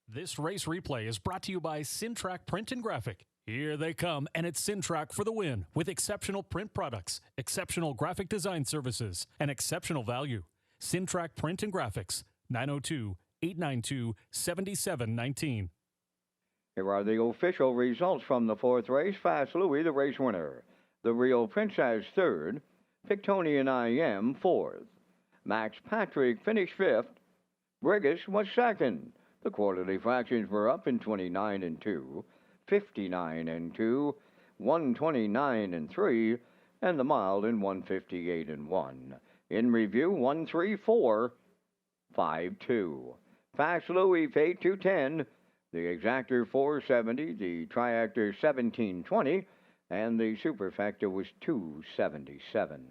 This race replay is brought to you by Racetrack Print and Graphic. Here they come, and it's Racetrack for the win with exceptional print products, exceptional graphic design services, and exceptional value. Racetrack Print and Graphics, 902-892-7719. Here are the official results from the fourth race. Fast Louie, the race winner. The Real Princess, third. Pictonian I.M., fourth. Max Patrick finished fifth. Brigus was second. The quarterly fractions were up in 29 and 2, 59 and 2, 129 and 3, and the mild in 158 and 1. In review, 134, 5-2. Fast Louie, Fate 210, the Exactor 470, the Triactor 1720, and the Superfecta was 277.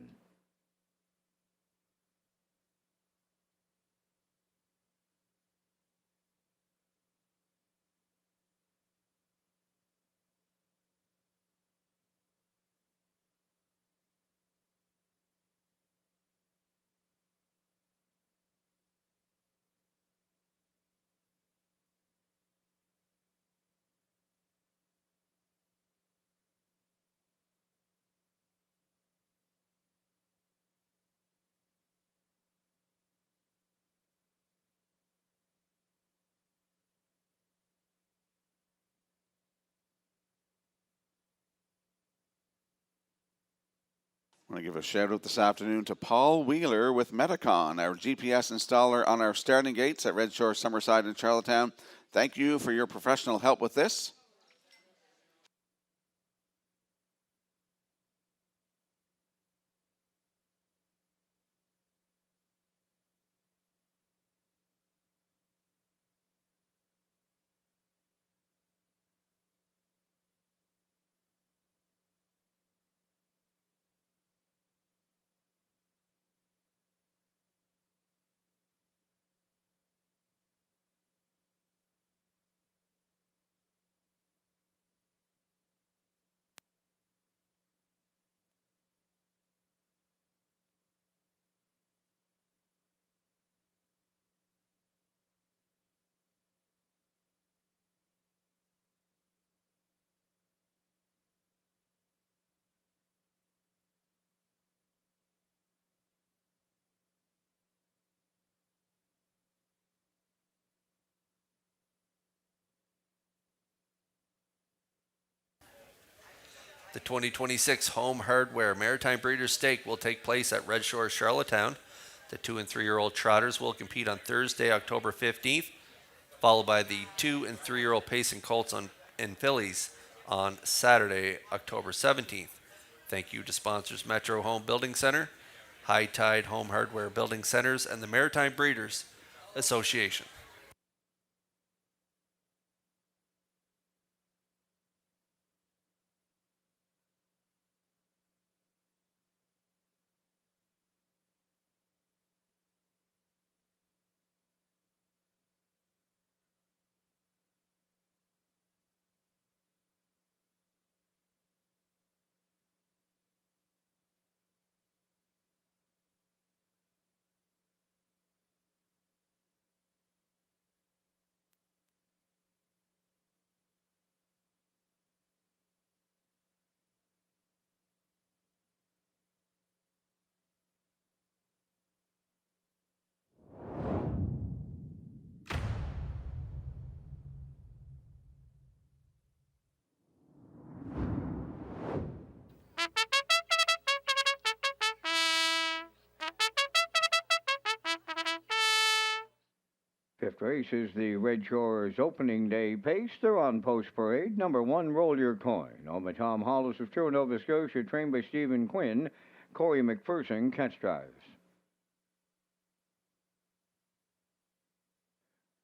I want to give a shout out this afternoon to Paul Wheeler with Metacon, our GPS installer on our starting gates at Red Shore, Summerside, and Charlottetown. Thank you for your professional help with this. The 2026 Home Hardware Maritime Breeders' Stake will take place at Red Shore, Charlottetown. The 2 and 3-year-old trotters will compete on Thursday, October 15th, followed by the 2 and 3-year-old Payson Colts and fillies on Saturday, October 17th. Thank you to sponsors Metro Home Building Center, High Tide Home Hardware Building Centers, and the Maritime Breeders Association. Fifth race is the Red Shores opening day pace. They're on post parade. Number 1, Roll Your Coin. Owned by Tom Hollis of Truro, Nova Scotia, trained by Stephen Quinn. Corey McPherson catch drives.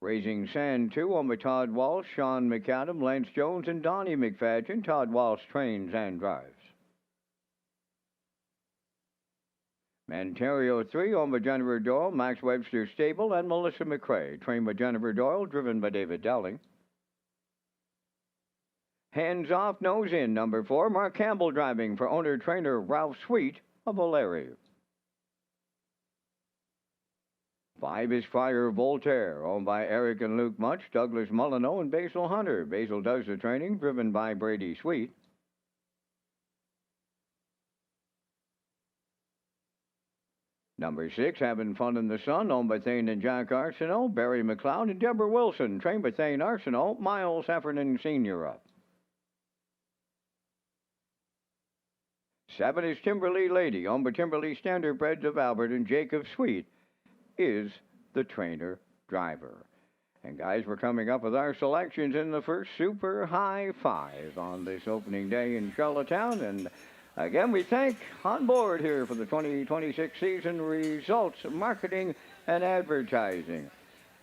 Raising Sand 2, owned by Todd Walsh, Sean McAdam, Lance Jones, and Donnie McFadgen. Todd Walsh trains and drives. Ontario 3, owned by Jennifer Doyle, Max Webster Stable, and Melissa McCrae, trained by Jennifer Doyle, driven by David Dowling. Hands Off, Nose In, number 4, Mark Campbell driving for owner-trainer Ralph Sweet of O'Leary. 5 is Friar Voltaire, owned by Eric and Luke Much, Douglas Mullino, and Basil Hunter. Basil does the training, driven by Brady Sweet. Number 6, Having Fun in the Sun, owned by Thane and Jack Arsenault, Barry McLeod, and Deborah Wilson, trained by Thane Arsenault, Miles Heffernan Sr. up. 7 is Timberley Lady, owned by Timberley Standardbreds of Albert, and Jacob Sweet is the trainer driver. And guys, we're coming up with our selections in the first Super High 5 on this opening day in Charlottetown. And again, we thank on board here for the 2026 season Results Marketing and Advertising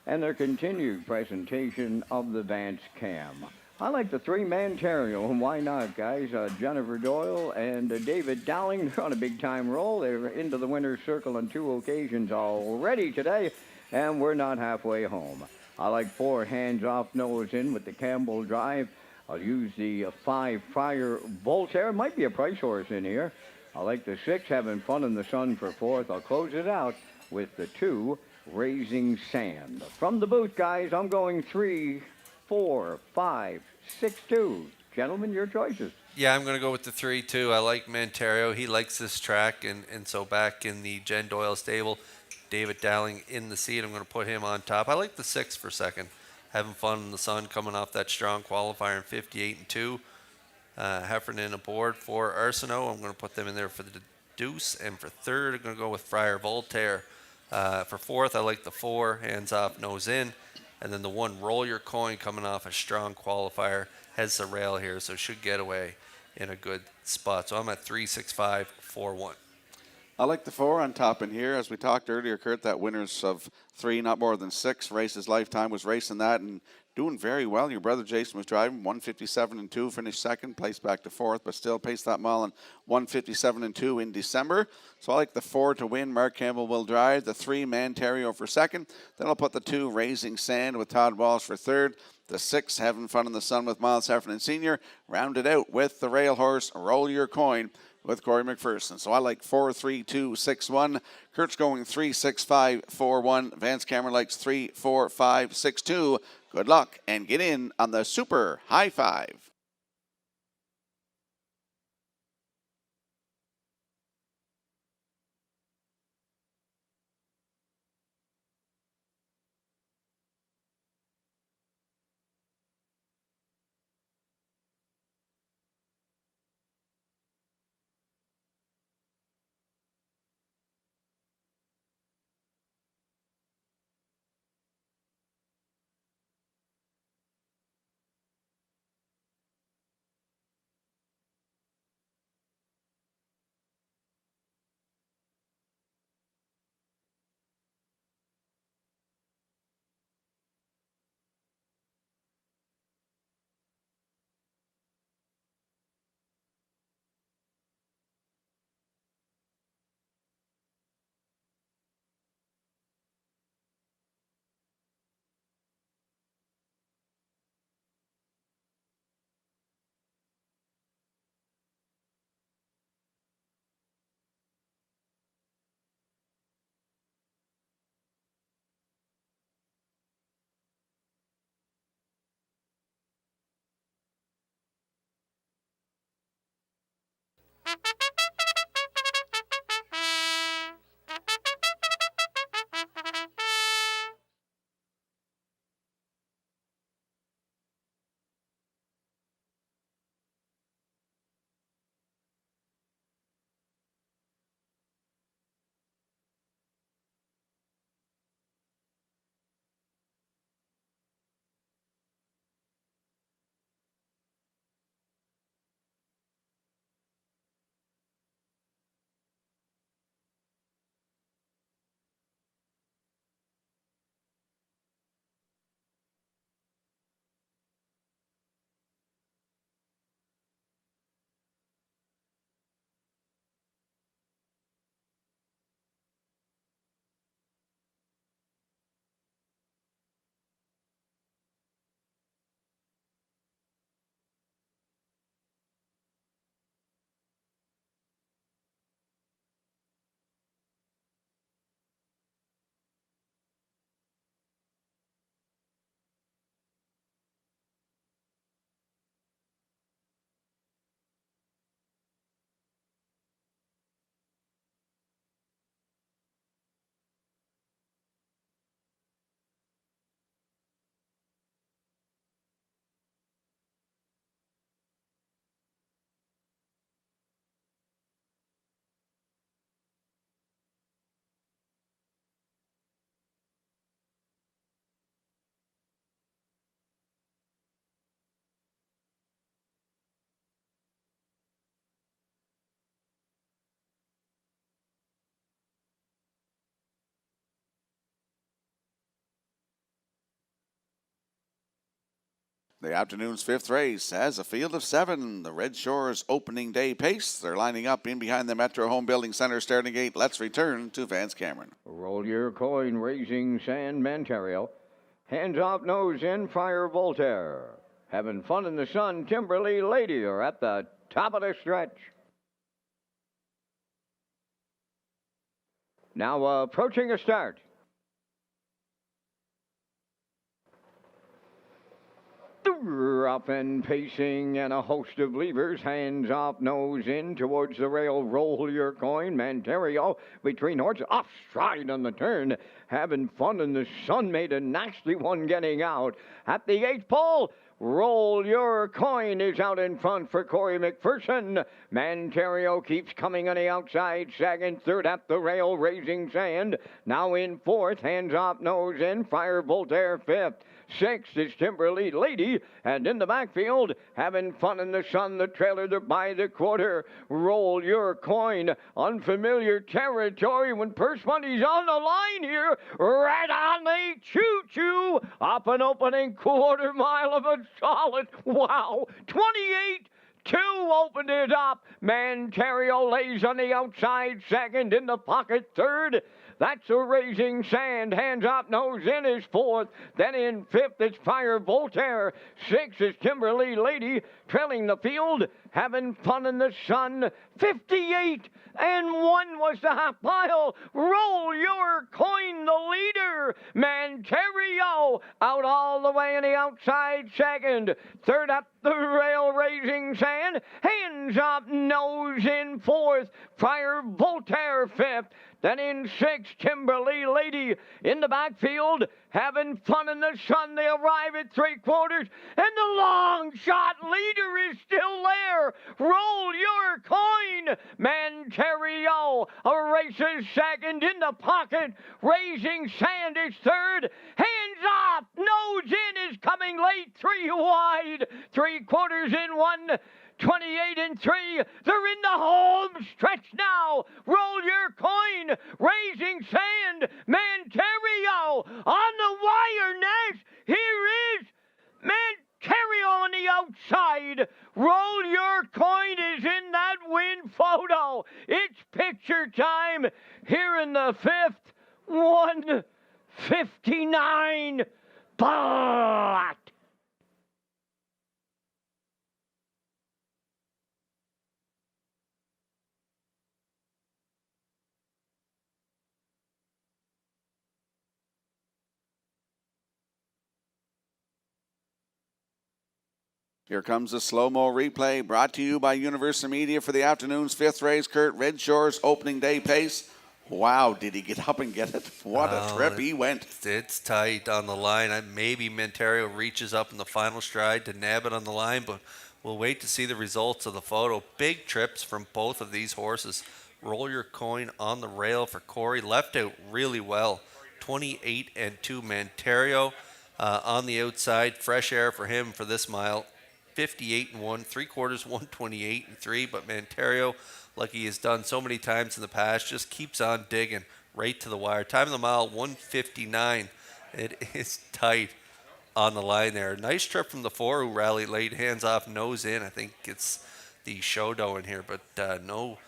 and their continued presentation of the Vance Cam. I like the 3-man Ontario, and why not, guys? Jennifer Doyle and David Dowling, they're on a big-time roll. They're into the winner's circle on 2 occasions already today, and we're not halfway home. I like 4, Hands Off, Nose In with the Campbell drive. I'll use the 5, Friar Voltaire. Might be a price horse in here. I like the 6, Having Fun in the Sun for 4th. I'll close it out with the 2, Raising Sand. From the booth, guys, I'm going 3, 4, 5, 6, 2. Gentlemen, your choices. Yeah, I'm going to go with the 3, too. I like Ontario. He likes this track, and so back in the Jen Doyle stable, David Dowling in the seat. I'm going to put him on top. I like the 6 for second. Having Fun in the Sun, coming off that strong qualifier in 58-2. Heffernan aboard for Arsenault. I'm going to put them in there for the deuce. And for third, I'm going to go with Friar Voltaire. For fourth, I like the 4, Hands Off, Nose In. And then the 1, Roll Your Coin, coming off a strong qualifier. Has the rail here, so should get away in a good spot. So I'm at 3, 6, 5, 4, 1. I like the 4 on top in here. As we talked earlier, Kurt, that winners of 3, not more than 6 races lifetime, was racing that and doing very well. Your brother Jason was driving 157-2, finished second, placed back to 4th, but still paced that mile in 157-2 in December. So I like the 4 to win. Mark Campbell will drive. The 3, Ontario for second. Then I'll put the 2, Raising Sand with Todd Walsh for third. The 6, Having Fun in the Sun with Miles Heffernan Sr. Rounded out with the rail horse, Roll Your Coin with Corey McPherson. So I like 4, 3, 2, 6, 1. Kurt's going 3, 6, 5, 4, 1. Vance Cameron likes 3, 4, 5, 6, 2. Good luck and get in on the Super High 5. The afternoon's fifth race has a field of 7. The Red Shores opening day pace. They're lining up in behind the Metro Home Building Center starting gate. Let's return to Vance Cameron. Roll your coin, Raising Sand, Mantario. Hands off, nose in, Fire Voltaire. Having fun in the sun, Timberley Lady are at the top of the stretch. Now approaching a start. Up and pacing and a host of levers, hands off, nose in towards the rail. Roll your coin, Mantario between horses, off stride on the turn, having fun in the sun, made a nasty one getting out at the 8th pole. Roll your coin is out in front for Corey McPherson. Mantario keeps coming on the outside, second, third at the rail, Raising Sand. Now in 4th, hands off, nose in, Fire Voltaire 5th. 6th is Timberley Lady, and in the backfield, having fun in the sun, the trailer by the quarter. Roll your coin, unfamiliar territory when purse money's on the line here. Right on the choo-choo, up an opening quarter mile of a solid, wow, 28-2 opened it up. Mantario lays on the outside, second, in the pocket, third. That's a Raising Sand. Hands up, nose in is 4th. Then in 5th, it's Fire Voltaire. 6th is Timberley Lady. Trailing the field, having fun in the sun. 58-1 was the half mile. Roll your coin, the leader. Mantario out all the way on the outside, second. Third up the rail, Raising Sand. Hands up, nose in 4th. Fire Voltaire 5th. Then in 6th, Timberley Lady in the backfield, having fun in the sun. They arrive at 3/4, and the long shot leader is still there. Roll your coin. Mantario races second in the pocket. Raising Sand is third. Hands off, nose in is coming late, 3 wide. 3/4 in 1. 28-3. They're in the home stretch now. Roll your coin. Raising Sand. Mantario on the wire next. Here is Mantario on the outside. Roll your coin is in that win photo. It's picture time here in the 5th. 1:59. But Here comes the slow-mo replay brought to you by Universal Media for the afternoon's 5th race. Kurt, Red Shores opening day pace. Wow, did he get up and get it? What a trip he went. It's tight on the line. Maybe Mantario reaches up in the final stride to nab it on the line, but we'll wait to see the results of the photo. Big trips from both of these horses. Roll your coin on the rail for Corey. Left out really well. 28-2 Mantario on the outside. Fresh air for him for this mile. 58-1, 3/4, 128-3, but Mantario, like he has done so many times in the past, just keeps on digging right to the wire. Time of the mile, 1:59. It is tight on the line there. Nice trip from the 4 who rallied late, hands off, nose in. I think it's the Shodo in here, but no,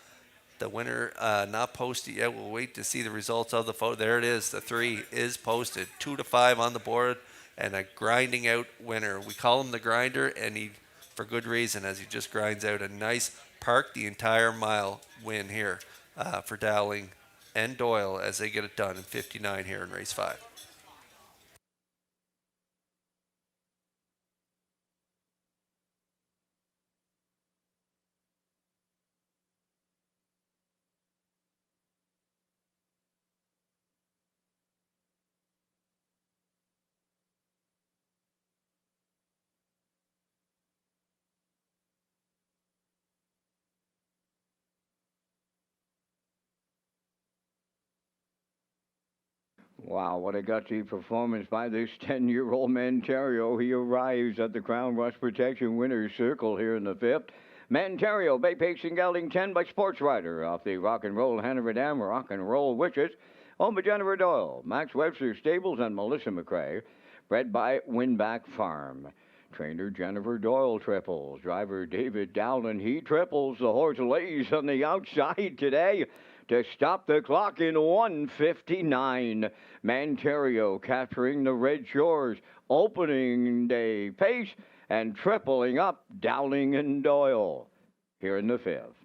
the winner not posted yet. We'll wait to see the results of the photo. There it is. The 3 is posted. 2-5 on the board. And a grinding out winner. We call him the grinder, and he, for good reason, as he just grinds out a nice park the entire mile win here for Dowling and Doyle as they get it done in 59 here in race 5. Wow, what a gutsy performance by this 10-year-old Mantario. He arrives at the Crown Rush Protection Winner's Circle here in the 5th. Mantario, Bay Pacing Gelding 10 by Sports Rider off the Rock and Roll Hanover Dam Rock and Roll Witches. Owned by Jennifer Doyle, Max Webster Stables, and Melissa McRae. Bred by Winback Farm. Trainer Jennifer Doyle triples. Driver David Dowland, he triples. The horse lays on the outside today to stop the clock in 1:59. Manterio capturing the Red Shores opening day pace and tripling up Dowling and Doyle here in the fifth.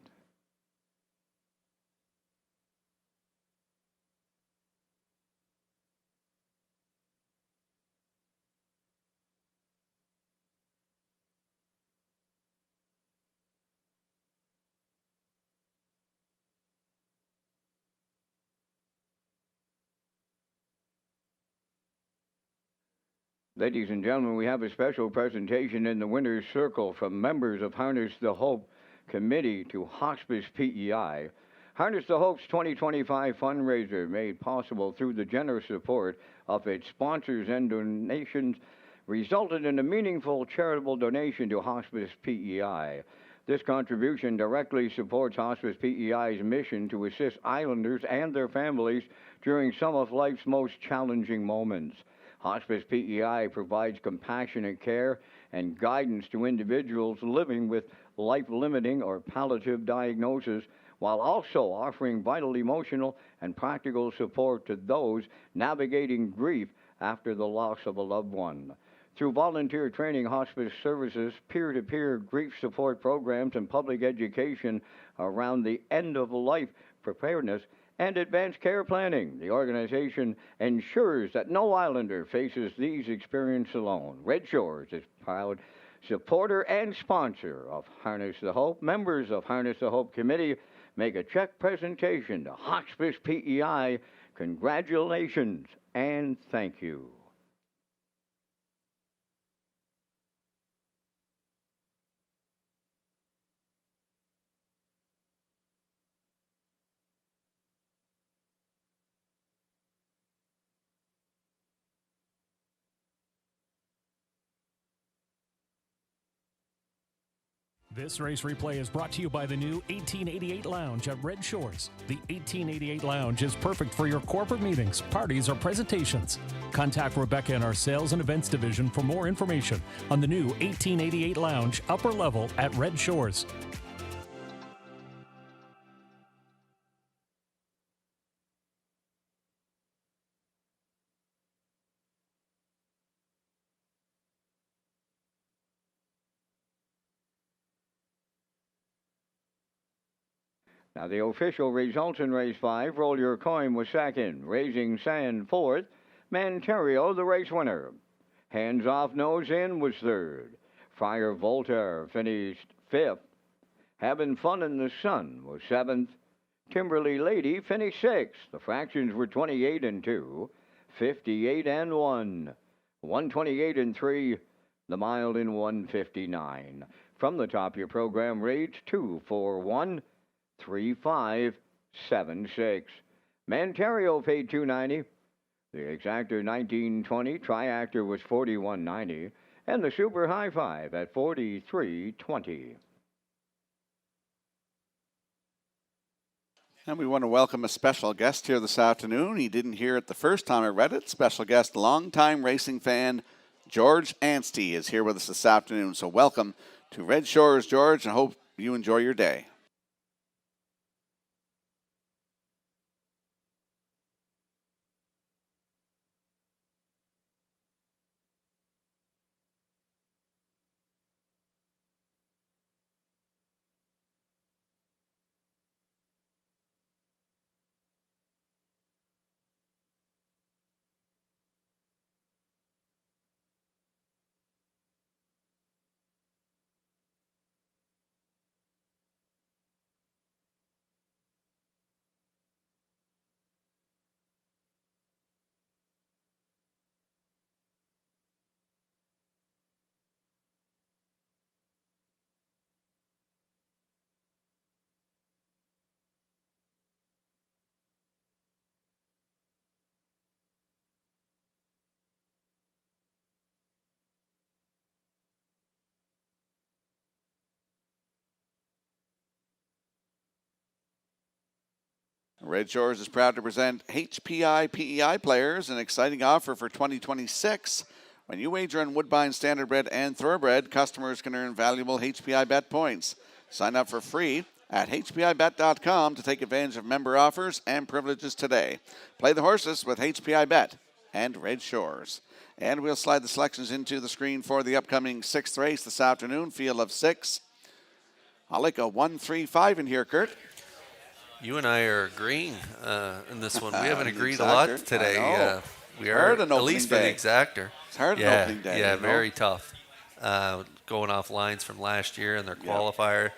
Ladies and gentlemen, we have a special presentation in the winner's circle from members of Harness the Hope Committee to Hospice PEI. Harness the Hope's 2025 fundraiser, made possible through the generous support of its sponsors and donations, resulted in a meaningful charitable donation to Hospice PEI. This contribution directly supports Hospice PEI's mission to assist islanders and their families during some of life's most challenging moments. Hospice PEI provides compassionate care and guidance to individuals living with life-limiting or palliative diagnosis, while also offering vital emotional and practical support to those navigating grief after the loss of a loved one. Through volunteer training, hospice services, peer-to-peer grief support programs, and public education around the end-of-life preparedness and advanced care planning, the organization ensures that no islander faces these experiences alone. Red Shores is proud supporter and sponsor of Harness the Hope. Members of Harness the Hope Committee make a check presentation to Hospice PEI. Congratulations and thank you. This race replay is brought to you by the new 1888 Lounge at Red Shores. The 1888 Lounge is perfect for your corporate meetings, parties, or presentations. Contact Rebecca in our Sales and Events Division for more information on the new 1888 Lounge upper level at Red Shores. Now the official results in race 5. Roll Your Coin was second. Raising Sand fourth. Manterio, the race winner. Hands Off Nose In was third. Friar Voltaire finished fifth. Having Fun in the Sun was seventh. Timberly Lady finished sixth. The fractions were 28 and 2, 58 and 1, 128 and 3, the mile in 159. From the top of your program reads 241 3576. Manterio paid $290. The exactor 1920. Triactor was $41.90, and the super high five at $43.20. And we want to welcome a special guest here this afternoon. He didn't hear it the first time I read it. Special guest, longtime racing fan, George Anstey is here with us this afternoon. So welcome to Red Shores, George, and I hope you enjoy your day. Red Shores is proud to present HPI PEI players, an exciting offer for 2026. When you wager on Woodbine Standardbred and Thoroughbred, customers can earn valuable HPI Bet points. Sign up for free at hpibet.com to take advantage of member offers and privileges today. Play the horses with HPI Bet and Red Shores. And we'll slide the selections into the screen for the upcoming 6th race this afternoon, field of 6. I'll like a 1-3-5 in here, Kurt. You and I are agreeing in this one. We haven't The agreed a lot exactor, today. I know. We Hard are, on at opening least for day. the exactor. It's hard on Yeah, opening day. yeah, you know? very tough. Going off lines from last year and their qualifier.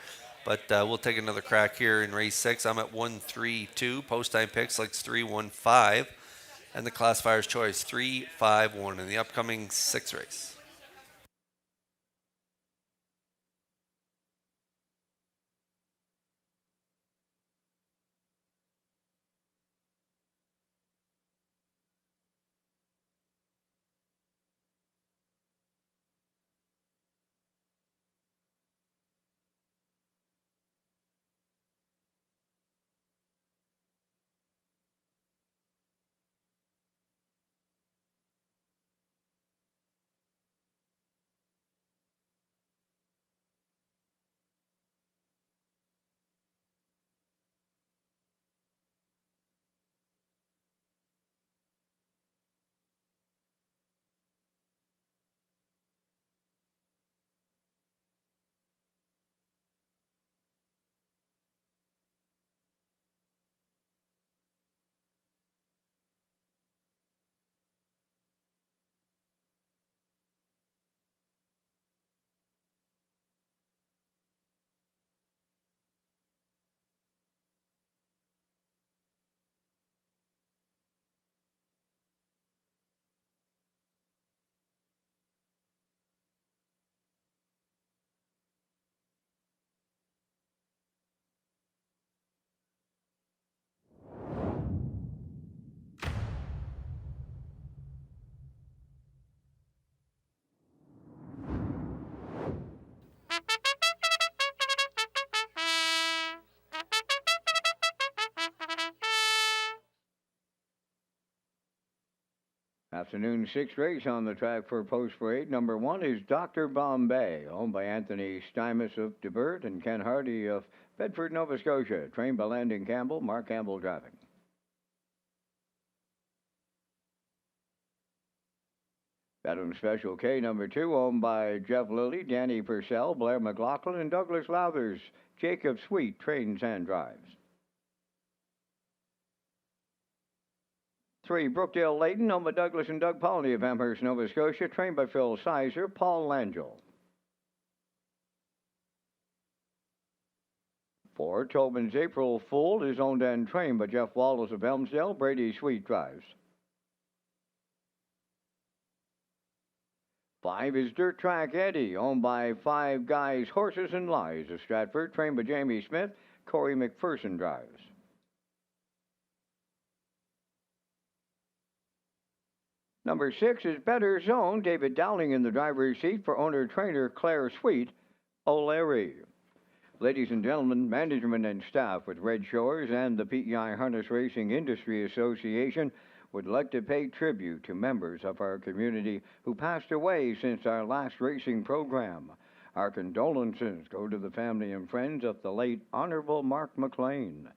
But we'll take another crack here in race 6. I'm at 1-3-2. Post time picks like 3-1-5. And the classifier's choice 3-5-1 in the upcoming 6th race. Afternoon 6th race on the track for Post Parade. Number 1 is Dr. Bombay, owned by Anthony Stymus of DeBert and Ken Hardy of Bedford, Nova Scotia. Trained by Landon Campbell, Mark Campbell driving. Veteran Special K number 2, owned by Jeff Lilly, Danny Purcell, Blair McLaughlin, and Douglas Lowthers. Jacob Sweet trains and drives. 3, Brookdale Layton, owned by Douglas and Doug Paulney of Amherst, Nova Scotia, trained by Phil Sizer, Paul Langell. 4, Tobin's April Fool is owned and trained by Jeff Wallace of Elmsdale, Brady Sweet drives. 5 is Dirt Track Eddie, owned by Five Guys Horses and Lies of Stratford, trained by Jamie Smith, Corey McPherson drives. Number 6 is Better Zone, David Dowling in the driver's seat for owner-trainer Claire Sweet, O'Leary. Ladies and gentlemen, management and staff with Red Shores and the PEI Harness Racing Industry Association would like to pay tribute to members of our community who passed away since our last racing program. Our condolences go to the family and friends of the late Honorable Mark McLean,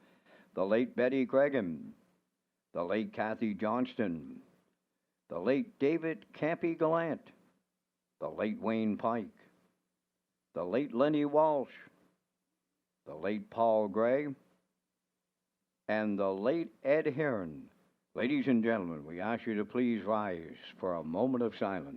the late Betty Cregan, the late Kathy Johnston, the late David Campy Gallant, the late Wayne Pike, the late Lenny Walsh, the late Paul Gray, and the late Ed Heron. Ladies and gentlemen, we ask you to please rise for a moment of silence.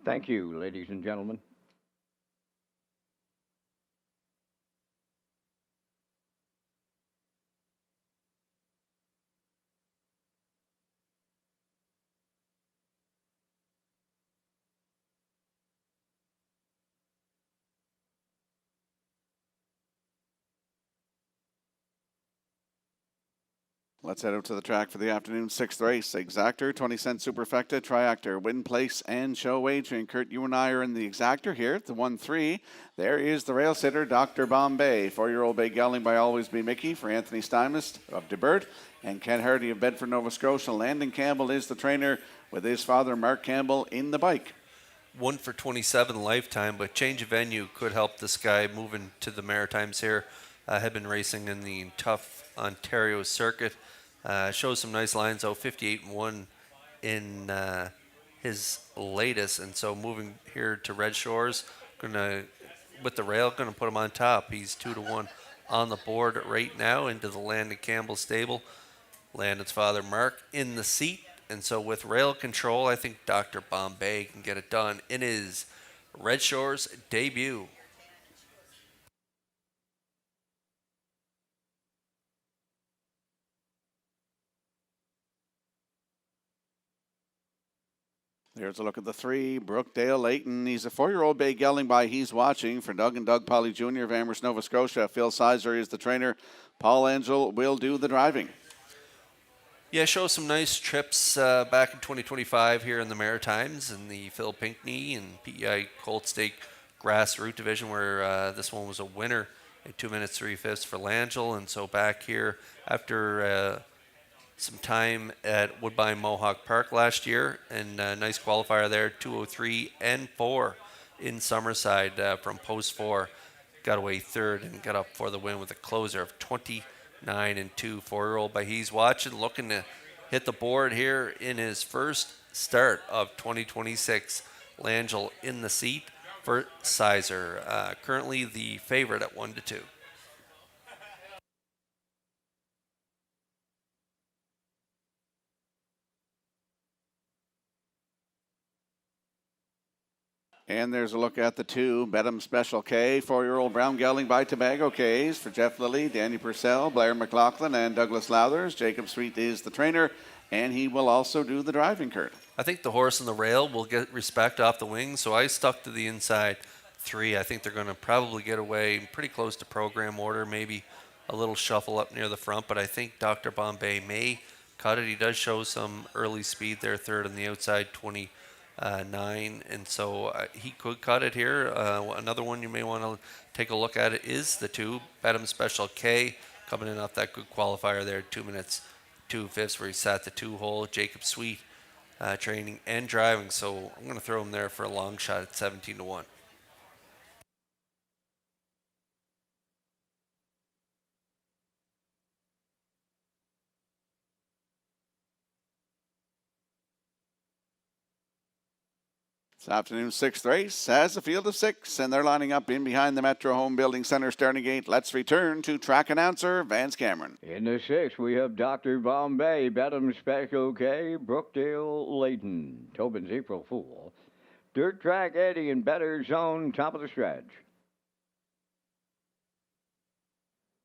Thank you, ladies and gentlemen. Let's head out to the track for the afternoon sixth race. Exactor, 20-cent superfecta, triactor, win, place, and show wagering. Kurt, you and I are in the exactor here at the 1-3. There is the rail sitter, Dr. Bombay. 4-year-old Bay Gelding by Always Be Mickey for Anthony Steinmist of DeBert. And Ken Hardy of Bedford, Nova Scotia. Landon Campbell is the trainer with his father, Mark Campbell, in the bike. 1 for 27 lifetime, but change of venue could help this guy moving to the Maritimes here. Had been racing in the tough Ontario circuit. Shows some nice lines, though, 58-1 in his latest. And so moving here to Red Shores, with the rail, going to put him on top. He's 2-1 on the board right now into the Landon Campbell stable. Landon's father, Mark, in the seat. And so with rail control, I think Dr. Bombay can get it done in his Red Shores debut. There's a look at the 3, Brookdale Layton. He's a 4-year-old Bay Gelding by He's Watching for Doug and Doug Polly Jr. of Amherst, Nova Scotia. Phil Sizer is the trainer. Paul Angel will do the driving. Yeah, show some nice trips back in 2025 here in the Maritimes in the Phil Pinckney and PEI Colt Stake grassroots division, where this one was a winner at 2 minutes 3/5 for Langell. And so back here after some time at Woodbine Mohawk Park last year, and a nice qualifier there, 2:03 and 4 in Summerside from post 4. Got away third and got up for the win with a closer of 29-2. 4-year-old by He's Watching, looking to hit the board here in his first start of 2026. Langell in the seat for Sizer, currently the favorite at 1-2. And there's a look at the 2, Bedham Special K, 4-year-old Brown Gelding by Tobago K's for Jeff Lilly, Danny Purcell, Blair McLaughlin, and Douglas Lowthers. Jacob Sweet is the trainer, and he will also do the driving, Kurt. I think the horse and the rail will get respect off the wing, so I stuck to the inside 3. I think they're going to probably get away pretty close to program order, maybe a little shuffle up near the front, but I think Dr. Bombay may cut it. He does show some early speed there, third on the outside, 29, and so he could cut it here. Another one you may want to take a look at it is the 2, Bedham Special K, coming in off that good qualifier there, 2 minutes 2/5, where he sat the 2-hole. Jacob Sweet training and driving, so I'm going to throw him there for a long shot at 17-1. This afternoon's 6th race has a field of 6, and they're lining up in behind the Metro Home Building Center starting gate. Let's return to track announcer Vance Cameron. In the 6th, we have Dr. Bombay, Bedham Special K, Brookdale Layton, Tobin's April Fool, Dirt Track Eddie, and Better Zone, top of the stretch.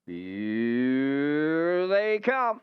Here they come.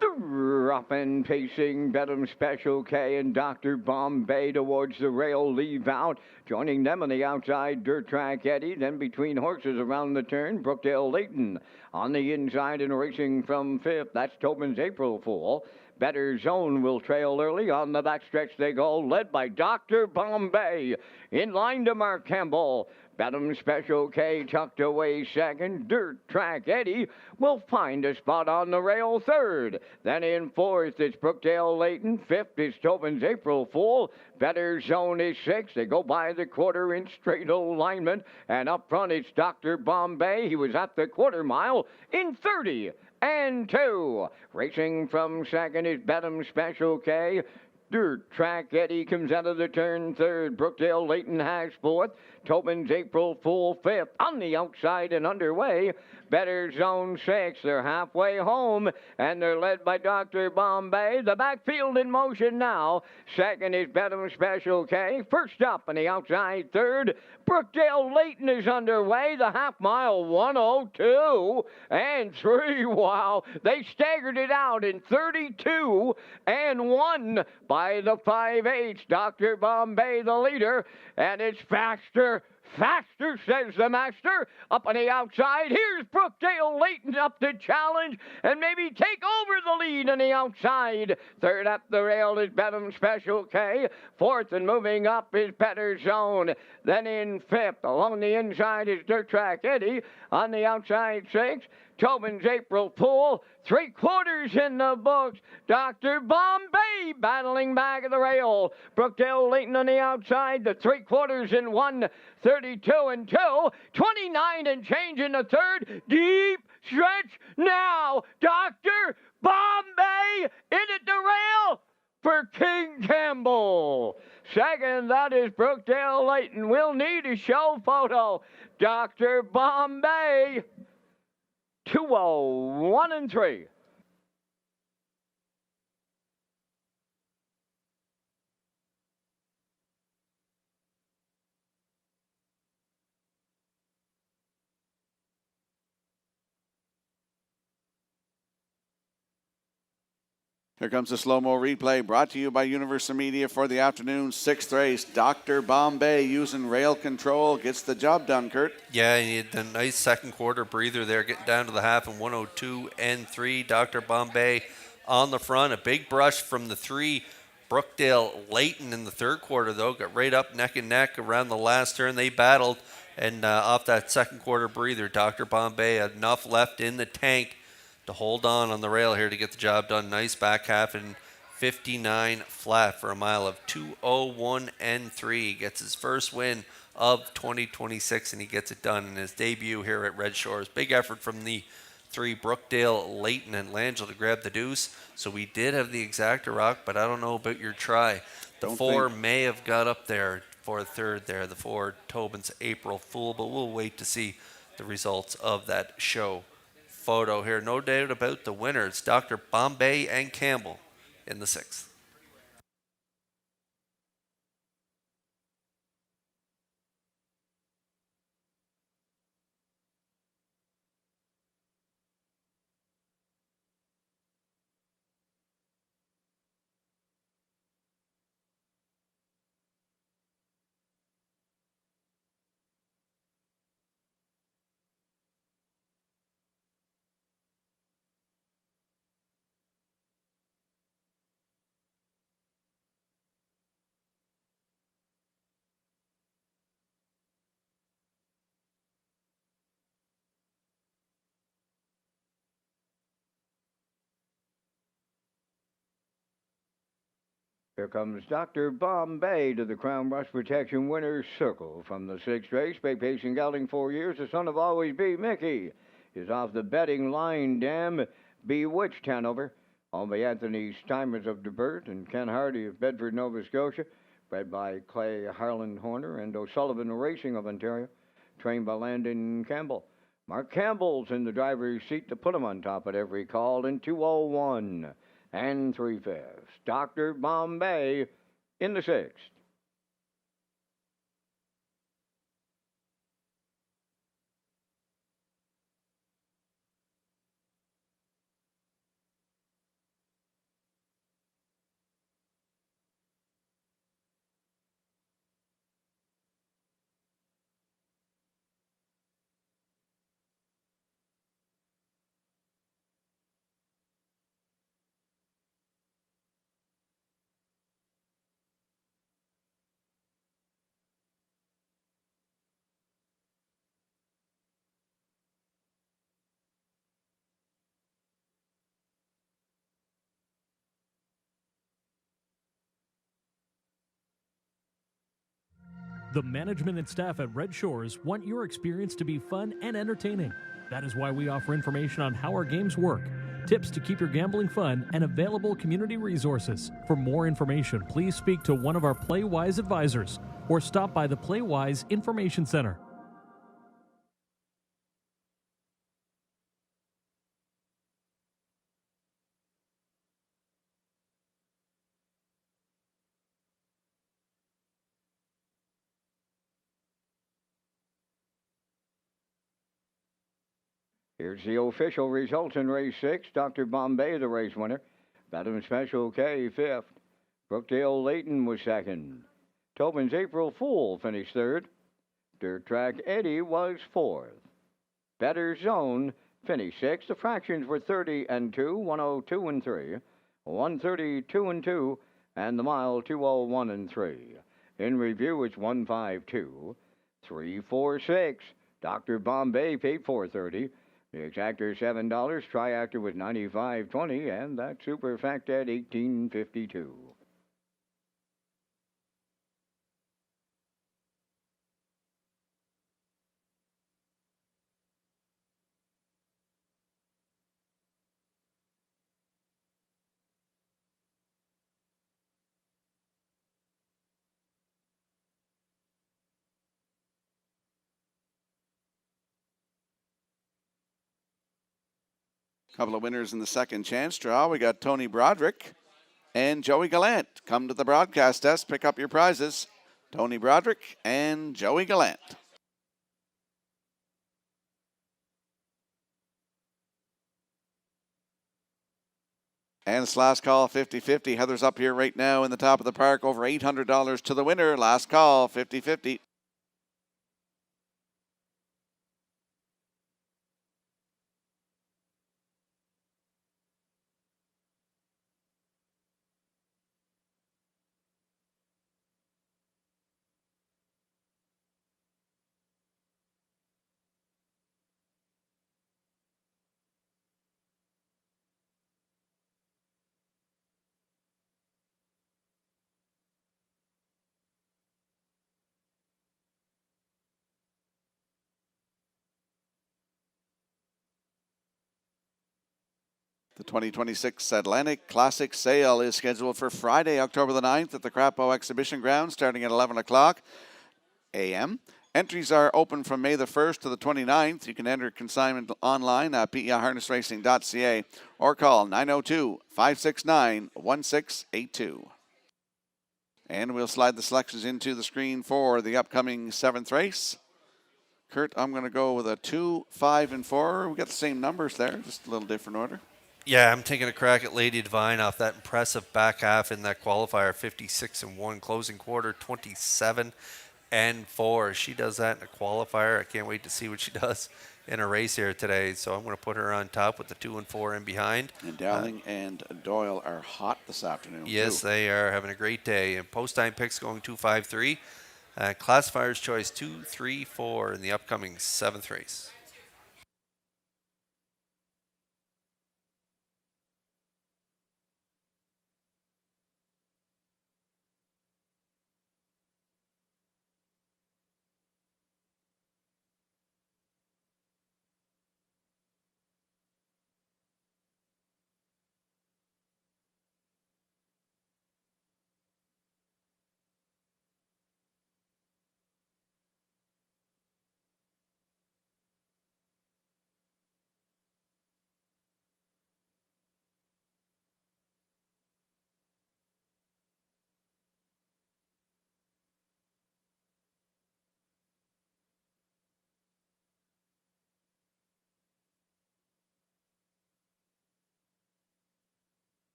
Dropping, pacing, Bedham Special K and Dr. Bombay towards the rail, leave out. Joining them on the outside, Dirt Track Eddie. Then between horses around the turn, Brookdale Layton. On the inside and racing from 5th, that's Tobin's April Fool. Better Zone will trail early. On the backstretch they go, led by Dr. Bombay. In line to Mark Campbell. Bedham Special K tucked away second. Dirt Track Eddie will find a spot on the rail third. Then in 4th, it's Brookdale Layton. 5th is Tobin's April Fool. Better Zone is 6th. They go by the quarter in straight alignment. And up front, it's Dr. Bombay. He was at the quarter mile in 30-2. Racing from 2nd is Bedham Special K. Dirt Track Eddie comes out of the turn 3rd. Brookdale Layton has 4th. Tobin's April Fool 5th. On the outside and underway, Better Zone 6. They're halfway home, and they're led by Dr. Bombay. The backfield in motion now. 2nd is Bedham Special K. First up on the outside 3rd. Brookdale Layton is underway. The half mile 1:02 and 3. Wow. They staggered it out in 32-1 by the 5/8. Dr. Bombay the leader, and it's faster, Faster, says the master. Up on the outside, here's Brookdale Layton up to challenge and maybe take over the lead on the outside. Third up the rail is Benham Special K. Fourth and moving up is Better Zone. Then in fifth, along the inside is Dirt Track Eddie. On the outside, sixth, Tobin's April Fool. 3/4 in the books. Dr. Bombay battling back of the rail. Brookdale Layton on the outside. The 3/4 in 1:32 and 2. 29 and change in the third. Deep stretch now. Dr. Bombay in at the rail for King Campbell. Second, that is Brookdale Layton. We'll need a show photo. Dr. Bombay. 201 and 3. Here comes the slow-mo replay brought to you by Universal Media for the afternoon sixth race. Dr. Bombay using rail control gets the job done, Kurt. Yeah, he had a nice second quarter breather there, getting down to the half in 102 and 3. Dr. Bombay on the front. A big brush from the 3. Brookdale Layton in the third quarter, though, got right up neck and neck around the last turn. They battled, and off that second quarter breather, Dr. Bombay had enough left in the tank to hold on the rail here to get the job done. Nice back half and 59 flat for a mile of 2:01 and 3. Gets his first win of 2026, and he gets it done in his debut here at Red Shores. Big effort from the 3, Brookdale Layton and Langell, to grab the deuce. So we did have the exacta rock, but I don't know about your try. The 4 may have got up there for a third there. The 4, Tobin's April Fool, but we'll wait to see the results of that show photo here. No doubt about the winners, Dr. Bombay and Campbell in the 6th. Here comes Dr. Bombay to the Crown Brush Protection Winner's Circle. From the 6th race, big pace and gelding 4 years, the son of Always Be Mickey is off the betting line. Dam Bewitched Hanover. Owned by Anthony Steimers of DeBert and Ken Hardy of Bedford, Nova Scotia. Bred by Clay Harlan Horner and O'Sullivan Racing of Ontario. Trained by Landon Campbell. Mark Campbell's in the driver's seat to put him on top at every call in 2:01 and 3/5. Dr. Bombay in the 6th. The management and staff at Red Shores want your experience to be fun and entertaining. That is why we offer information on how our games work, tips to keep your gambling fun, and available community resources. For more information, please speak to one of our PlayWise advisors or stop by the PlayWise Information Center. Here's the official results in race 6. Dr. Bombay, the race winner. Benham Special K, 5th. Brookdale Layton was 2nd. Tobin's April Fool finished 3rd. Dirt Track Eddie was 4th. Better Zone finished 6th. The fractions were 30 and 2, 102 and 3, 132 and 2, and the mile 201 and 3. In review, it's 152, 346. Dr. Bombay paid $4.30. The exactor $7. Triactor was $95.20, and that Superfact at $18.52. Couple of winners in the second chance draw. We got Tony Broderick and Joey Gallant. Come to the broadcast desk, pick up your prizes. Tony Broderick and Joey Gallant. And it's last call 50-50. Heather's up here right now in the top of the park. Over $800 to the winner. Last call 50-50. The 2026 Atlantic Classic Sale is scheduled for Friday, October the 9th at the Crapo Exhibition Ground starting at 11 o'clock a.m. Entries are open from May the 1st to the 29th. You can enter consignment online at PEIharnessracing.ca or call 902-569-1682. And we'll slide the selections into the screen for the upcoming 7th race. Kurt, I'm going to go with a 2, 5, and 4. We got the same numbers there, just a little different order. Yeah, I'm taking a crack at Lady Divine off that impressive back half in that qualifier, 56 and 1, closing quarter 27 and 4. She does that in a qualifier. I can't wait to see what she does in a race here today. So I'm going to put her on top with the 2 and 4 in behind. And Dowling and Doyle are hot this afternoon. Yes, too. They are having a great day. And post time picks going 2-5-3. Classifier's choice 2, 3, 4 in the upcoming 7th race.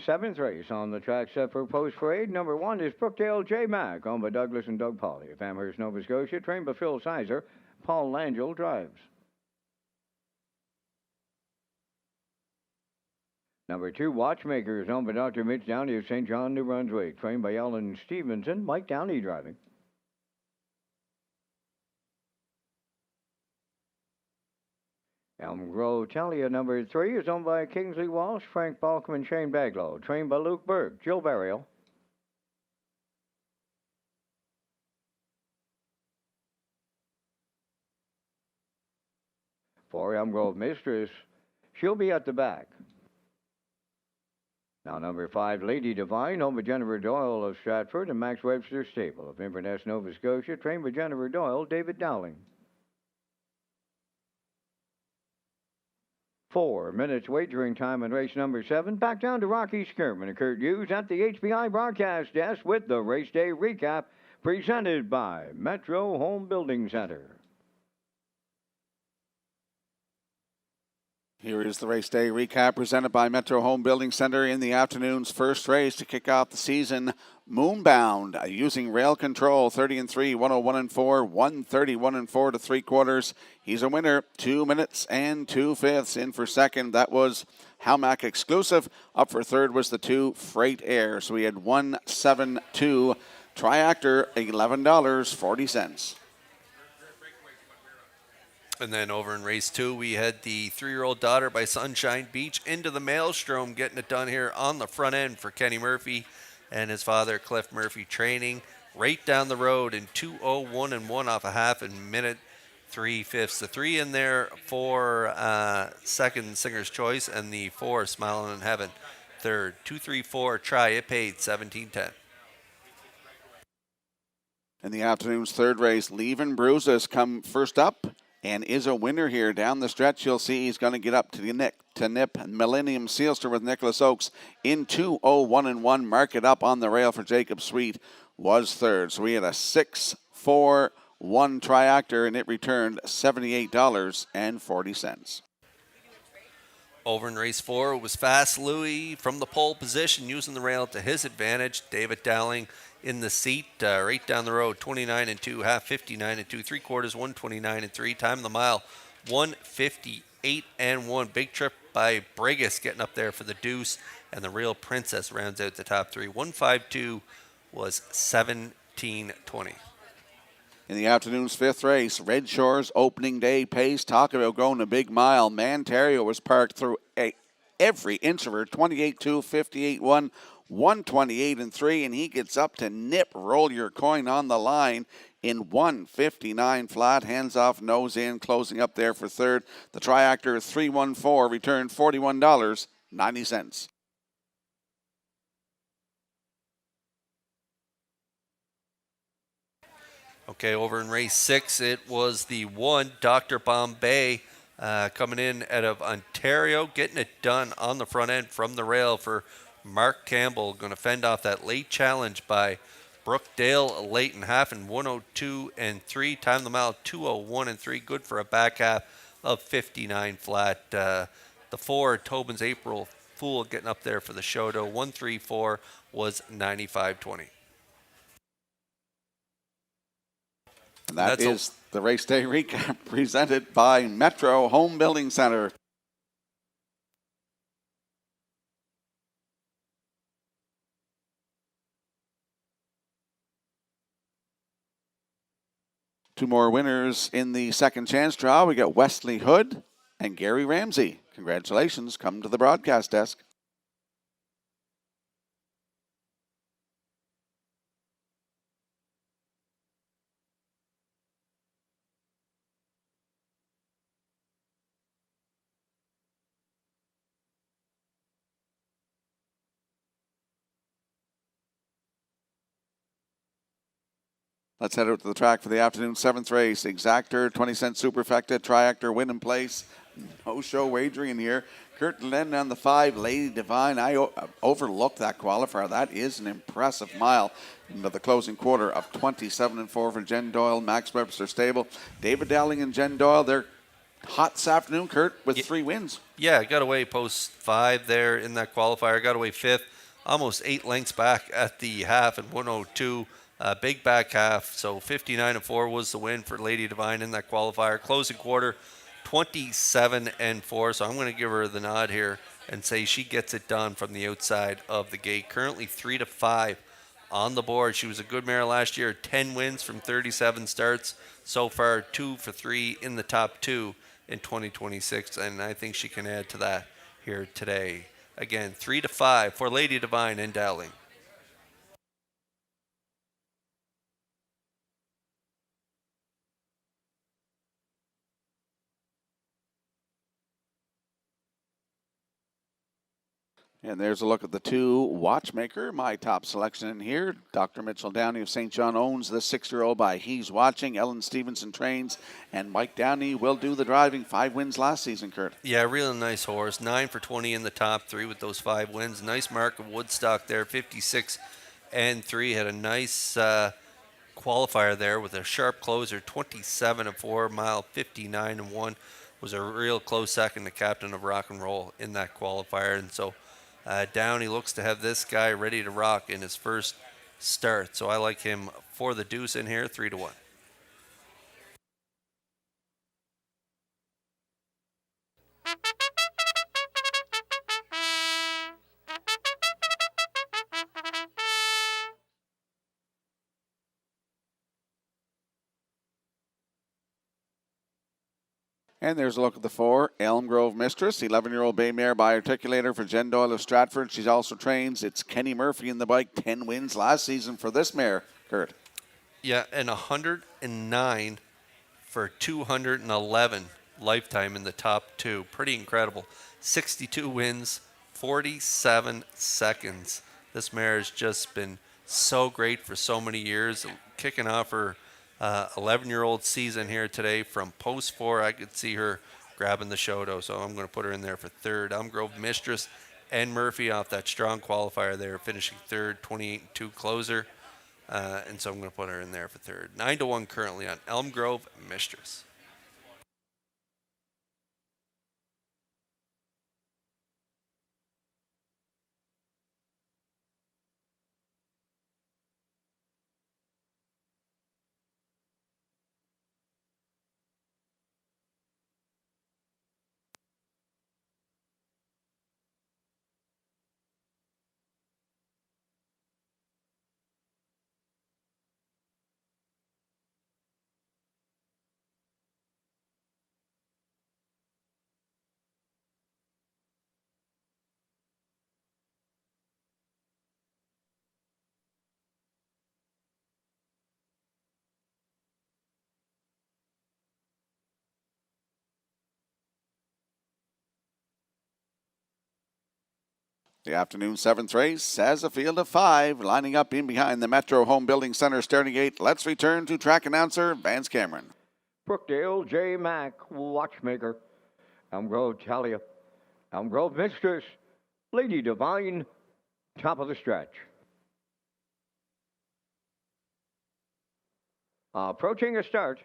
Seventh race on the track set for post parade. Number 1 is Brookdale J. Mack, owned by Douglas and Doug Pauley of Amherst, Nova Scotia, trained by Phil Sizer. Paul Langell drives. Number 2, Watchmakers, owned by Dr. Mitch Downey of St. John, New Brunswick, trained by Ellen Stevenson. Mike Downey driving. Elm Grove Talia, number 3, is owned by Kingsley Walsh, Frank Balcom, and Shane Baglow, trained by Luke Berg. Jill Burial. For Elm Grove Mistress, she'll be at the back. Now number 5, Lady Divine, owned by Jennifer Doyle of Stratford and Max Webster Stable of Inverness, Nova Scotia, trained by Jennifer Doyle, David Dowling. 4 minutes wagering time in race number 7. Back down to Rocky Skirman and Kurt Hughes at the HBI broadcast desk with the race day recap presented by Metro Home Building Center. Here is the race day recap presented by Metro Home Building Center in the afternoon's first race to kick off the season. Moonbound using rail control, 30-3, 101-4, 131-4 to 3/4. He's a winner, 2 minutes and 2/5. In for second, that was Halmack exclusive. Up for third was the 2 Freight Air. So we had 172. Triactor, $11.40. And then over in race 2, we had the 3-year-old daughter by Sunshine Beach into the Maelstrom, getting it done here on the front end for Kenny Murphy and his father, Cliff Murphy, training right down the road in 2:01 and 1 off a half and minute 3/5. The 3 in there for second, Singer's Choice, and the 4, Smiling in Heaven, third. 2-3-4, try. It paid $17.10. In the afternoon's third race, Leavin' Bruises come first up and is a winner here. Down the stretch, you'll see he's going to get up to the nip. Millennium Sealster with Nicholas Oakes in 2:01 and 1. Mark it up on the rail for Jacob Sweet was third. So we had a 6-4-1 triactor, and it returned $78.40. Over in race 4, it was Fast Louie from the pole position, using the rail to his advantage. David Dowling in the seat, right down the road, 29 and 2, half 59 and 2, 3/4, 129 and 3. Time of the mile, 158 and 1. Big trip by Bregas getting up there for the deuce, and the Real Princess rounds out the top 3. 152 was 17:20. In the afternoon's fifth race, Red Shores opening day pace. Talk about going a big mile. Mantario was parked through every inch of her. 28-2, 58-1, 128 and 3, and he gets up to nip. Roll your coin on the line in 159 flat. Hands off, nose in, closing up there for third. The triactor 314 returned $41.90. Okay, over in race 6, it was the 1, Dr. Bombay, coming in out of Ontario, getting it done on the front end from the rail for Mark Campbell. Going to fend off that late challenge by Brookdale late in half in 102 and 3. Time of the mile, 2:01 and 3. Good for a back half of 59 flat. The 4, Tobin's April Fool, getting up there for the show, though. 134 was 95.20. And that is the race day recap presented by Metro Home Building Center. Two more winners in the second chance draw. We got Wesley Hood and Gary Ramsey. Congratulations. Come to the broadcast desk. Let's head out to the track for the afternoon seventh race. Exactor, 20-cent superfecta, triactor, win in place. No show wagering here. Kurt Lennon on the 5, Lady Divine. I overlooked that qualifier. That is an impressive mile into the closing quarter of 27 and 4 for Jen Doyle, Max Webster Stable. David Dowling and Jen Doyle, they're hot this afternoon, Kurt, with 3 wins. Yeah, got away post 5 there in that qualifier. Got away 5th, almost 8 lengths back at the half in 102. Big back half, so 59 and 4 was the win for Lady Divine in that qualifier. Closing quarter, 27 and 4. So I'm going to give her the nod here and say she gets it done from the outside of the gate. Currently 3-5 on the board. She was a good mare last year. 10 wins from 37 starts so far. 2 for 3 in the top 2 in 2026, and I think she can add to that here today. Again, 3-5 for Lady Divine and Dowling. And there's a look at the 2 Watchmaker, my top selection in here. Dr. Mitchell Downey of St. John owns the 6-year-old by He's Watching. Ellen Stevenson trains, and Mike Downey will do the driving. 5 wins last season, Kurt. Yeah, really nice horse. 9 for 20 in the top 3 with those 5 wins. Nice mark of Woodstock there, 56 and 3. Had a nice qualifier there with a sharp closer, 27-4, mile 59-1. Was a real close second to Captain of Rock and Roll in that qualifier. And so Downey looks to have this guy ready to rock in his first start. So I like him for the deuce in here, 3-1. And there's a look at the 4, Elm Grove Mistress, 11-year-old bay mare by Articulator for Jen Doyle of Stratford. She's also trains. It's Kenny Murphy in the bike, 10 wins last season for this mare, Kurt. Yeah, and 109 for 211 lifetime in the top 2. Pretty incredible. 62 wins, 47 seconds. This mare has just been so great for so many years. Kicking off her 11-year-old season here today from post 4. I could see her grabbing the shoto, so I'm going to put her in there for third. Elm Grove Mistress and Murphy off that strong qualifier there, finishing third, 28-2 closer. And so I'm going to put her in there for third. 9-1 currently on Elm Grove Mistress. The afternoon 7th race has a field of 5 lining up in behind the Metro Home Building Center starting gate. Let's return to track announcer Vance Cameron. Brookdale J. Mack, watchmaker. Elm Grove Talia. Elm Grove Mistress. Lady Divine, top of the stretch. Approaching a start.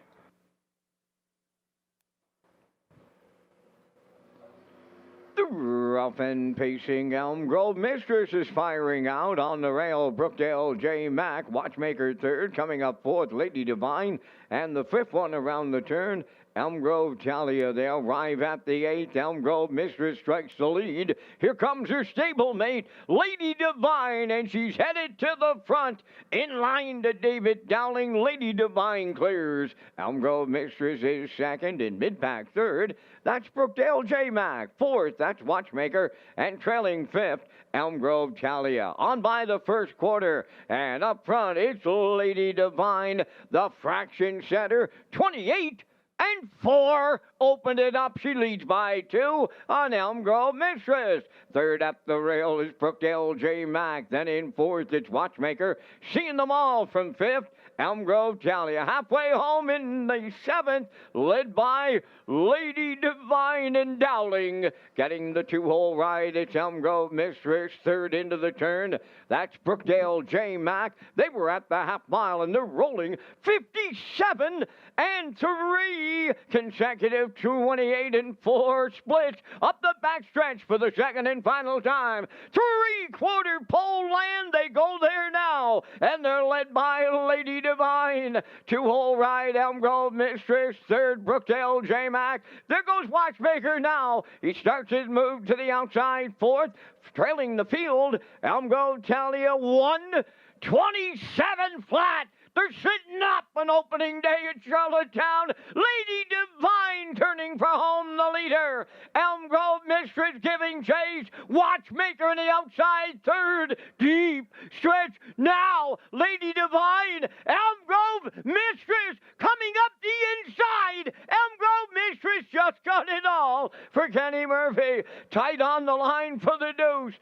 The rough and pacing Elm Grove Mistress is firing out on the rail. Brookdale J. Mack, watchmaker third, coming up fourth, Lady Divine, and the fifth one around the turn. Elm Grove Talia, they arrive at the 8th. Elm Grove Mistress strikes the lead. Here comes her stablemate, Lady Divine, and she's headed to the front. In line to David Dowling, Lady Divine clears. Elm Grove Mistress is second, in mid-pack third. That's Brookdale J. Mack. Fourth, that's Watchmaker. And trailing fifth, Elm Grove Talia. On by the first quarter. And up front, it's Lady Divine, the fraction setter, 28 and 4 opened it up. She leads by 2 on Elm Grove Mistress. Third up the rail is Brookdale J. Mack. Then in fourth, it's Watchmaker. Seeing them all from fifth, Elm Grove Talia. Halfway home in the 7th, led by Lady Divine and Dowling. Getting the 2-hole ride, it's Elm Grove Mistress. Third into the turn, that's Brookdale J. Mack. They were at the half mile and they're rolling 57 and 3 consecutive 28 and 4 splits up the backstretch for the second and final time. 3/4 pole land, they go there now, and they're led by Lady Divine. 2-hole ride, Elm Grove Mistress. Third, Brookdale J. Mack. There goes Watchmaker now. He starts his move to the outside. Fourth, trailing the field, Elm Grove Talia 1:27 flat. They're sitting up on opening day at Charlottetown. Lady Divine turning for home, the leader. Elm Grove Mistress giving chase. Watchmaker on the outside third. Deep stretch now. Lady Divine. Elm Grove Mistress coming up the inside. Elm Grove Mistress just got it all for Kenny Murphy. Tight on the line for the deuce.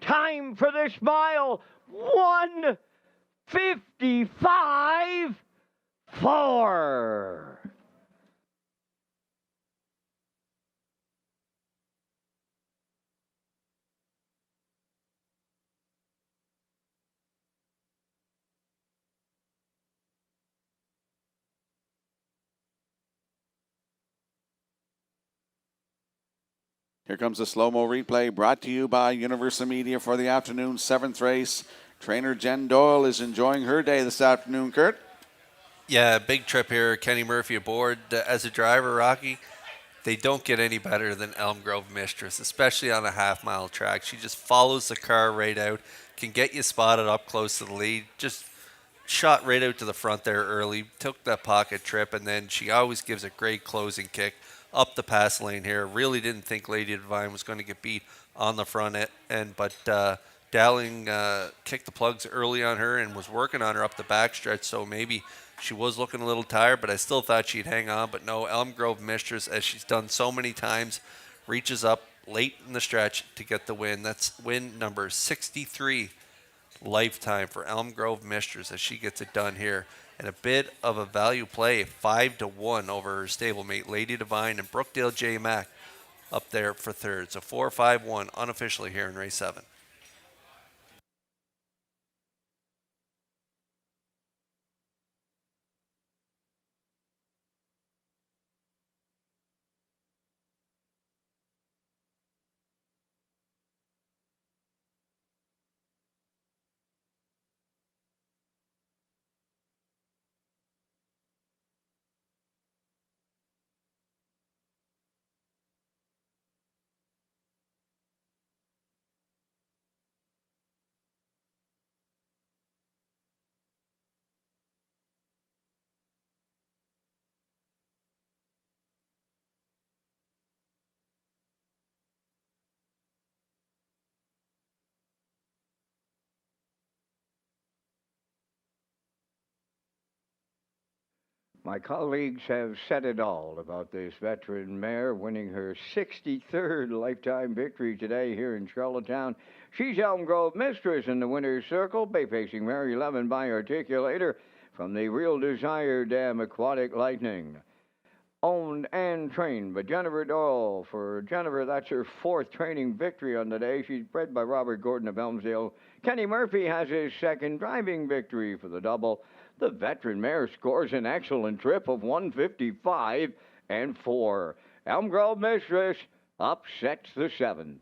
Time for this mile. 1:55.4. Here comes a slow-mo replay brought to you by Universal Media for the afternoon 7th race. Trainer Jen Doyle is enjoying her day this afternoon, Kurt. Yeah, big trip here. Kenny Murphy aboard as a driver, Rocky. They don't get any better than Elm Grove Mistress, especially on a half-mile track. She just follows the car right out, can get you spotted up close to the lead, just shot right out to the front there early, took that pocket trip, and then she always gives a great closing kick up the pass lane here. Really didn't think Lady Divine was going to get beat on the front end, but Dowling kicked the plugs early on her and was working on her up the backstretch, so maybe she was looking a little tired, but I still thought she'd hang on. But no, Elm Grove Mistress, as she's done so many times, reaches up late in the stretch to get the win. That's win number 63 lifetime for Elm Grove Mistress as she gets it done here. And a bit of a value play, 5-1 over her stablemate Lady Divine and Brookdale J. Mack up there for third. So 4-5-1 unofficially here in race 7. My colleagues have said it all about this veteran mare winning her 63rd lifetime victory today here in Charlottetown. She's Elm Grove Mistress in the winner's circle, bay-facing mare 11 by Articulator from the Real Desire Dam Aquatic Lightning. Owned and trained by Jennifer Doyle. For Jennifer, that's her 4th training victory on the day. She's bred by Robert Gordon of Elmsdale. Kenny Murphy has his 2nd driving victory for the double. The veteran mare scores an excellent trip of 155 and 4. Elm Grove Mistress upsets the 7th.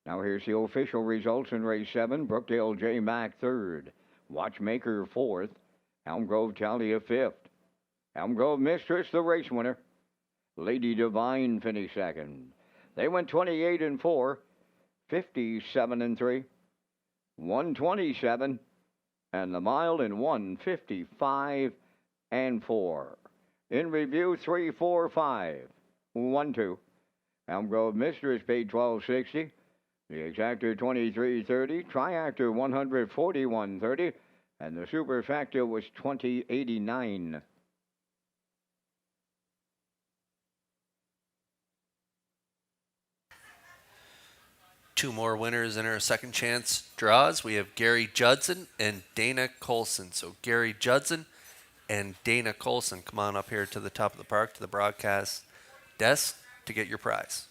Now here's the official results in race 7. Brookdale J. Mack 3rd. Watchmaker 4th. Elm Grove Talia 5th. Elm Grove Mistress, the race winner. Lady Divine finished 2nd. They went 28 and 4, 57 and 3, 127, and the mile in 155 and 4. In review, 3, 4, 5, 1, 2. Elm Grove Mistress paid $12.60. The exactor 23.30, triactor 141.30, and the superfactor was 20.89. Two more winners in our second chance draws. We have Gary Judson and Dana Colson. So Gary Judson and Dana Colson, come on up here to the top of the park, to the broadcast desk to get your prize.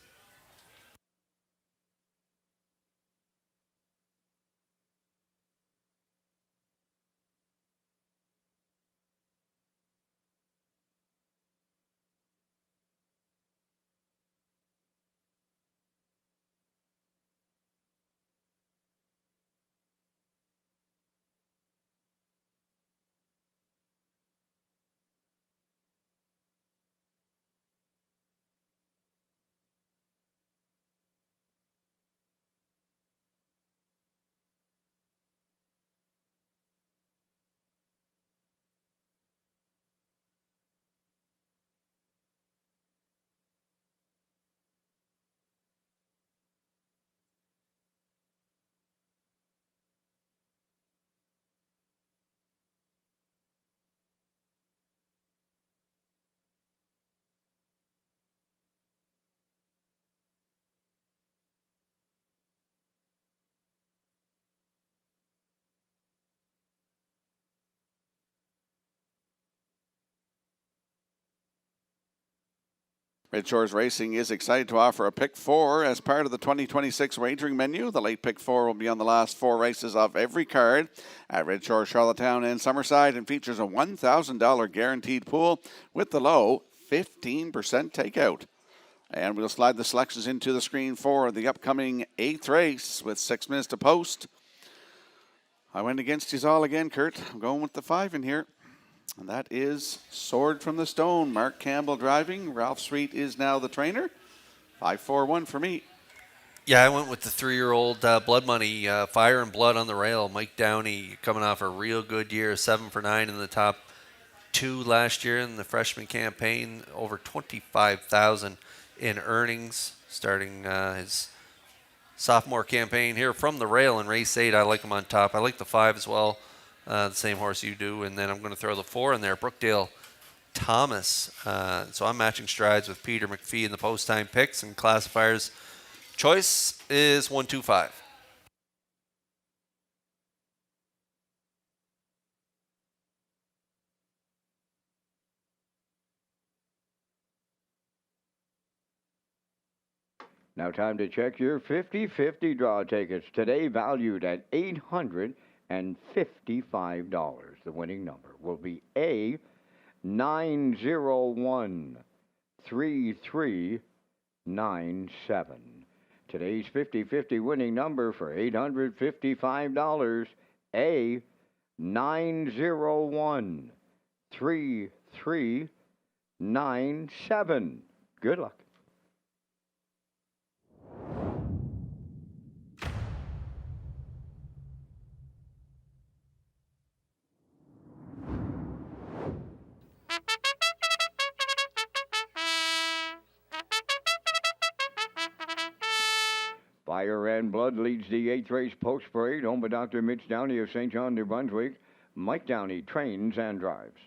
Red Shores Racing is excited to offer a pick 4 as part of the 2026 wagering menu. The late pick 4 will be on the last 4 races of every card at Red Shores, Charlottetown, and Summerside, and features a $1,000 guaranteed pool with the low 15% takeout. And we'll slide the selections into the screen for the upcoming 8th race with 6 minutes to post. I went against you all again, Kurt. I'm going with the 5 in here. And that is Sword from the Stone. Mark Campbell driving. Ralph Sweet is now the trainer. 5-4-1 for me. Yeah, I went with the 3-year-old Blood Money, Fire and Blood on the rail. Mike Downey coming off a real good year, 7 for 9 in the top 2 last year in the freshman campaign. Over $25,000 in earnings, starting his sophomore campaign here from the rail in race 8. I like him on top. I like the 5 as well. The same horse you do, and then I'm going to throw the 4 in there, Brookdale Thomas. So I'm matching strides with Peter McPhee in the post-time picks, and classifiers choice is 1-2-5. Now time to check your 50-50 draw tickets, today valued at $855. The winning number will be A9013397. Today's 50-50 winning number for $855, A9013397. Good luck. Fire and Blood leads the 8th race post parade, owned by Dr. Mitch Downey of St. John, New Brunswick. Mike Downey trains and drives.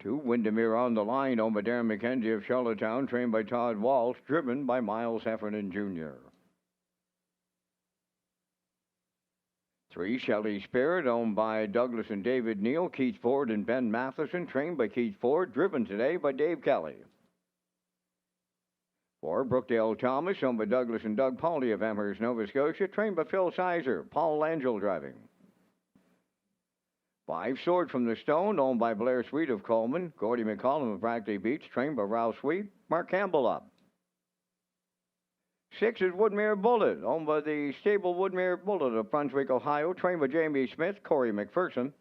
2, Windermere on the line, owned by Darren McKenzie of Charlottetown, trained by Todd Walsh, driven by Miles Heffernan Jr. 3, Shelley Spirit, owned by Douglas and David Neal, Keith Ford and Ben Matheson, trained by Keith Ford, driven today by Dave Kelly. 4, Brookdale Thomas, owned by Douglas and Doug Pauley of Amherst, Nova Scotia, trained by Phil Sizer, Paul Angel driving. 5, Sword from the Stone, owned by Blair Sweet of Coleman, Gordy McCollum of Brackley Beach, trained by Ralph Sweet, Mark Campbell up. 6 is Woodmere Bullet, owned by the stable Woodmere Bullet of Brunswick, Ohio, trained by Jamie Smith, Corey McPherson.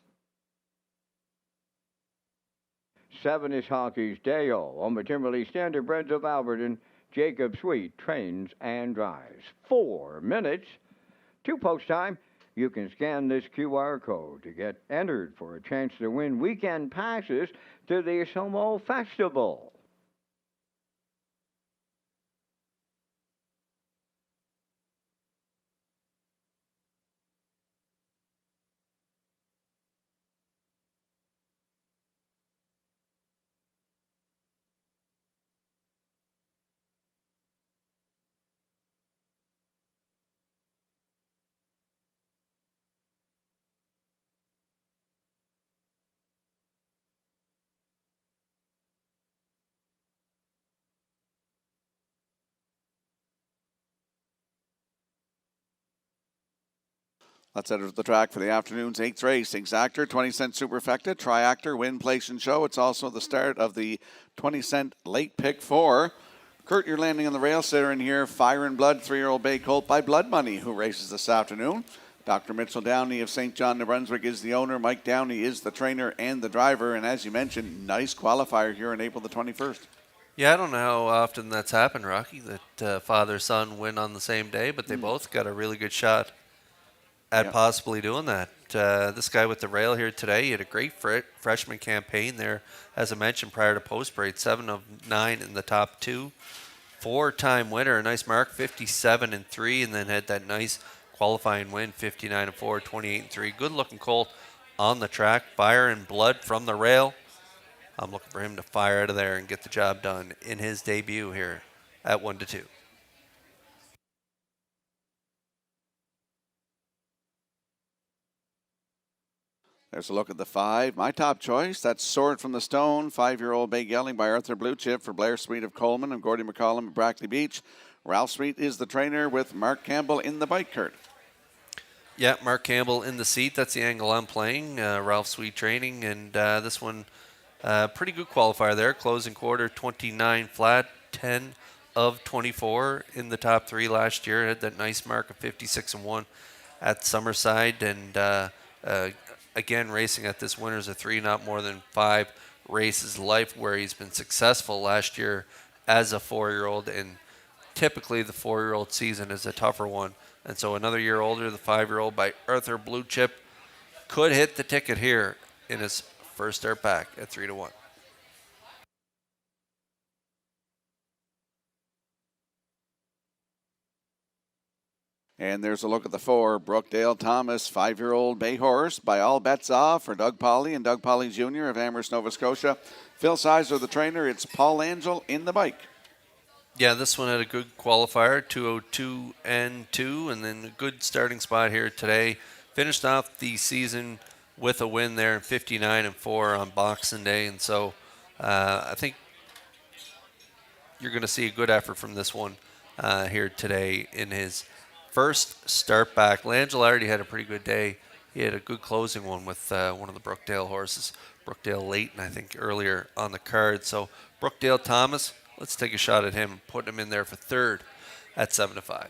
7 is Hockey's Dale, owned by Timberley Standardbreds of Alberton, Jacob Sweet trains and drives. 4 minutes to post time. You can scan this QR code to get entered for a chance to win weekend passes to the Somo Festival. Let's enter the track for the afternoon's 8th race. Exactor, 20-cent Superfecta, Triactor, Win, Place, and Show. It's also the start of the 20-cent late pick 4. Kurt, you're landing on the rail sitter in here. Fire and Blood, 3-year-old bay colt by Blood Money, who races this afternoon. Dr. Mitchell Downey of St. John, New Brunswick is the owner. Mike Downey is the trainer and the driver. And as you mentioned, nice qualifier here on April the 21st. Yeah, I don't know how often that's happened, Rocky, that father-son win on the same day, but they both got a really good shot at possibly doing that. This guy with the rail here today, he had a great freshman campaign there, as I mentioned prior to post parade, 7 of 9 in the top 2, 4-time winner, a nice mark, 57-3, and then had that nice qualifying win, 59-4, 28-3. Good looking colt on the track, Fire and Blood from the rail. I'm looking for him to fire out of there and get the job done in his debut here at 1-2. There's a look at the 5. My top choice, that's Sword from the Stone, 5-year-old bay gelding by Arthur Blue Chip for Blair Sweet of Coleman and Gordy McCollum of Brackley Beach. Ralph Sweet is the trainer with Mark Campbell in the bike, Kurt. Yeah, Mark Campbell in the seat. That's the angle I'm playing. Ralph Sweet training, and this one, pretty good qualifier there. Closing quarter, 29 flat, 10 of 24 in the top 3 last year. Had that nice mark of 56-1 at Summerside, and again, racing at this Winners of 3, not more than 5 races life, where he's been successful last year as a 4-year-old, and typically the 4-year-old season is a tougher one. And so another year older, the 5-year-old by Arthur Blue Chip could hit the ticket here in his first start back at 3-1. And there's a look at the 4, Brookdale Thomas, 5-year-old bay horse by All Bets Off for Doug Polly and Doug Polly Jr. of Amherst, Nova Scotia. Phil Sizer, the trainer. It's Paul Angel in the bike. Yeah, this one had a good qualifier, 2:02 and 2, and then a good starting spot here today. Finished off the season with a win there in 59 and 4 on Boxing Day, and so I think you're going to see a good effort from this one here today in his first start back. Langell already had a pretty good day. He had a good closing one with one of the Brookdale horses, Brookdale Leighton, I think, earlier on the card. So Brookdale Thomas, let's take a shot at him, putting him in there for 3rd at 7-5.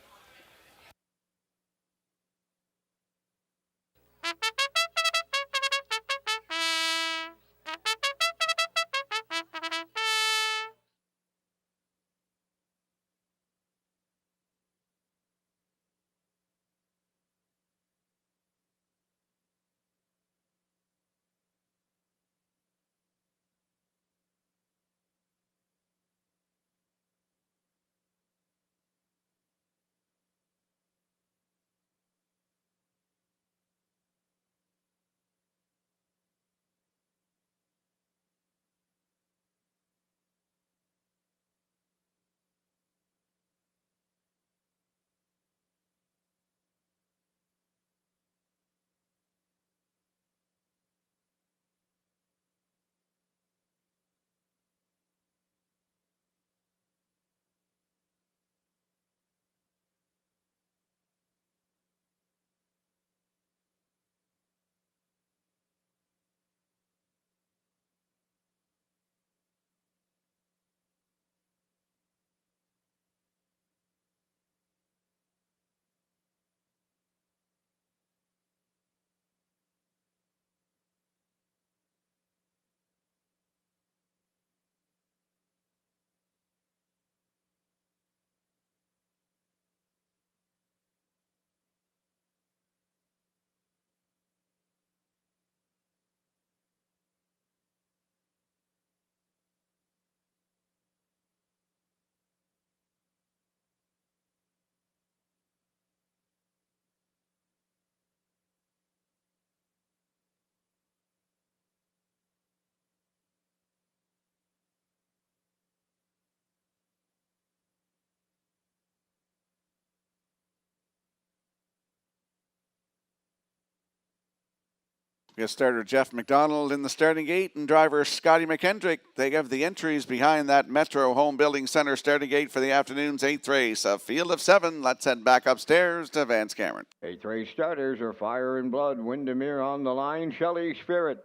Guest starter Jeff McDonald in the starting gate and driver Scotty McKendrick. They have the entries behind that Metro Home Building Center starting gate for the afternoon's 8th race. A field of 7. Let's head back upstairs to Vance Cameron. 8th race starters are Fire and Blood, Windermere on the line, Shelley Spirit,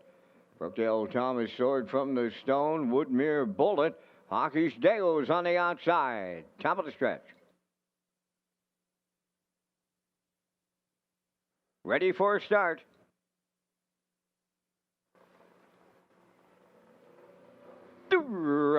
Brookdale Thomas, Sword from the Stone, Woodmere Bullet, Hockey's Deos on the outside. Top of the stretch. Ready for a start.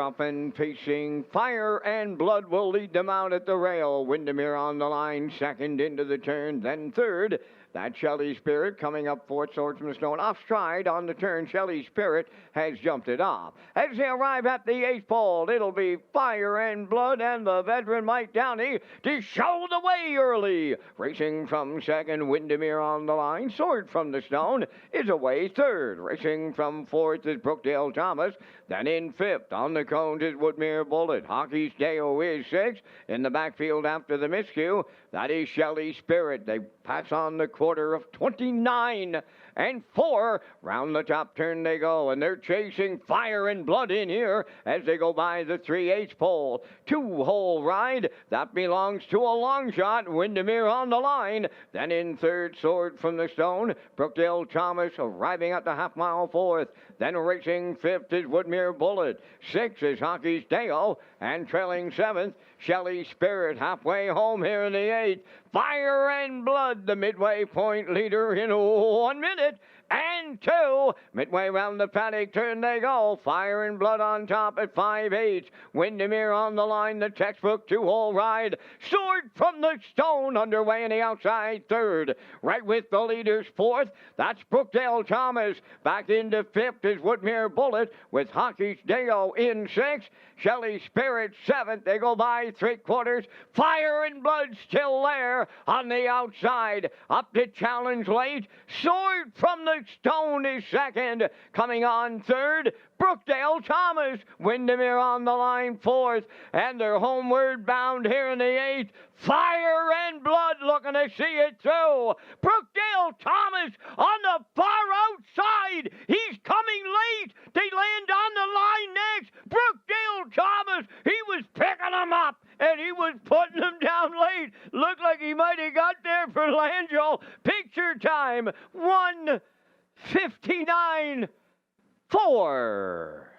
Up and pacing, Fire and Blood will lead them out at the rail. Windermere on the line, 2nd into the turn, then 3rd. That Shelley Spirit coming up 4th, Sword from the Stone. Off stride on the turn, Shelley Spirit has jumped it off. As they arrive at the 8th pole, it'll be Fire and Blood and the veteran Mike Downey to show the way early. Racing from 2nd, Windermere on the line. Sword from the Stone is away 3rd. Racing from 4th is Brookdale Thomas. Then in 5th, on the cones is Woodmere Bullet. Hockey's Deo is 6th. In the backfield after the miscue, that is Shelley Spirit. They pass on the quarter of 29 and 4. Round the top turn they go, and they're chasing Fire and Blood in here as they go by the 3/8 pole. 2-hole ride, that belongs to a long shot. Windermere on the line. Then in third, Sword from the Stone. Brookdale Thomas arriving at the half-mile fourth. Then racing fifth is Woodmere Bullet. 6 is Hockey's Dale. And trailing seventh, Shelley Spirit halfway home here in the 8th. Fire and Blood, the midway point leader in 1 minute and 2. Midway round the paddock turn they go. Fire and Blood on top at 5/8. Windermere on the line, the textbook 2-hole ride. Sword from the Stone underway in the outside third. Right with the leaders fourth, that's Brookdale Thomas. Back into fifth is Woodmere Bullet with Hockey's Deo in sixth. Shelley Spirit seventh. They go by 3/4. Fire and Blood still there on the outside. Up to challenge late. Sword from the Stone is second. Coming on third, Brookdale Thomas. Windermere on the line fourth. And they're homeward bound here in the 8th. Fire and Blood looking to see it through. Brookdale Thomas on the far outside. He's coming late. They land on the line next. Brookdale Thomas, he was picking them up. And he was putting them down late. Looked like he might have got there for Langell. Picture time, 1:59.4.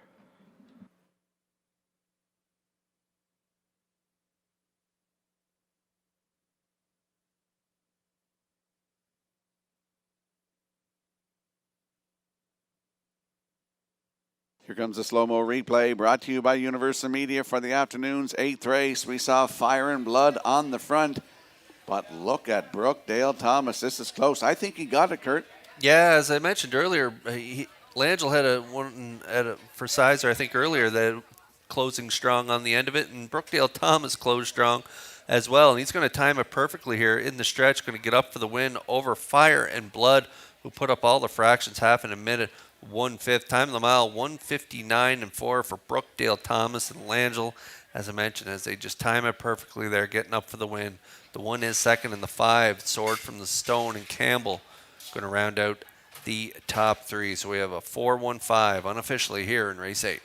Here comes the slow-mo replay brought to you by Universal Media for the afternoon's 8th race. We saw Fire and Blood on the front, but look at Brookdale Thomas. This is close. I think he got it, Kurt. Yeah, as I mentioned earlier, Langell had a one for Sizer, I think earlier, that closing strong on the end of it, and Brookdale Thomas closed strong as well, and he's going to time it perfectly here in the stretch, going to get up for the win over Fire and Blood, who put up all the fractions half in a minute. 1/5 time of the mile, 1:59.4 for Brookdale Thomas and Langell, as I mentioned, as they just time it perfectly there, getting up for the win. The 1 is second, and the 5, Sword from the Stone and Campbell, going to round out the top 3. So we have a 4-1-5 unofficially here in race 8.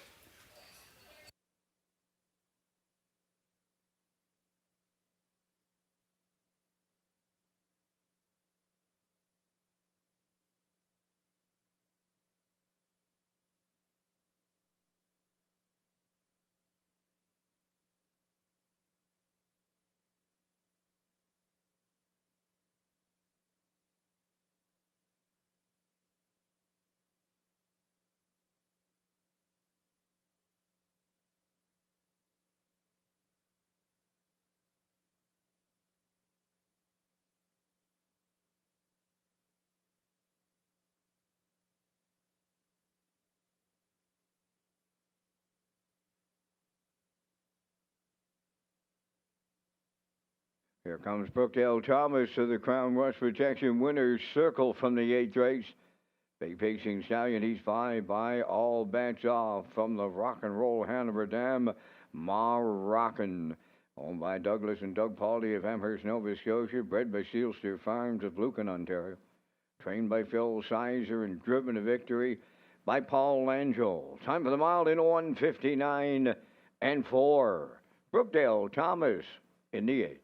Here comes Brookdale Thomas to the Crown Rush Protection winner's circle from the 8th race. Big pacing stallion, he's 5 by all bets off from the Rock and Roll Hanover Dam, Moroccan. Owned by Douglas and Doug Pauley of Amherst, Nova Scotia, bred by Steelster Farms of Lucan, Ontario. Trained by Phil Sizer and driven to victory by Paul Langell. Time for the mile in 1:59.4. Brookdale Thomas in the 8th.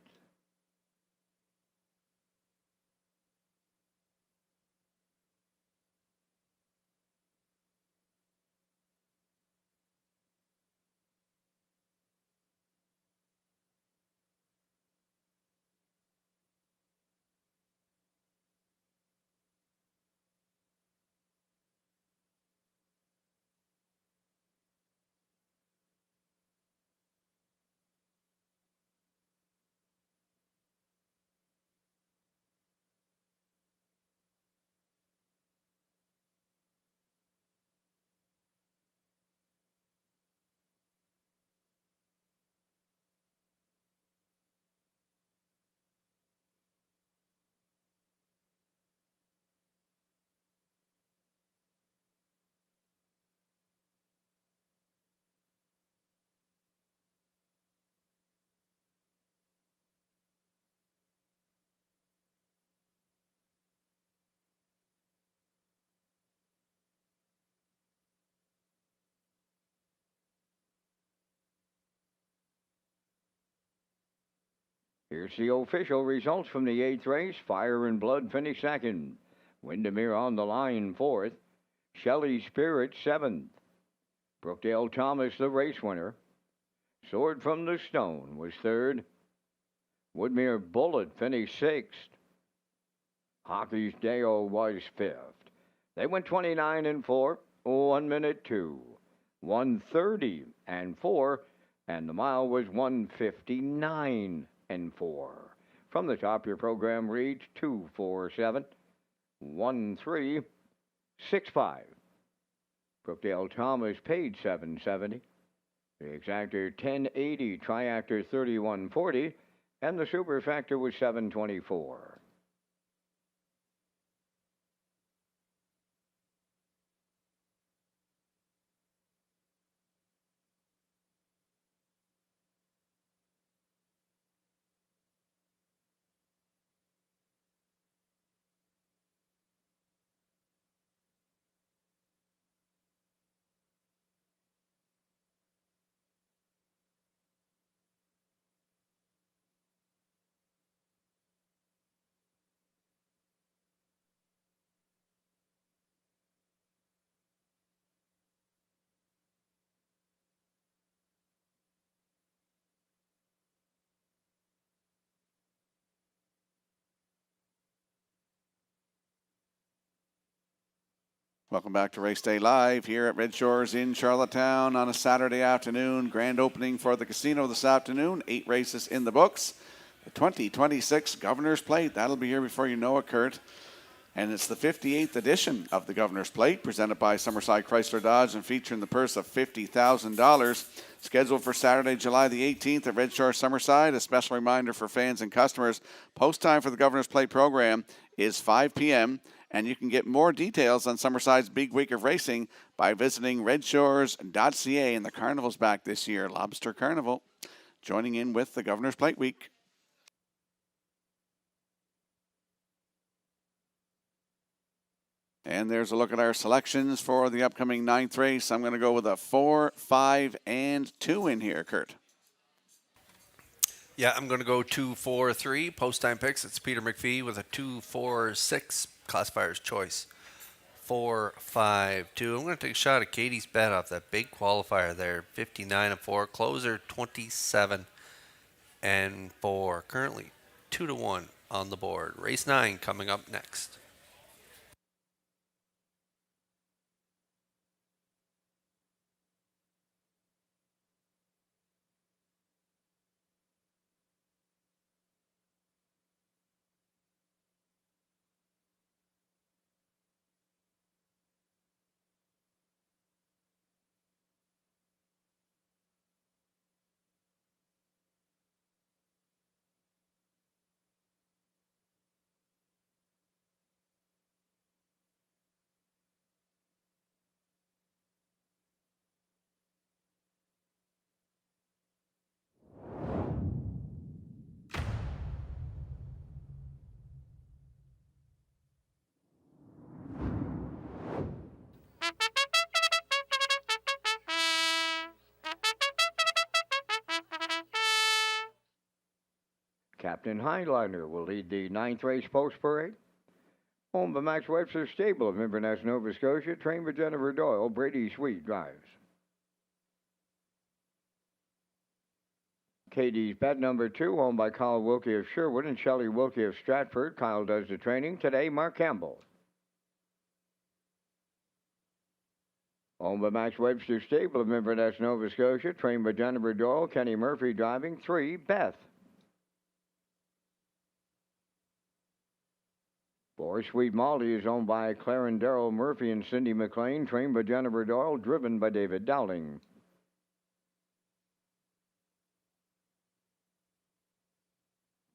Here's the official results from the 8th race. Fire and Blood finished second. Windermere on the line, 4th. Shelley Spirit, 7th. Brookdale Thomas, the race winner. Sword from the Stone was 3rd. Woodmere Bullet finished 6th. Hockey's Deo was 5th. They went 29 and 4, 1 minute 2, 1:30 and 4, and the mile was 1:59 and 4. From the top, your program reads 247-1365. Brookdale Thomas paid $770. The exactor 1080, triactor 3140, and the super factor was 724. Welcome back to Race Day Live here at Red Shores in Charlottetown on a Saturday afternoon. Grand opening for the casino this afternoon. 8 races in the books. The 2026 Governor's Plate. That'll be here before you know it, Kurt. And it's the 58th edition of the Governor's Plate, presented by Summerside Chrysler Dodge and featuring the purse of $50,000. Scheduled for Saturday, July the 18th at Red Shores Summerside. A special reminder for fans and customers. Post time for the Governor's Plate program is 5 p.m., and you can get more details on Summerside's big week of racing by visiting Redshores.ca. And the carnival's back this year, Lobster Carnival, joining in with the Governor's Plate Week. And there's a look at our selections for the upcoming 9th race. I'm going to go with a 4, 5, and 2 in here, Kurt. Yeah, I'm going to go 2, 4, 3. Post time picks. It's Peter McPhee with a 2, 4, 6 classifier's choice. 4, 5, 2. I'm going to take a shot at Katie's bet off that big qualifier there. 59 and 4. Closer 27 and 4. Currently 2-1 on the board. Race 9 coming up next. Captain Highliner will lead the 9th race post parade. Owned by Max Webster Stable of Inverness, Nova Scotia, trained by Jennifer Doyle. Brady Sweet drives. Katie's bet number 2, owned by Kyle Wilkie of Sherwood and Shelley Wilkie of Stratford. Kyle does the training. Today, Mark Campbell. Owned by Max Webster Stable of Inverness, Nova Scotia, trained by Jennifer Doyle. Kenny Murphy driving. 3, Beth. 4, Sweet Molly is owned by Clarence Darrell Murphy and Cindy McLean, trained by Jennifer Doyle, driven by David Dowling.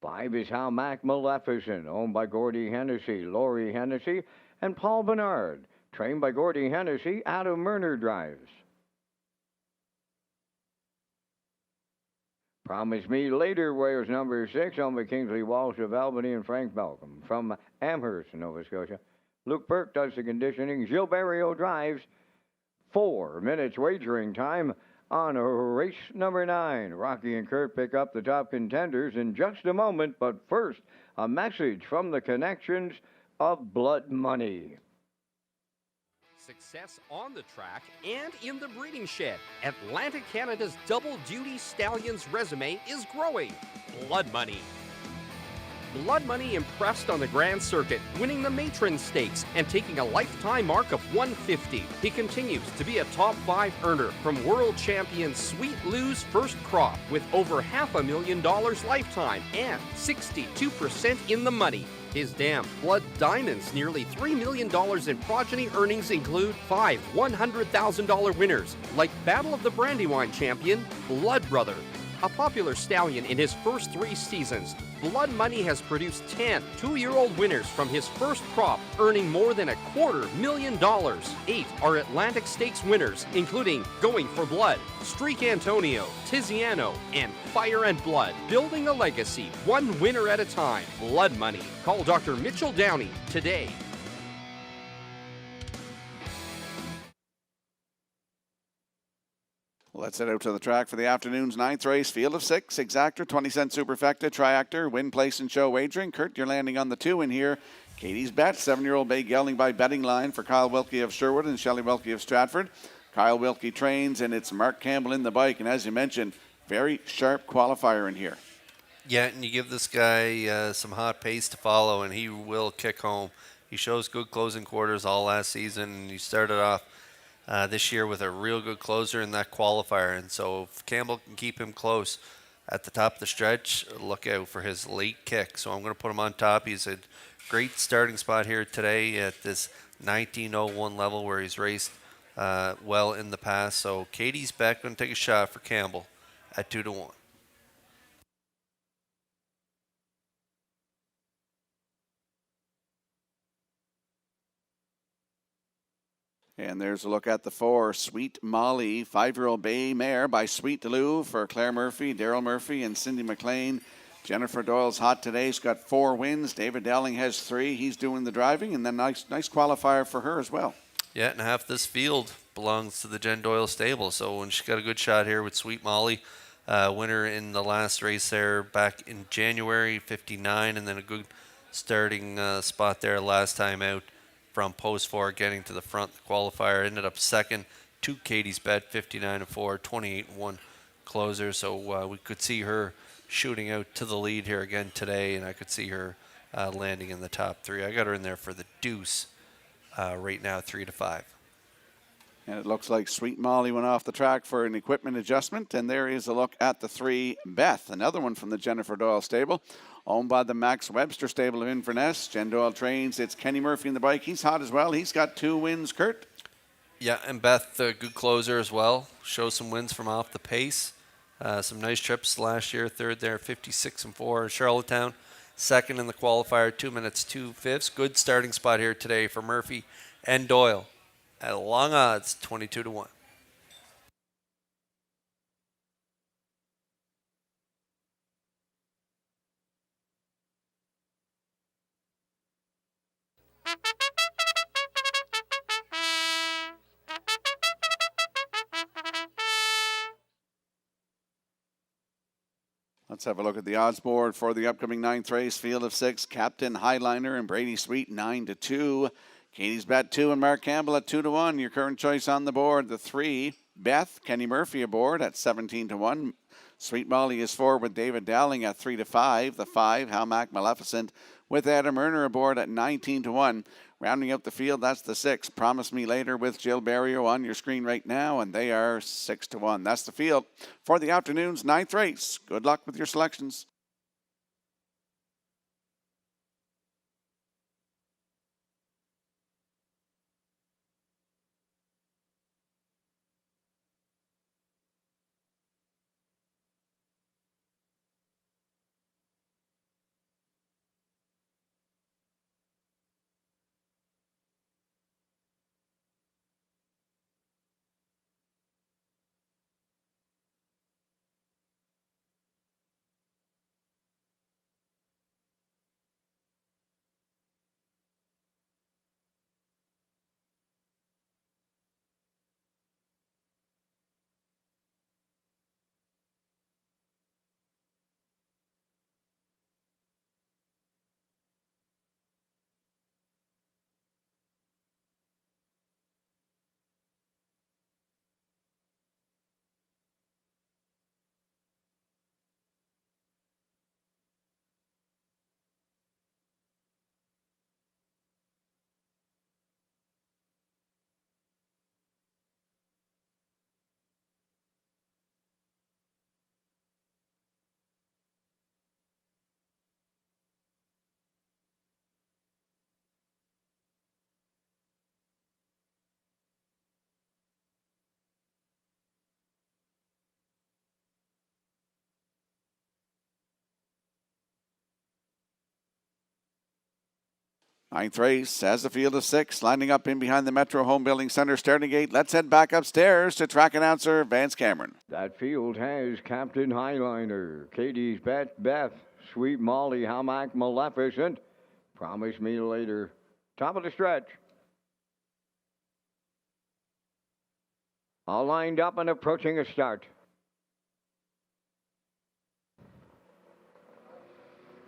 5 is How Mac Maleficent, owned by Gordy Hennessy, Laurie Hennessy, and Paul Bernard, trained by Gordy Hennessy. Adam Murner drives. Promise Me Later wears number 6, owned by Kingsley Walsh of Albany and Frank Malcolm. From Amherst, Nova Scotia, Luke Burke does the conditioning. Gilberto drives. 4 minutes wagering time on race number 9. Rocky and Kurt pick up the top contenders in just a moment, but first, a message from the connections of Blood Money. Success on the track and in the breeding shed. Atlantic Canada's double-duty stallion's resume is growing. Blood Money. Blood Money impressed on the Grand Circuit, winning the Matron Stakes and taking a lifetime mark of 150. He continues to be a top 5 earner from world champion Sweet Lou's first crop with over $500,000 lifetime and 62% in the money. His Damn Blood Diamonds' nearly $3 million in progeny earnings include 5 $100,000 winners like Battle of the Brandywine champion Blood Brother. A popular stallion in his first 3 seasons, Blood Money has produced 10 two-year-old winners from his first crop, earning more than $250,000. 8 are Atlantic Stakes winners, including Going for Blood, Streak Antonio, Tiziano, and Fire and Blood. Building a legacy, one winner at a time. Blood Money. Call Dr. Mitchell Downey today. Let's head out to the track for the afternoon's 9th race. Field of 6, Exactor, 20-cent Superfecta, Triactor, Win, Place, and Show Wagering. Kurt, you're landing on the 2 in here. Katie's Bet, 7-year-old bay gelding by betting line for Kyle Wilkie of Sherwood and Shelley Wilkie of Stratford. Kyle Wilkie trains, and it's Mark Campbell in the bike. And as you mentioned, very sharp qualifier in here. Yeah, and you give this guy some hot pace to follow, and he will kick home. He shows good closing quarters all last season, and he started off this year with a real good closer in that qualifier. And so if Campbell can keep him close at the top of the stretch, look out for his late kick. So I'm going to put him on top. He's a great starting spot here today at this 1901 level where he's raced well in the past. So Katie's Bet going to take a shot for Campbell at 2-1. And there's a look at the 4, Sweet Molly, 5-year-old bay mare by Sweet Lou for Claire Murphy, Daryl Murphy, and Cindy McLean. Jennifer Doyle's hot today. She's got 4 wins. David Dowling has 3. He's doing the driving, and then nice qualifier for her as well. Yeah, and half this field belongs to the Jen Doyle stable. So when she got a good shot here with Sweet Molly, winner in the last race there back in January, 59, and then a good starting spot there last time out from post 4, getting to the front. The qualifier ended up second to Katie's Bet, 59-4, 28-1 closer. So we could see her shooting out to the lead here again today, and I could see her landing in the top 3. I got her in there for the deuce right now, 3-5. And it looks like Sweet Molly went off the track for an equipment adjustment. And there is a look at the 3, Beth, another one from the Jennifer Doyle stable, owned by the Max Webster stable of Inverness. Jen Doyle trains. It's Kenny Murphy in the bike. He's hot as well. He's got 2 wins, Kurt. Yeah, and Beth, a good closer as well. Shows some wins from off the pace. Some nice trips last year. Third there, 56-4. Charlottetown, second in the qualifier, 2 minutes, 2/5. Good starting spot here today for Murphy and Doyle. At long odds, 22-1. Let's have a look at the odds board for the upcoming 9th race. Field of 6, Captain Highliner and Brady Sweet, 9-2. Katie's Bet 2 and Mark Campbell at 2-1. Your current choice on the board. The 3, Beth, Kenny Murphy aboard at 17-1. Sweet Molly is 4 with David Dowling at 3-5. The 5, Halmac Maleficent with Adam Erner aboard at 19-1. Rounding out the field, that's the 6, Promise Me Later with Jill Barrio on your screen right now, and they are 6-1. That's the field for the afternoon's 9th race. Good luck with your selections. Ninth race as the field of 6, lining up in behind the Metro Home Building Center starting gate. Let's head back upstairs to track announcer Vance Cameron. That field has Captain Highliner, Katie's Bet, Beth, Sweet Molly, Hamac, Maleficent, Promise Me Later. Top of the stretch. All lined up and approaching a start.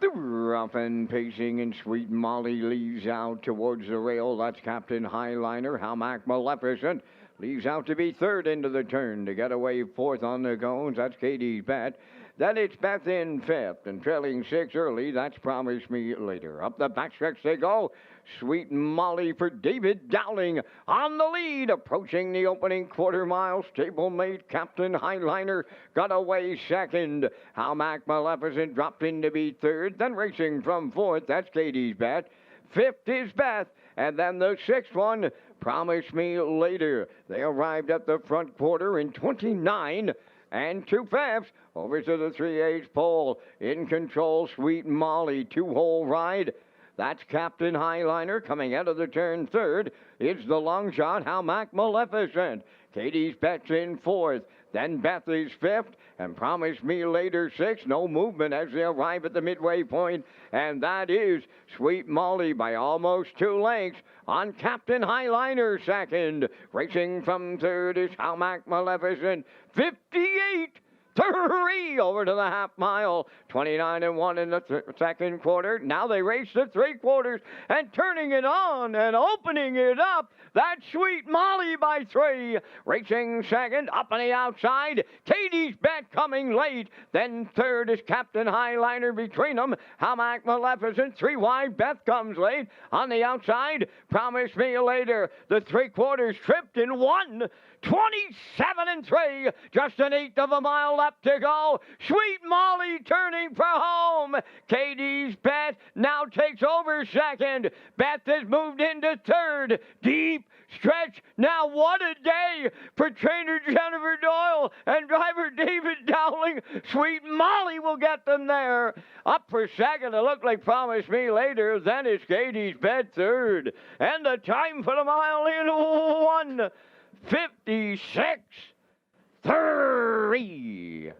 The rough and pacing and Sweet Molly leaves out towards the rail. That's Captain Highliner. Hamac Maleficent leaves out to be third into the turn. To get away fourth on the cones, that's Katie's Bet. Then it's Beth in fifth, and trailing 6 early, that's Promise Me Later. Up the backstretch they go. Sweet Molly for David Dowling on the lead, approaching the opening quarter mile. Stablemate Captain Highliner got away second. Hamac Maleficent dropped in to be third, then racing from fourth, that's Katie's Bet. Fifth is Beth, and then the sixth one, Promise Me Later. They arrived at the front quarter in 29 and 2/5. Over to the 3/8 pole. In control, Sweet Molly. 2-hole ride. That's Captain Highliner coming out of the turn third. It's the long shot, Hamac Maleficent. Katie's Bet's in fourth. Then Beth is fifth, and Promise Me Later sixth. No movement as they arrive at the midway point, and that is Sweet Molly by almost 2 lengths on Captain Highliner second. Racing from third is Hamac Maleficent. 58-3 over to the half mile. 29-1 in the second quarter. Now they race the 3/4 and turning it on and opening it up. That's Sweet Molly by 3. Racing second, up on the outside. Katie's Bet coming late. Then third is Captain Highliner between them. Hamac Maleficent, 3 wide. Beth comes late. On the outside, Promise Me Later. The 3/4 tripped in 1. 27-3. Just an 1/8 of a mile left to go. Sweet Molly turning for home. Katie's Bet now takes over second. Beth has moved into third. Deep stretch. Now what a day for trainer Jennifer Doyle and driver David Dowling. Sweet Molly will get them there. Up for second, it looked like Promise Me Later. Then it's Katie's Bet third. And the time for the mile in 1:56.3.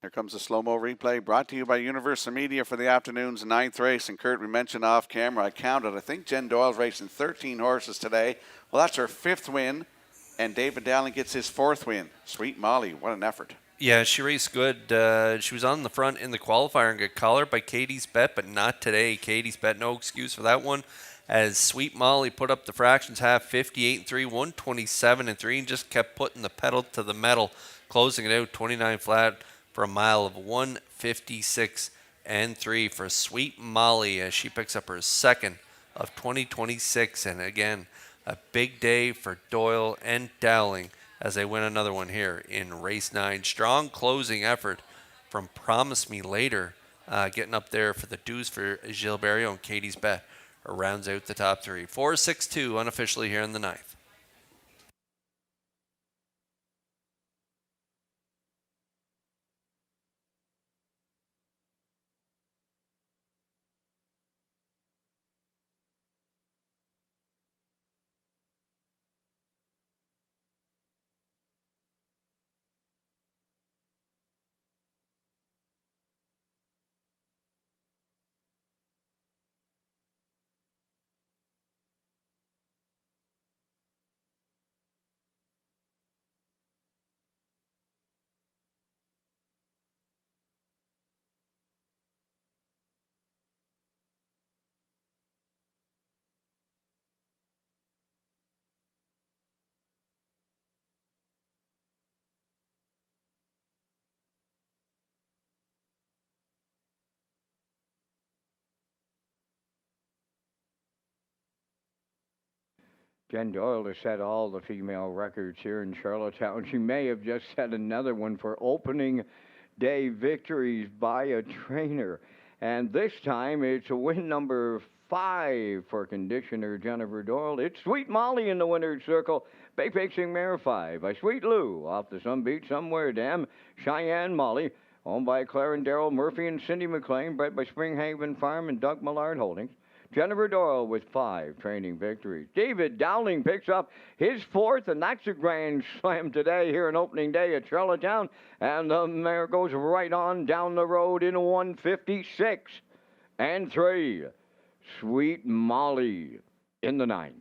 Here comes the slow-mo replay brought to you by Universal Media for the afternoon's 9th race. And Kurt, we mentioned off camera, I counted, I think Jen Doyle's racing 13 horses today. Well, that's her 5th win, and David Dowling gets his 4th win. Sweet Molly, what an effort. Yeah, she raced good. She was on the front in the qualifier and got collared by Katie's Bet, but not today. Katie's Bet, no excuse for that one. As Sweet Molly put up the fractions half, 58-3, 127-3, and just kept putting the pedal to the metal, closing it out 29 flat for a mile of 156-3 for Sweet Molly as she picks up her 2nd of 2026. And again, a big day for Doyle and Dowling as they win another one here in race 9. Strong closing effort from Promise Me Later, getting up there for the dues for Gilles Barrio, and Katie's Bet rounds out the top 3. 4-6-2 unofficially here in the 9th. Jen Doyle has set all the female records here in Charlottetown. She may have just set another one for opening day victories by a trainer. And this time it's a win number 5 for conditioner Jennifer Doyle. It's Sweet Molly in the winner's circle. Bay Fixing Mare 5 by Sweet Lou off the Sun Beach Somewhere Dam. Cheyenne Molly, owned by Claire and Darrell Murphy and Cindy McLean, bred by Springhaven Farm and Doug Millard Holdings. Jennifer Doyle with 5 training victories. David Dowling picks up his 4th, and that's a grand slam today here on opening day at Charlottetown. And the mare goes right on down the road in 156 and 3. Sweet Molly in the 9th.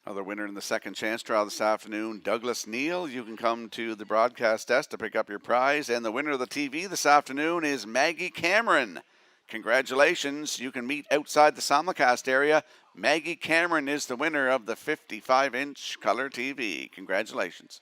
Another winner in the second chance draw this afternoon, Douglas Neal. You can come to the broadcast desk to pick up your prize. And the winner of the TV this afternoon is Maggie Cameron. Congratulations. You can meet outside the simulcast area. Maggie Cameron is the winner of the 55-inch color TV. Congratulations.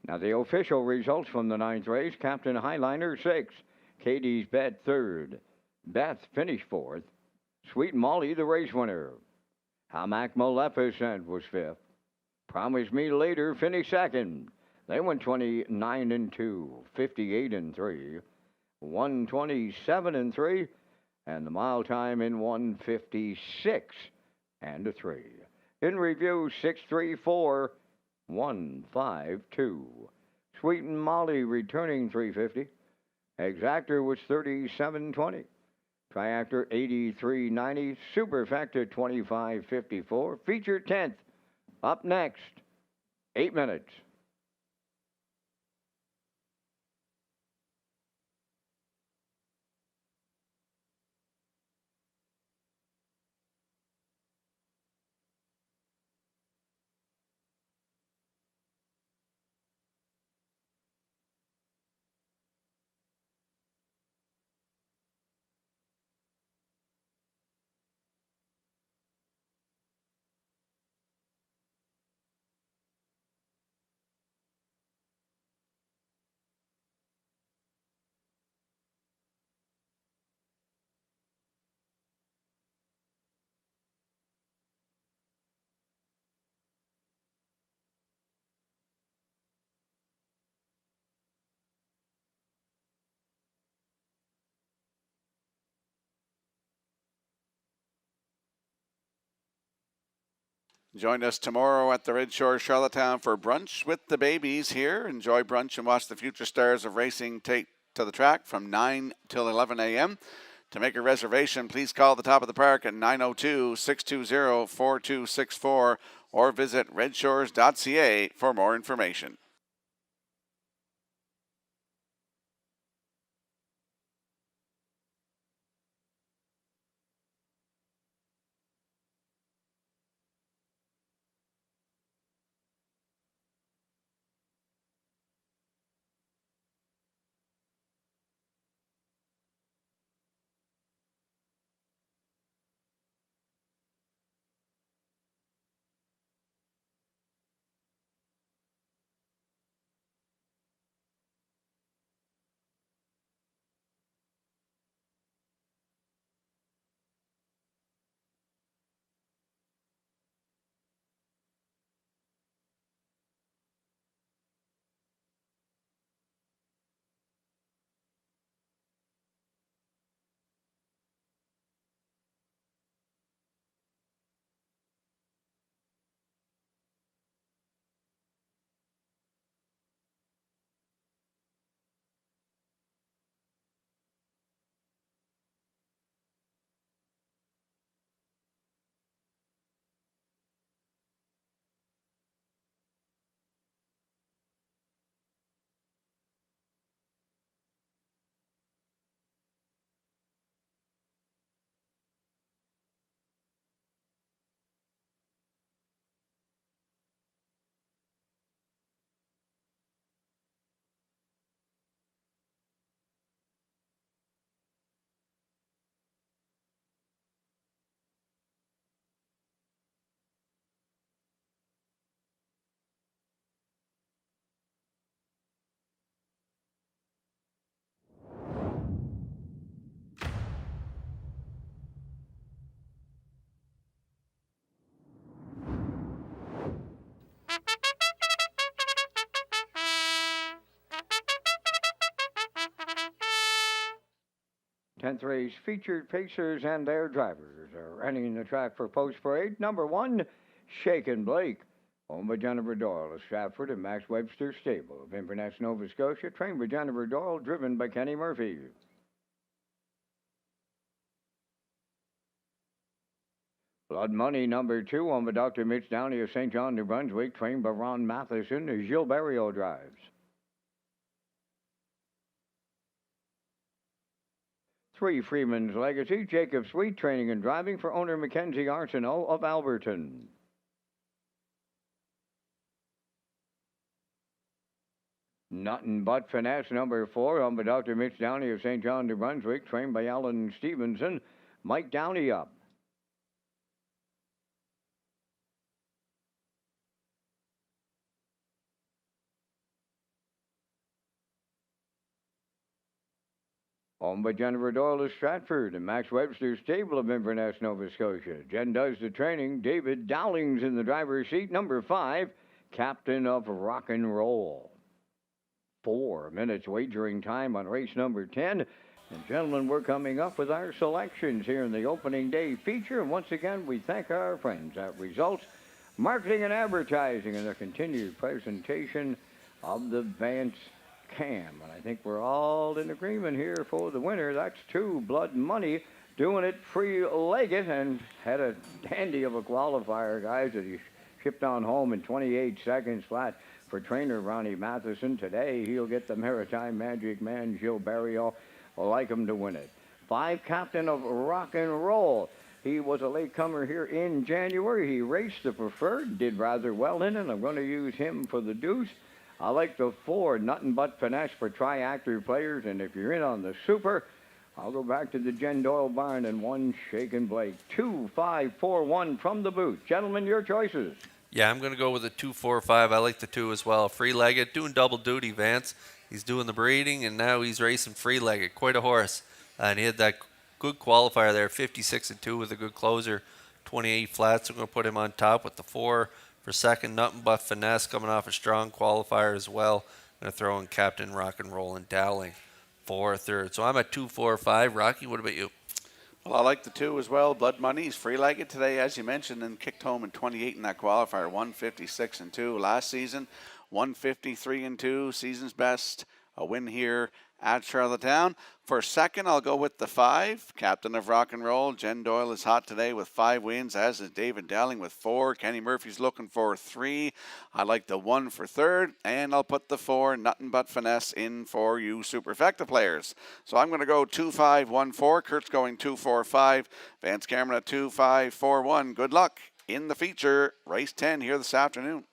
Now the official results from the 9th race. Captain Highliner 6. Katie's Bet 3rd. Beth finished 4th. Sweet Molly the race winner. Hamac Maleficent was 5th. Promise Me Later finished 2nd. They went 29 and 2, 58 and 3, 127 and 3, and the mile time in 156 and 3. In review, 634 152. Sweet Molly returning 350. Exactor was 37.20. Triactor 83.90. Superfecta 25.54. Feature 10th. Up next, 8 minutes. Join us tomorrow at the Red Shore, Charlottetown for brunch with the babies here. Enjoy brunch and watch the future stars of racing take to the track from 9 till 11 a.m. To make a reservation, please call the top of the park at 902-620-4264 or visit Redshores.ca for more information. 10th race featured pacers and their drivers are entering the track for post parade. Number 1, Shaken Blake, owned by Jennifer Doyle of Stratford and Max Webster Stable of Inverness, Nova Scotia, trained by Jennifer Doyle, driven by Kenny Murphy. Blood Money, number 2, owned by Dr. Mitch Downey of St. John, New Brunswick, trained by Ron Matheson as Gilles Barrio drives. 3, Freeman's Legacy, Jacob Sweet, training and driving for owner Mackenzie Arsenault of Alberton. Nothing But Finesse, number 4, owned by Dr. Mitch Downey of St. John, New Brunswick, trained by Alan Stevenson. Mike Downey up. Owned by Jennifer Doyle of Stratford and Max Webster Stable of Inverness, Nova Scotia. Jen does the training. David Dowling's in the driver's seat. Number 5, Captain of Rock and Roll. 4 minutes wagering time on race number 10. And gentlemen, we're coming up with our selections here in the opening day feature. And once again, we thank our friends at Results Marketing and Advertising and their continued presentation of the Vance Cam. And I think we're all in agreement here for the winner. That's 2, Blood Money, doing it free-legged and had a dandy of a qualifier, guys, that he shipped on home in 28 seconds flat for trainer Ronnie Matheson. Today, he'll get the Maritime Magic Man, Gilles Barrio. I'll like him to win it. 5, Captain of Rock and Roll. He was a latecomer here in January. He raced the preferred, did rather well in it. I'm going to use him for the deuce. I like the 4, Nothing But Finesse for tri-actor players. And if you're in on the super, I'll go back to the Jen Doyle barn and 1, Shaken Blake. 2, 5, 4, 1 from the booth. Gentlemen, your choices. Yeah, I'm going to go with a 2, 4, 5. I like the 2 as well. Free-legged, doing double duty, Vance. He's doing the breeding, and now he's racing free-legged. Quite a horse. And he had that good qualifier there, 56-2 with a good closer, 28 flats. So I'm going to put him on top with the 4 for second. Nothing But Finesse coming off a strong qualifier as well. I'm going to throw in Captain Rock and Roll and Dowling for third. So I'm at 2, 4, 5. Rocky, what about you? Well, I like the 2 as well. Blood Money. He's free-legged today, as you mentioned, and kicked home in 28 in that qualifier. 156-2 last season. 153-2, season's best. A win here at Charlottetown. For second, I'll go with the 5, Captain of Rock and Roll. Jen Doyle is hot today with 5 wins, as is David Dowling with 4. Kenny Murphy's looking for 3. I like the 1 for third, and I'll put the 4, Nothing But Finesse, in for you superfecta players. So I'm going to go 2, 5, 1, 4. Kurt's going 2, 4, 5. Vance Cameron at 2, 5, 4, 1. Good luck in the feature, race 10 here this afternoon.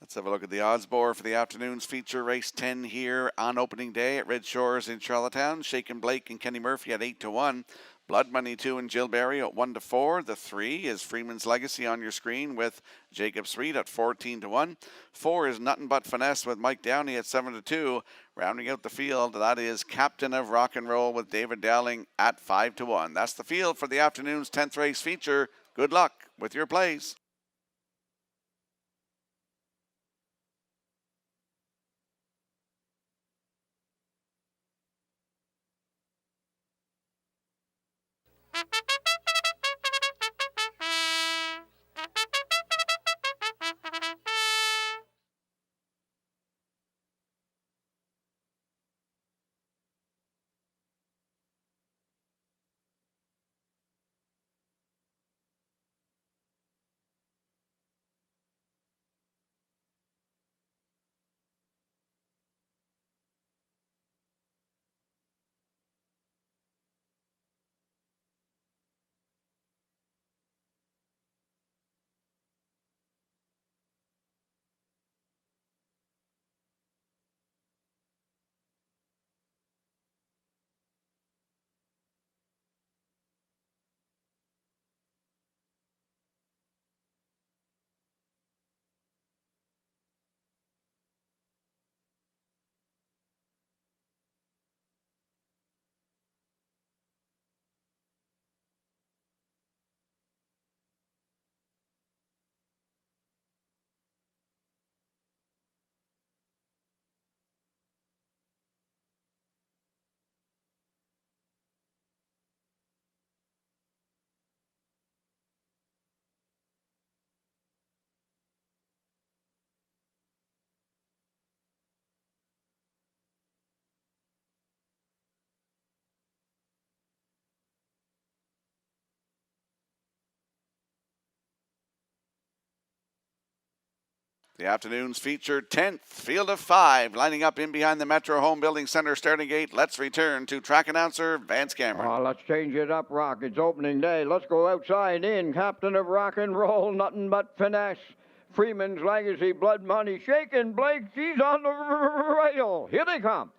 Let's have a look at the odds board for the afternoon's feature, race 10 here on opening day at Red Shores in Charlottetown. Shaken Blake and Kenny Murphy at 8-1. Blood Money 2 and Gilles Barry at 1-4. The 3 is Freeman's Legacy on your screen with Jacob Sweet at 14-1. 4 is Nothing But Finesse with Mike Downey at 7-2. Rounding out the field, that is Captain of Rock and Roll with David Dowling at 5-1. That's the field for the afternoon's 10th race feature. Good luck with your plays. The afternoon's featured 10th field of 5, lining up in behind the Metro Home Building Center starting gate. Let's return to track announcer Vance Cameron. Let's change it up, Rock. It's opening day. Let's go outside in. Captain of rock and roll, nothing but finesse. Freeman's Legacy, Blood Money, Shakin' Blake. She's on the rail. Here they come.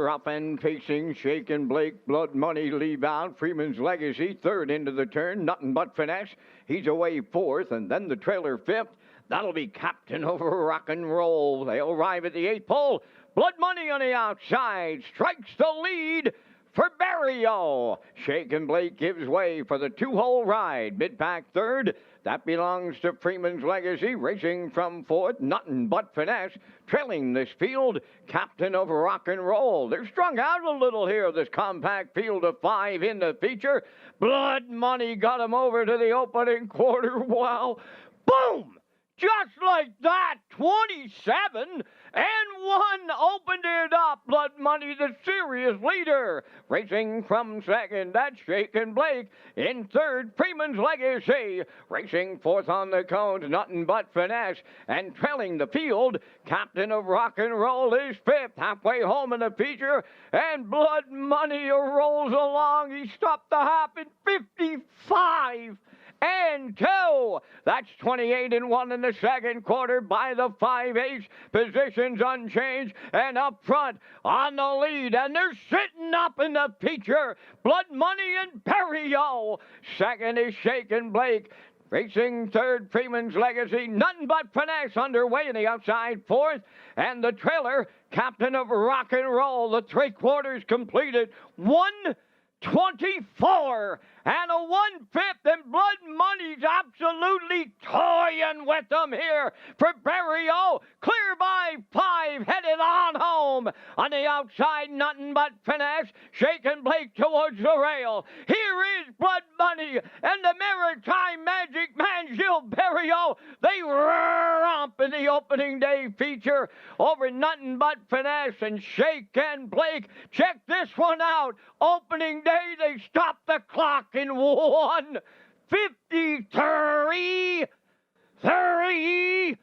Up and facing, Shakin' Blake, Blood Money leave out. Freeman's Legacy, third into the turn, nothing but finesse. He's away fourth, and then the trailer fifth. That'll be Captain of Rock and Roll. They'll arrive at the 8th pole. Blood Money on the outside strikes the lead for Barrio. Shakin' Blake gives way for the 2-hole ride. Mid-pack third. That belongs to Freeman's Legacy, racing from fourth, nothing but finesse. Trailing this field, Captain of Rock and Roll. They're strung out a little here, this compact field of 5 in the feature. Blood Money got him over to the opening quarter. Wow. Boom! Just like that, 27 and 1 opened it up. Blood Money, the serious leader. Racing from second, that's Shakin' Blake. In third, Freeman's Legacy. Racing fourth on the cones, nothing but finesse. And trailing the field, Captain of Rock and Roll is fifth. Halfway home in the feature, and Blood Money rolls along. He stopped the half in 55 and 2. That's 28 and 1 in the second quarter by the 5/8. Positions unchanged, and up front on the lead, and they're sitting up in the feature. Blood Money and Barrio. Second is Shakin' Blake. Racing third, Freeman's Legacy. Nothing but finesse underway in the outside fourth. And the trailer, Captain of Rock and Roll. The 3/4 completed. 1:24 and a 1/5, and Blood Money's absolutely toying with them here for Barrio. Clear by 5, headed on home. On the outside, nothing but finesse. Shakin' Blake towards the rail. Here is Blood Money and the Maritime Magic Man, Gil Barrio. They romp in the opening day feature over nothing but finesse and Shakin' Blake. Check this one out. Opening day, they stopped the clock in 1:53.30.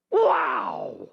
Wow!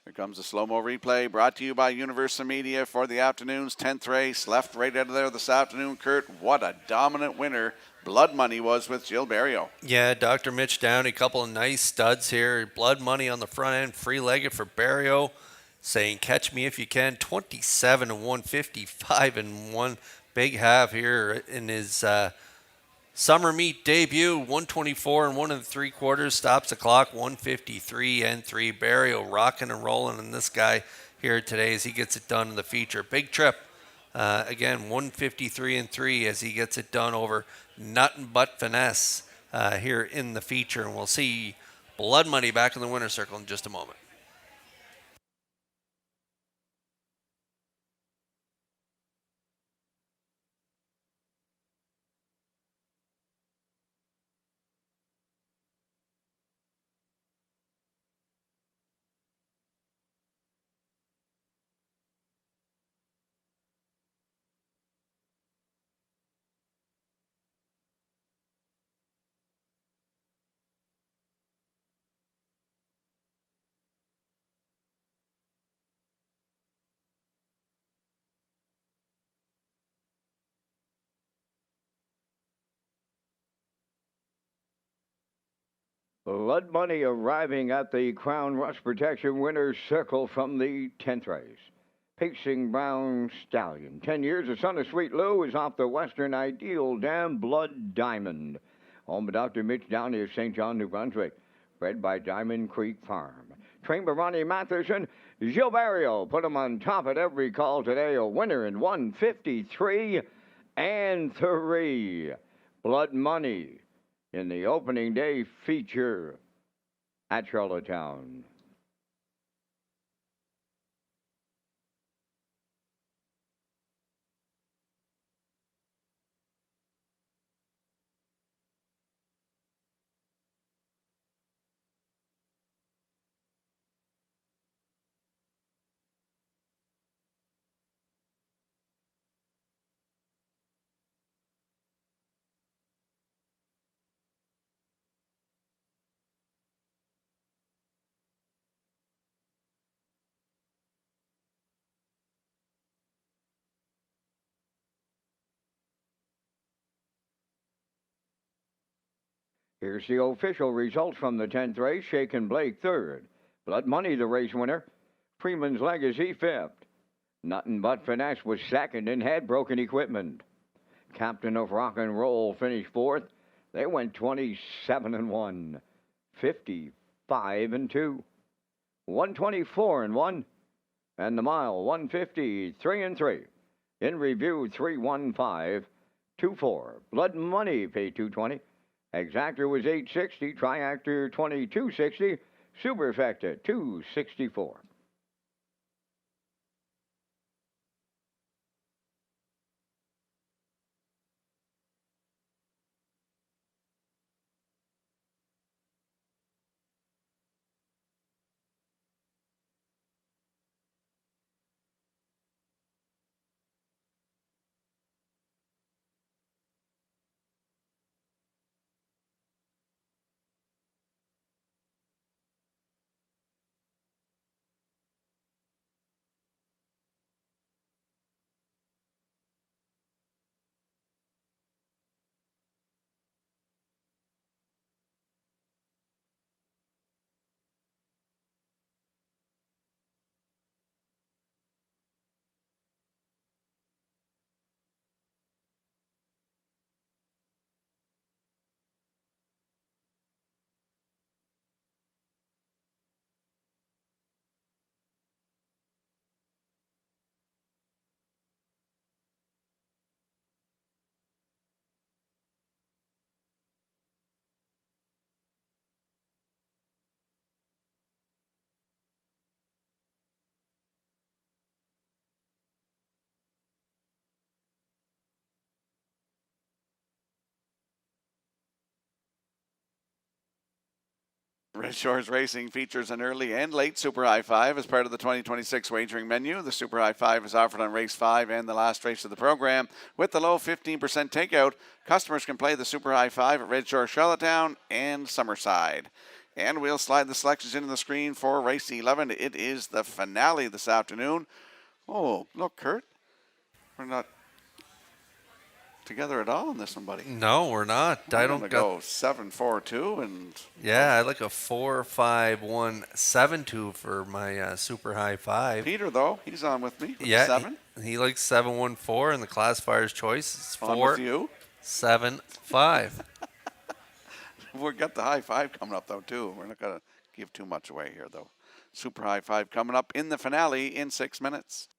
Here comes a slow-mo replay brought to you by Universal Media for the afternoon's 10th race. Left right out of there this afternoon, Kurt. What a dominant winner Blood Money was with Gil Barrio. Yeah, Dr. Mitch Downey, a couple of nice studs here. Blood Money on the front end, free-legged for Barrio, saying catch me if you can. 27 and 155 and 1 big half here in his summer meet debut. 124 and 1 3/4, stops the clock. 153 and 3. Barrio rocking and rolling in this guy here today as he gets it done in the feature. Big trip. Again, 153 and 3 as he gets it done over nothing but finesse here in the feature. And we'll see Blood Money back in the winner's circle in just a moment. Blood Money arriving at the Crown Rust Protection Winners Circle from the 10th race. Pacing Brown Stallion. 10 years, the son of Sweet Lou is off the Western Ideal Dam Blood Diamond. Home of Dr. Mitch Downey of St. John, New Brunswick. Bred by Diamond Creek Farm. Trained by Ronnie Matheson. Gil Barrio put him on top at every call today. A winner in 153 and 3. Blood Money in the opening day feature at Charlottetown. Here's the official results from the 10th race. Shaken Blake third. Blood Money, the race winner. Freeman's Legacy fifth. Nothing But Finesse was second and had broken equipment. Captain of Rock and Roll finished fourth. They went 27-1, 55-2, 124-1, and the mile 153-3. In review 315-24. Blood Money paid $220. Exactor was $860. Triactor $2260. Superfecta $264. Red Shores Racing features an early and late Super High Five as part of the 2026 wagering menu. The Super High Five is offered on race 5 and the last race of the program. With the low 15% takeout, customers can play the Super High Five at Red Shore, Charlottetown, and Summerside. And we'll slide the selections into the screen for race 11. It is the finale this afternoon. Oh, look, Kurt, we're not together at all on this one, buddy. No, we're not. I don't go 7-4-2 and yeah, I like a 4-5-1-7-2 for my Super High Five. Peter though, he's on with me. With Yeah, 7. He likes 7-1-4, and the classifier's choice is On with you. 4-7-5. We've got the high five coming up though too. We're not gonna give too much away here though. Super High Five coming up in the finale in 6 minutes.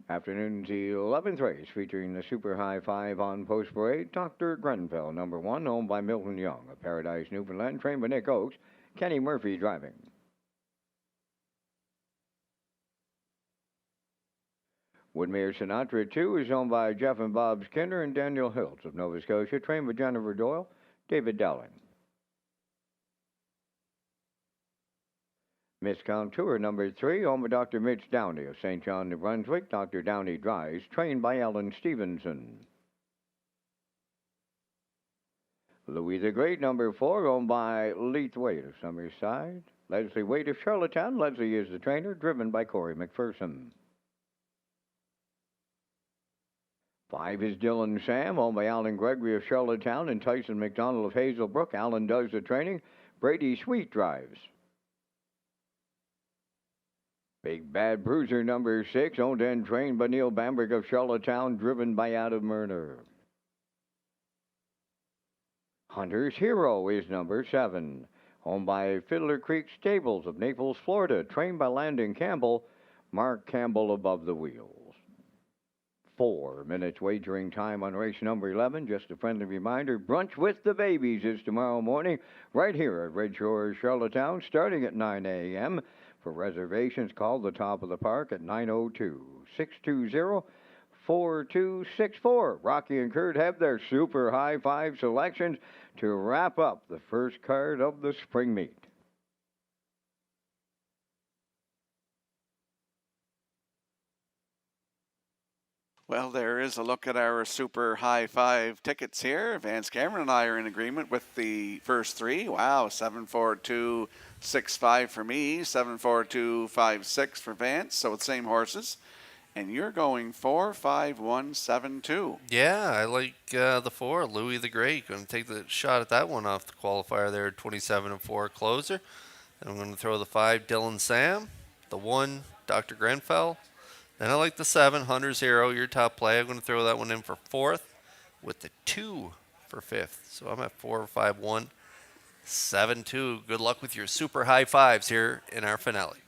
Afternoon's 11th race featuring the Super High Five on Post Parade. Dr. Grenfell, number 1, owned by Milton Young of Paradise, Newfoundland, trained by Nick Oakes. Kenny Murphy driving. Woodmere Sinatra 2 is owned by Jeff and Bob Skinner and Daniel Hiltz of Nova Scotia, trained by Jennifer Doyle, David Dowling. Miss Contour number 3, owned by Dr. Mitch Downey of St. John, New Brunswick. Dr. Downey drives, trained by Ellen Stevenson. Louis the Great number 4, owned by Leith Wade of Summerside. Leslie Wade of Charlottetown. Leslie is the trainer, driven by Corey McPherson. 5 is Dylan Sam, owned by Alan Gregory of Charlottetown and Tyson McDonald of Hazelbrook. Alan does the training. Brady Sweet drives. Big Bad Bruiser number 6, owned and trained by Neil Bamberg of Charlottetown, driven by Adam Murner. Hunter's Hero is number 7, owned by Fiddler Creek Stables of Naples, Florida, trained by Landon Campbell. Mark Campbell above the wheels. 4 minutes wagering time on race number 11. Just a friendly reminder, Brunch with the Babies is tomorrow morning right here at Red Shores, Charlottetown, starting at 9 a.m. For reservations, call the top of the park at 902-620-4264. Rocky and Kurt have their super high five selections to wrap up the first card of the spring meet. Well, there is a look at our super high five tickets here. Vance Cameron and I are in agreement with the first three. Wow, 74265 for me, 74256 for Vance. So it's same horses. And you're going 45172. Yeah, I like the 4, Louis the Great. Going to take the shot at that one off the qualifier there, 27-4 closer. And I'm going to throw the 5, Dylan Sam, the 1, Dr. Grenfell. Then I like the 7, Hunter's Hero, your top play. I'm going to throw that one in for 4th with the 2 for 5th. So I'm at 45172. Good luck with your super high fives here in our finale.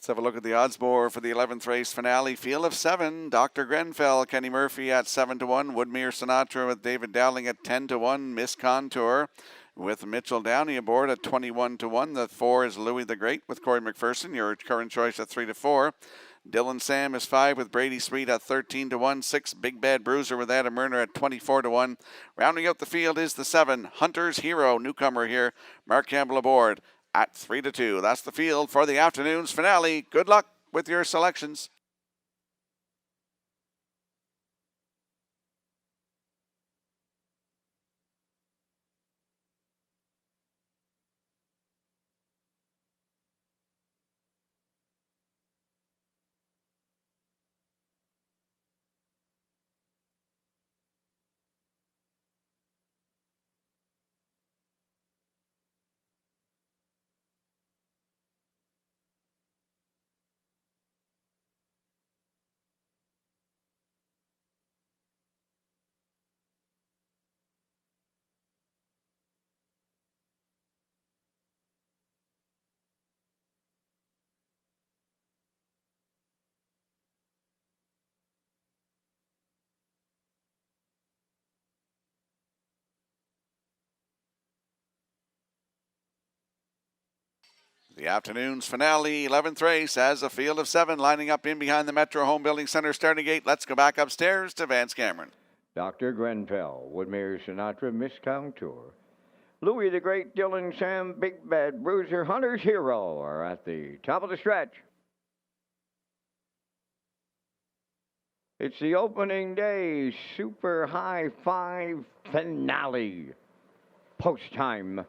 Let's have a look at the odds board for the 11th race finale. Field of 7, Dr. Grenfell, Kenny Murphy at 7-1, Woodmere Sinatra with David Dowling at 10-1, Miss Contour with Mitchell Downey aboard at 21-1. The 4 is Louis the Great with Corey McPherson, your current choice at 3-4. Dylan Sam is 5 with Brady Sweet at 13-1. 6, Big Bad Bruiser with Adam Murner at 24-1. Rounding out the field is the 7, Hunter's Hero, newcomer here, Mark Campbell aboard at 3-2. That's the field for the afternoon's finale. Good luck with your selections. The afternoon's finale, 11th race, as a field of 7 lining up in behind the Metro Home Building Center starting gate. Let's go back upstairs to Vance Cameron. Dr. Grenfell, Woodmere Sinatra, Miss Contour. Louis the Great, Dylan Sam, Big Bad Bruiser, Hunter's Hero are at the top of the stretch. It's the opening day Super High Five finale. Post time.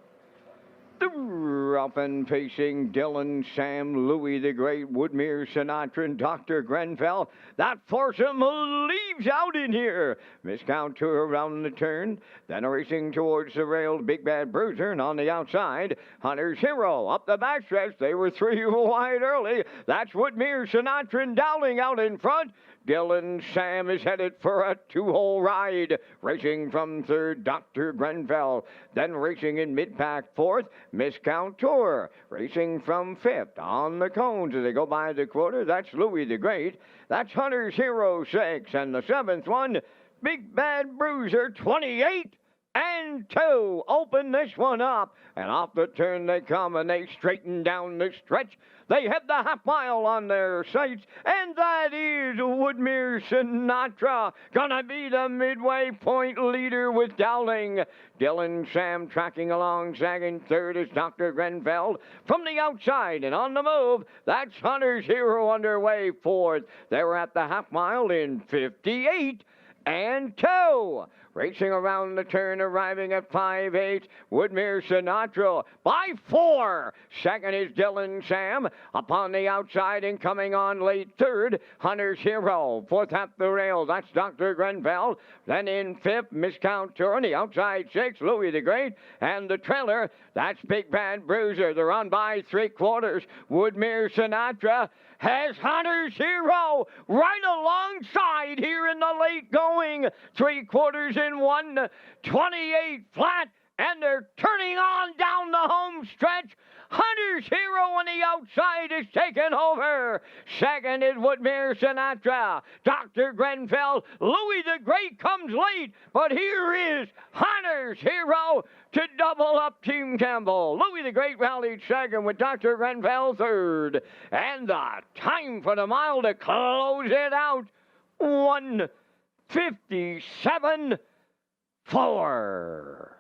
Up and facing Dylan, Sam, Louis the Great, Woodmere Sinatra, and Dr. Grenfell. That foursome leaves out in here. Miss Contour around the turn. Then racing towards the rail, Big Bad Bruiser, and on the outside, Hunter's Hero. Up the backstretch, they were 3 wide early. That's Woodmere Sinatra and Dowling out in front. Dylan Sam is headed for a 2-hole ride. Racing from third, Dr. Grenfell. Then racing in mid-pack fourth, Miss Contour. Racing from fifth on the cones as they go by the quarter. That's Louis the Great. That's Hunter's Hero 6. And the 7th one, Big Bad Bruiser 28. And 2. Open this one up. And off the turn they come and they straighten down the stretch. They have the half mile on their sights. And that is Woodmere Sinatra. Gonna be the midway point leader with Dowling. Dylan Sam tracking along, sagging third is Dr. Grenfell. From the outside and on the move, that's Hunter's Hero underway fourth. They were at the half mile in 58 and 2. Racing around the turn, arriving at 5-8, Woodmere Sinatra by 4. Second is Dylan Sam. Upon the outside and coming on late third, Hunter's Hero. Fourth at the rail, that's Dr. Grenfell. Then in fifth, Miss Contour. On the outside 6, Louis the Great. And the trailer, that's Big Bad Bruiser. They're on by 3/4. Woodmere Sinatra has Hunter's Hero right alongside here in the late going. 3/4 in 1, 28 flat, and they're turning on down the home stretch. Hunter's Hero on the outside is taken over. Second is Woodmere Sinatra. Dr. Grenfell, Louis the Great comes late, but here is Hunter's Hero to double up Team Campbell. Louis the Great rallied second with Dr. Grenfell third. And the time for the mile to close it out, 1:57.4.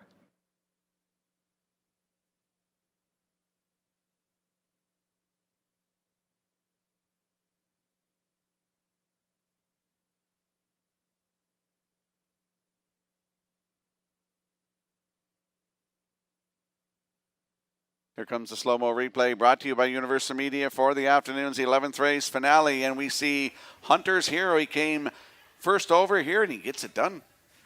Here comes the slow-mo replay brought to you by Universal Media for the afternoon's 11th race finale. And we see Hunter's Hero. He came first over here, and he gets it done.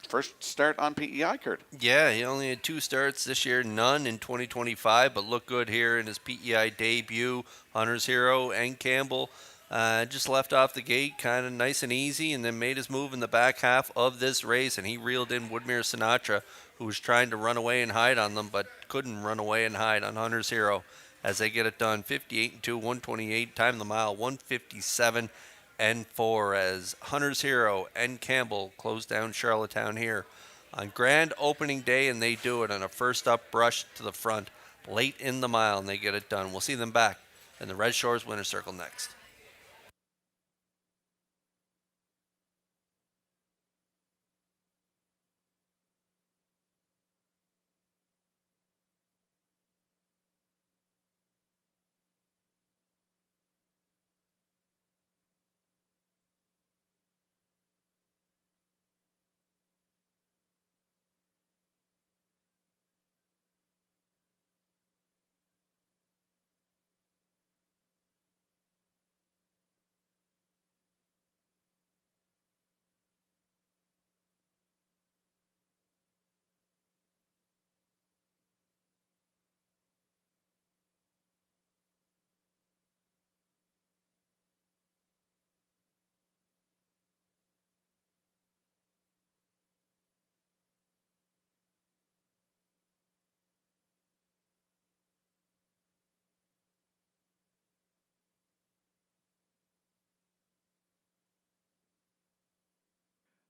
First start on PEI, Kurt. Yeah, he only had 2 starts this year, none in 2025, but looked good here in his PEI debut. Hunter's Hero and Campbell just left off the gate kind of nice and easy, and then made his move in the back half of this race, and he reeled in Woodmere Sinatra, who was trying to run away and hide on them, but couldn't run away and hide on Hunter's Hero as they get it done. 58-2, 128, time the mile, 157.4 as Hunter's Hero and Campbell close down Charlottetown here on grand opening day, and they do it on a first up brush to the front late in the mile, and they get it done. We'll see them back in the Red Shores Winner's Circle next.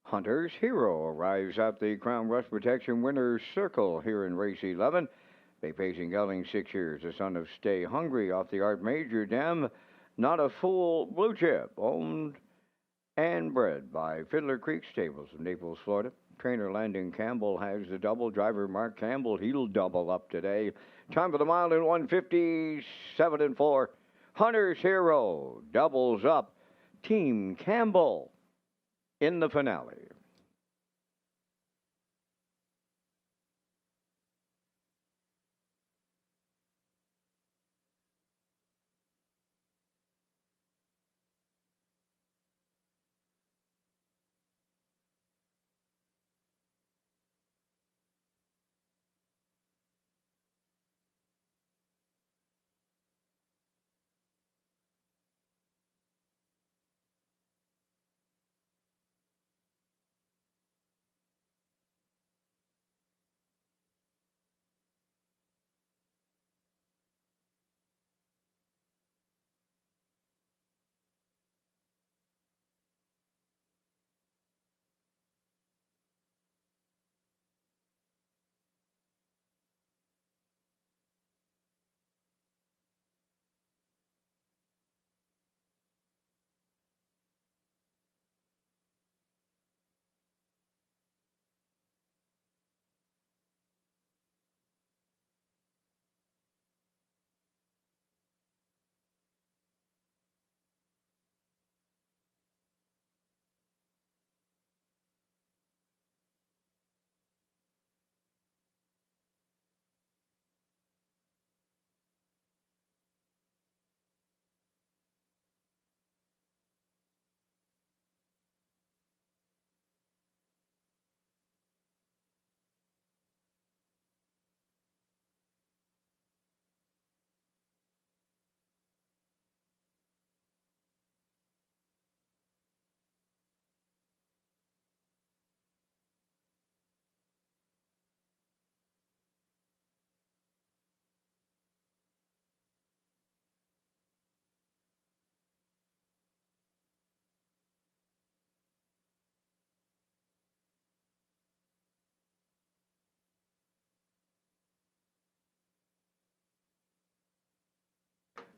Hunter's Hero arrives at the Crown Rush Protection Winner's Circle here in race 11. They facing Gelling 6 years, the son of Stay Hungry off the Art Major Dam. Not a Fool Blue Chip, owned and bred by Fiddler Creek Stables in Naples, Florida. Trainer Landon Campbell has the double. Driver Mark Campbell, he'll double up today. Time for the mile in 157 and 4. Hunter's Hero doubles up. Team Campbell in the finale.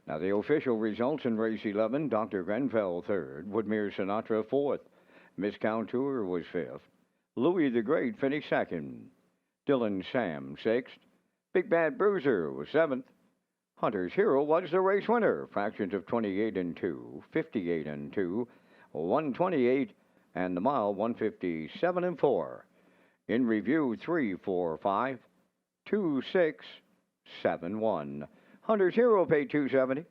Now, the official results in race 11, Dr. Grenfell third, Woodmere Sinatra fourth, Miss Couture was fifth, Louis the Great finished second, Dylan Sam sixth, Big Bad Bruiser was seventh, Hunter's Hero was the race winner, fractions of 28 and 2, 58 and 2, 128, and the mile 157 and 4. In review, 3, 4, 5, 2, 6, 7, 1. Hunter's Hero paid $270.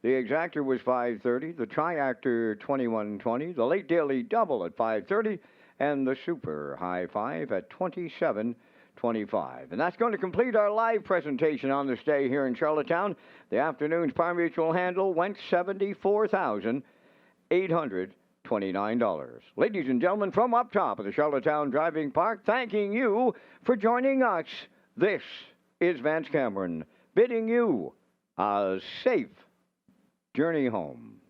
The exactor was $530. The triactor $21.20. The late daily double at $530, and the super high five at $27.25. And that's going to complete our live presentation on this day here in Charlottetown. The afternoon's Par Mutual handle went $74,829. Ladies and gentlemen, from up top of the Charlottetown Driving Park, thanking you for joining us. This is Vance Cameron, bidding you a safe journey home.